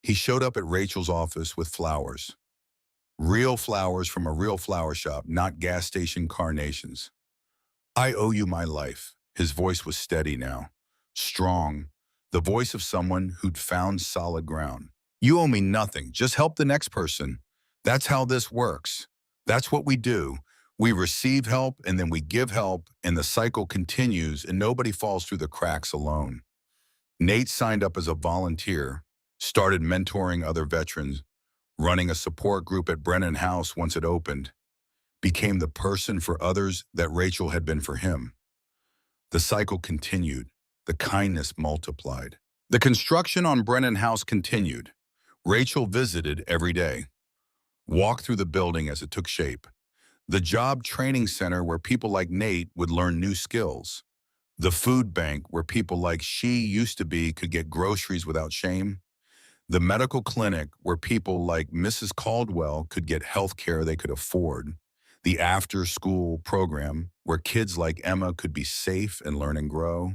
S1: He showed up at Rachel's office with flowers. Real flowers from a real flower shop, not gas station carnations. I owe you my life. His voice was steady now, strong, the voice of someone who'd found solid ground. You owe me nothing. Just help the next person. That's how this works. That's what we do. We receive help and then we give help and the cycle continues and nobody falls through the cracks alone. Nate signed up as a volunteer, started mentoring other veterans, running a support group at Brennan House once it opened, became the person for others that Rachel had been for him. The cycle continued. The kindness multiplied. The construction on Brennan House continued. Rachel visited every day, walked through the building as it took shape. The job training center where people like Nate would learn new skills. The food bank where people like she used to be could get groceries without shame. The medical clinic where people like Mrs. Caldwell could get health care they could afford. The after-school program where kids like Emma could be safe and learn and grow.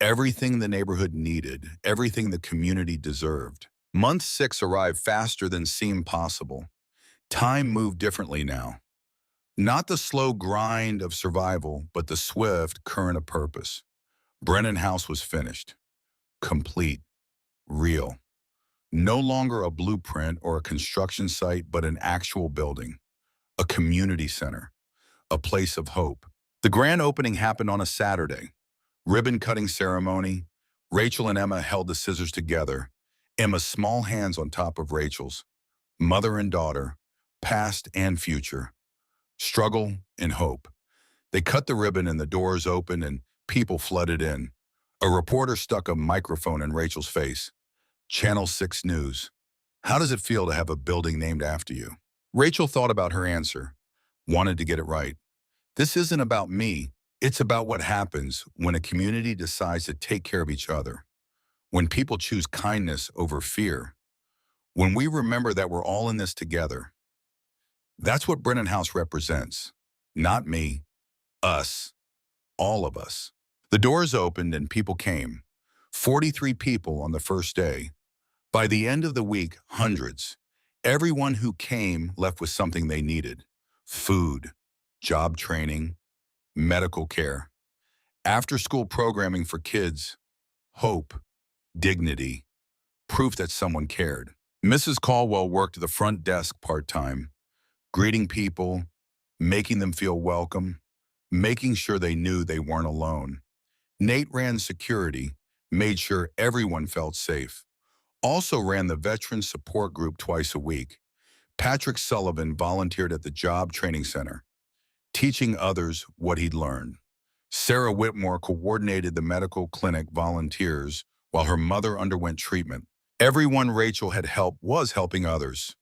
S1: Everything the neighborhood needed, everything the community deserved. Month 6 arrived faster than seemed possible. Time moved differently now. Not the slow grind of survival, but the swift current of purpose. Brennan House was finished, complete, real. No longer a blueprint or a construction site, but an actual building, a community center, a place of hope. The grand opening happened on a Saturday. Ribbon cutting ceremony. Rachel and Emma held the scissors together, Emma's small hands on top of Rachel's. Mother and daughter, past and future. Struggle and hope. They cut the ribbon and the doors opened and people flooded in. A reporter stuck a microphone in Rachel's face. Channel 6 News. How does it feel to have a building named after you? Rachel thought about her answer, wanted to get it right. This isn't about me. It's about what happens when a community decides to take care of each other, when people choose kindness over fear, when we remember that we're all in this together. That's what Brennan House represents. Not me, us, all of us. The doors opened and people came. 43 people on the first day. By the end of the week, hundreds. Everyone who came left with something they needed. Food, job training, medical care, after-school programming for kids, hope, dignity, proof that someone cared. Mrs. Caldwell worked the front desk part-time, greeting people, making them feel welcome, making sure they knew they weren't alone. Nate ran security, made sure everyone felt safe. Also ran the Veteran Support Group twice a week. Patrick Sullivan volunteered at the Job Training Center, teaching others what he'd learned. Sarah Whitmore coordinated the medical clinic volunteers while her mother underwent treatment. Everyone Rachel had helped was helping others.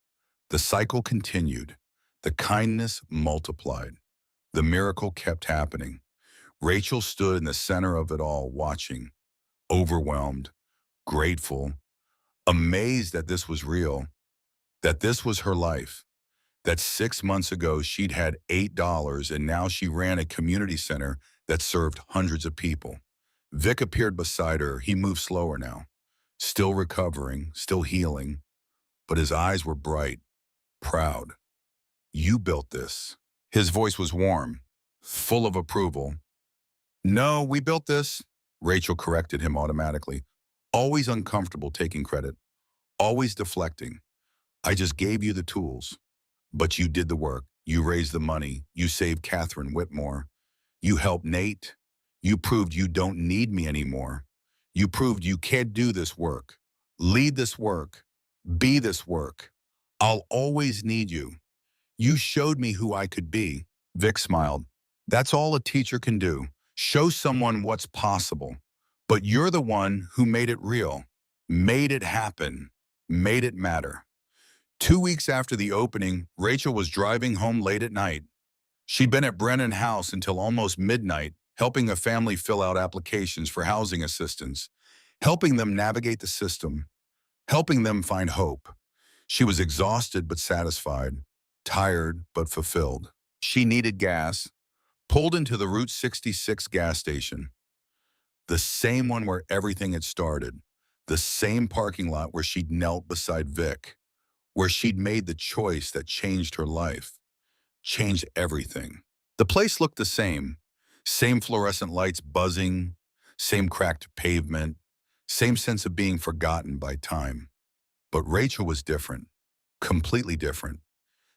S1: The cycle continued. The kindness multiplied. The miracle kept happening. Rachel stood in the center of it all, watching, overwhelmed, grateful, amazed that this was real, that this was her life, that 6 months ago she'd had $8 and now she ran a community center that served hundreds of people. Vic appeared beside her. He moved slower now, still recovering, still healing, but his eyes were bright, proud. You built this. His voice was warm, full of approval. No, we built this. Rachel corrected him automatically, always uncomfortable taking credit, always deflecting. I just gave you the tools, but you did the work. You raised the money. You saved Catherine Whitmore. You helped Nate. You proved you don't need me anymore. You proved you can't do this work, lead this work, be this work. I'll always need you. You showed me who I could be. Vic smiled. That's all a teacher can do. Show someone what's possible. But you're the one who made it real, made it happen, made it matter. 2 weeks after the opening, Rachel was driving home late at night. She'd been at Brennan House until almost midnight, helping a family fill out applications for housing assistance, helping them navigate the system, helping them find hope. She was exhausted but satisfied, tired but fulfilled. She needed gas, pulled into the Route 66 gas station, the same one where everything had started, the same parking lot where she'd knelt beside Vic, where she'd made the choice that changed her life, changed everything. The place looked the same fluorescent lights buzzing, same cracked pavement, same sense of being forgotten by time. But Rachel was different, completely different.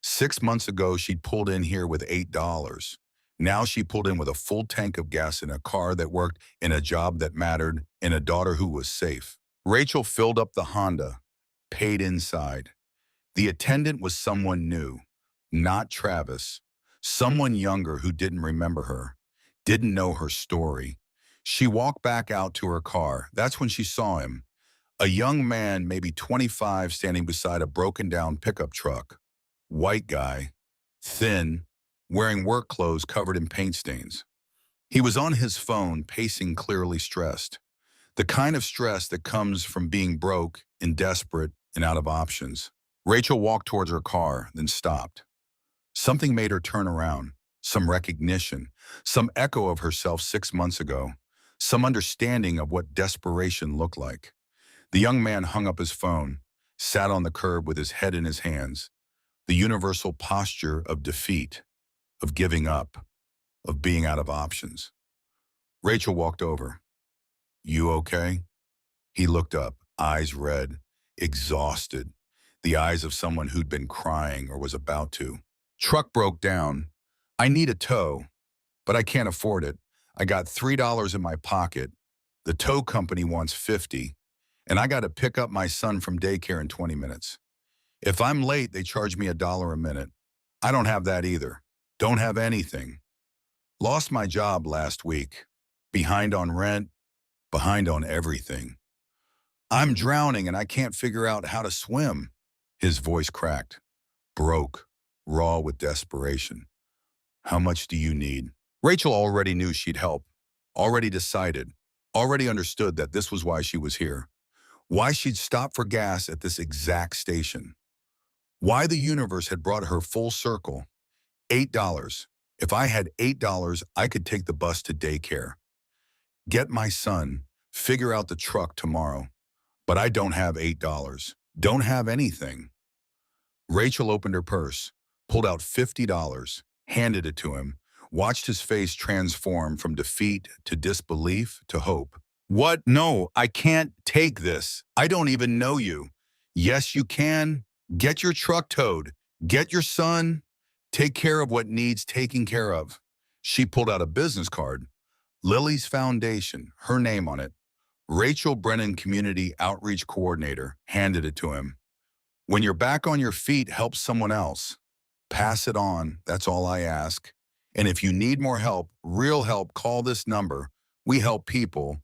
S1: 6 months ago, she'd pulled in here with $8. Now she pulled in with a full tank of gas in a car that worked, in a job that mattered, in a daughter who was safe. Rachel filled up the Honda, paid inside. The attendant was someone new, not Travis, someone younger who didn't remember her, didn't know her story. She walked back out to her car. That's when she saw him, a young man, maybe 25, standing beside a broken-down pickup truck. White guy, thin, wearing work clothes covered in paint stains. He was on his phone, pacing, clearly stressed. The kind of stress that comes from being broke and desperate and out of options. Rachel walked towards her car, then stopped. Something made her turn around, some recognition, some echo of herself 6 months ago, some understanding of what desperation looked like. The young man hung up his phone, sat on the curb with his head in his hands, the universal posture of defeat, of giving up, of being out of options. Rachel walked over. You okay? He looked up, eyes red, exhausted, the eyes of someone who'd been crying or was about to. Truck broke down. I need a tow, but I can't afford it. I got $3 in my pocket. The tow company wants $50, and I got to pick up my son from daycare in 20 minutes. If I'm late, they charge me $1 a minute. I don't have that either. Don't have anything. Lost my job last week. Behind on rent, behind on everything. I'm drowning and I can't figure out how to swim. His voice cracked, broke, raw with desperation. How much do you need? Rachel already knew she'd help, already decided, already understood that this was why she was here, why she'd stop for gas at this exact station, why the universe had brought her full circle. $8. If I had $8, I could take the bus to daycare, get my son, figure out the truck tomorrow. But I don't have $8. Don't have anything. Rachel opened her purse, pulled out $50, handed it to him. watched his face transform from defeat to disbelief to hope. What? No, I can't take this. I don't even know you. Yes, you can. Get your truck towed. Get your son. Take care of what needs taking care of. She pulled out a business card. Lily's Foundation, her name on it. Rachel Brennan, Community Outreach Coordinator, handed it to him. When you're back on your feet, help someone else. Pass it on, that's all I ask. And if you need more help, real help, call this number. We help people.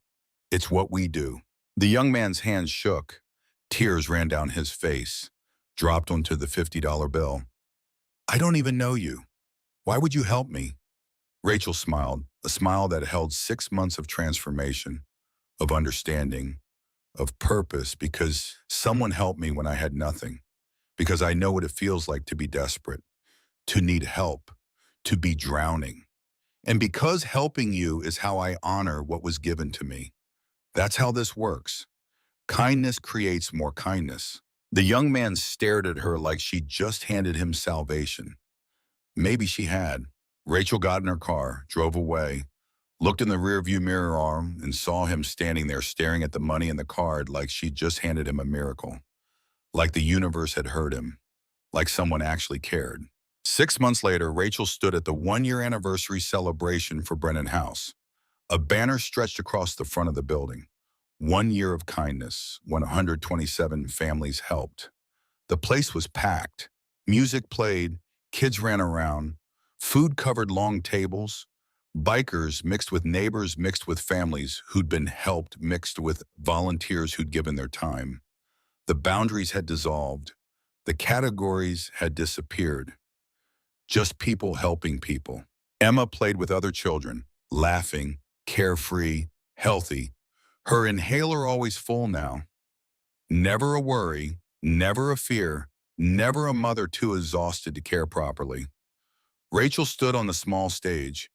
S1: It's what we do. The young man's hands shook. Tears ran down his face, dropped onto the $50 bill. I don't even know you. Why would you help me? Rachel smiled, a smile that held 6 months of transformation, of understanding, of purpose, because someone helped me when I had nothing, because I know what it feels like to be desperate, to need help, to be drowning. And because helping you is how I honor what was given to me. That's how this works. Kindness creates more kindness. The young man stared at her like she'd just handed him salvation. Maybe she had. Rachel got in her car, drove away, looked in the rearview mirror arm, and saw him standing there staring at the money in the card like she'd just handed him a miracle. Like the universe had heard him. Like someone actually cared. 6 months later, Rachel stood at the 1-year anniversary celebration for Brennan House. A banner stretched across the front of the building. 1 year of kindness, 127 families helped. The place was packed. Music played, kids ran around, food covered long tables, bikers mixed with neighbors mixed with families who'd been helped mixed with volunteers who'd given their time. The boundaries had dissolved. The categories had disappeared. Just people helping people. Emma played with other children, laughing, carefree, healthy. Her inhaler always full now. Never a worry, never a fear, never a mother too exhausted to care properly. Rachel stood on the small stage,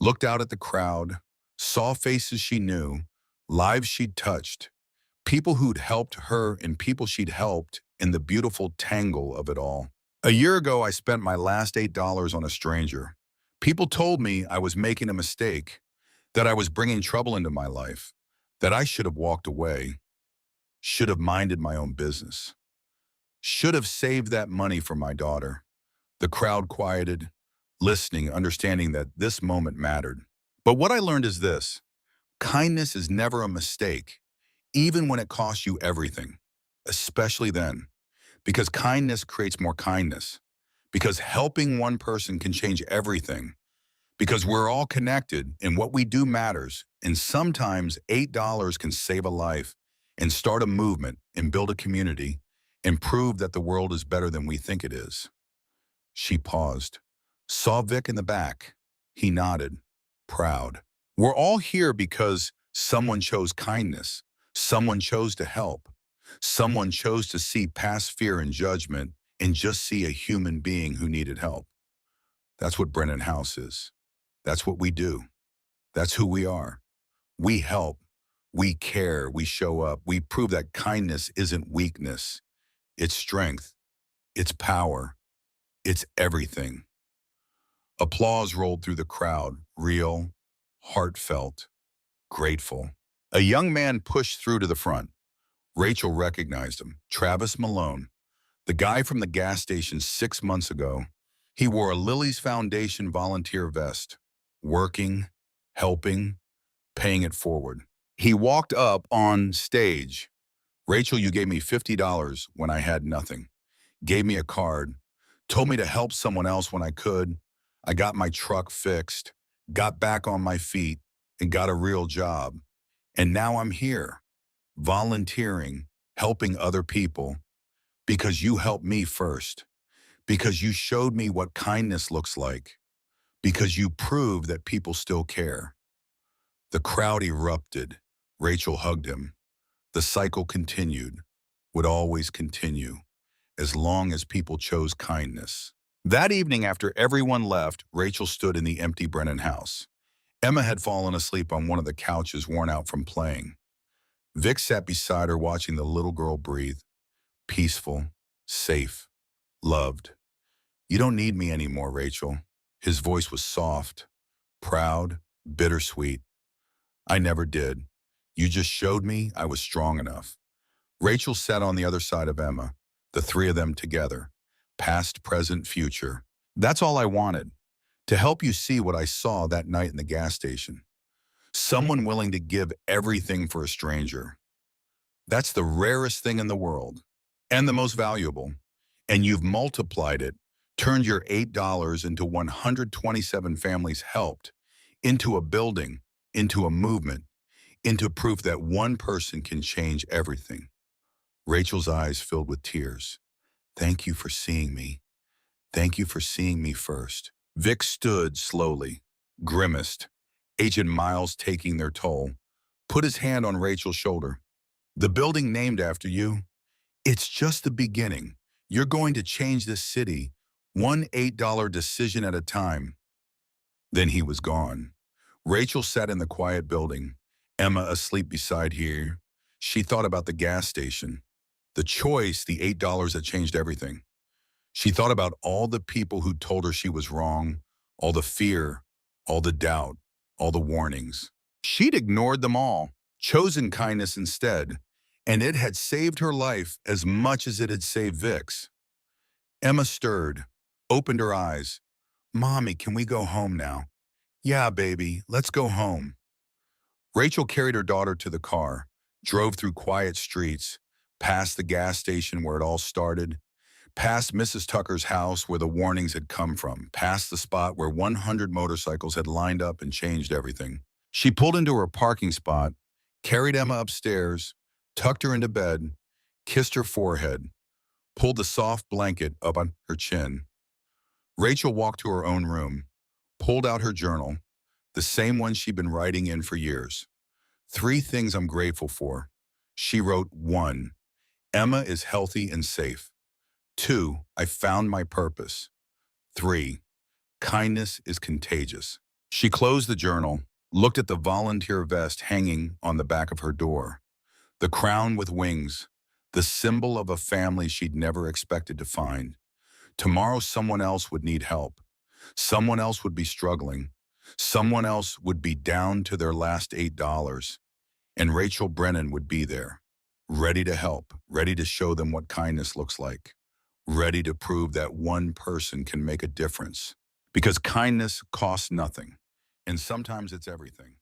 S1: looked out at the crowd, saw faces she knew, lives she'd touched, people who'd helped her and people she'd helped in the beautiful tangle of it all. A year ago, I spent my last $8 on a stranger. People told me I was making a mistake, that I was bringing trouble into my life, that I should have walked away, should have minded my own business, should have saved that money for my daughter. The crowd quieted, listening, understanding that this moment mattered. But what I learned is this: kindness is never a mistake, even when it costs you everything, especially then, because kindness creates more kindness, because helping one person can change everything, because we're all connected and what we do matters, and sometimes $8 can save a life and start a movement and build a community and prove that the world is better than we think it is. She paused, saw Vic in the back. He nodded, proud. We're all here because someone chose kindness. Someone chose to help. Someone chose to see past fear and judgment and just see a human being who needed help. That's what Brennan House is. That's what we do. That's who we are. We help. We care. We show up. We prove that kindness isn't weakness. It's strength. It's power. It's everything. Applause rolled through the crowd, real, heartfelt, grateful. A young man pushed through to the front. Rachel recognized him, Travis Malone, the guy from the gas station 6 months ago. He wore a Lily's Foundation volunteer vest, working, helping, paying it forward. He walked up on stage. Rachel, you gave me $50 when I had nothing, gave me a card, told me to help someone else when I could. I got my truck fixed, got back on my feet, and got a real job. And now I'm here, volunteering, helping other people, because you helped me first, because you showed me what kindness looks like, because you proved that people still care. The crowd erupted. Rachel hugged him. The cycle continued, would always continue, as long as people chose kindness. That evening, after everyone left, Rachel stood in the empty Brennan house. Emma had fallen asleep on one of the couches, worn out from playing. Vic sat beside her, watching the little girl breathe, peaceful, safe, loved. You don't need me anymore, Rachel. His voice was soft, Proud, bittersweet. I never did. You just showed me I was strong enough. Rachel sat on the other side of Emma, the three of them together, past, present, future. That's all I wanted, to help you see what I saw that night in the gas station. Someone willing to give everything for a stranger. That's the rarest thing in the world, and the most valuable. And you've multiplied it, turned your $8 into 127 families helped, into a building, into a movement, into proof that one person can change everything. Rachel's eyes filled with tears. Thank you for seeing me. Thank you for seeing me first. Vic stood slowly, grimaced, Agent Miles taking their toll, put his hand on Rachel's shoulder. The building named after you, it's just the beginning. You're going to change this city, one $8 decision at a time. Then he was gone. Rachel sat in the quiet building, Emma asleep beside her. She thought about the gas station, the choice, the $8 that changed everything. She thought about all the people who told her she was wrong, all the fear, all the doubt, all the warnings. She'd ignored them all, chosen kindness instead, and it had saved her life as much as it had saved Vic's. Emma stirred, opened her eyes. Mommy, can we go home now? Yeah, baby, let's go home. Rachel carried her daughter to the car, drove through quiet streets, past the gas station where it all started, past Mrs. Tucker's house where the warnings had come from, past the spot where 100 motorcycles had lined up and changed everything. She pulled into her parking spot, carried Emma upstairs, tucked her into bed, kissed her forehead, pulled the soft blanket up on her chin. Rachel walked to her own room, pulled out her journal, the same one she'd been writing in for years. 3 things I'm grateful for. She wrote 1. Emma is healthy and safe. 2. I found my purpose. 3. Kindness is contagious. She closed the journal, looked at the volunteer vest hanging on the back of her door, the crown with wings, the symbol of a family she'd never expected to find. Tomorrow someone else would need help. Someone else would be struggling. Someone else would be down to their last $8. And Rachel Brennan would be there, ready to help, ready to show them what kindness looks like, ready to prove that one person can make a difference. Because kindness costs nothing, and sometimes it's everything.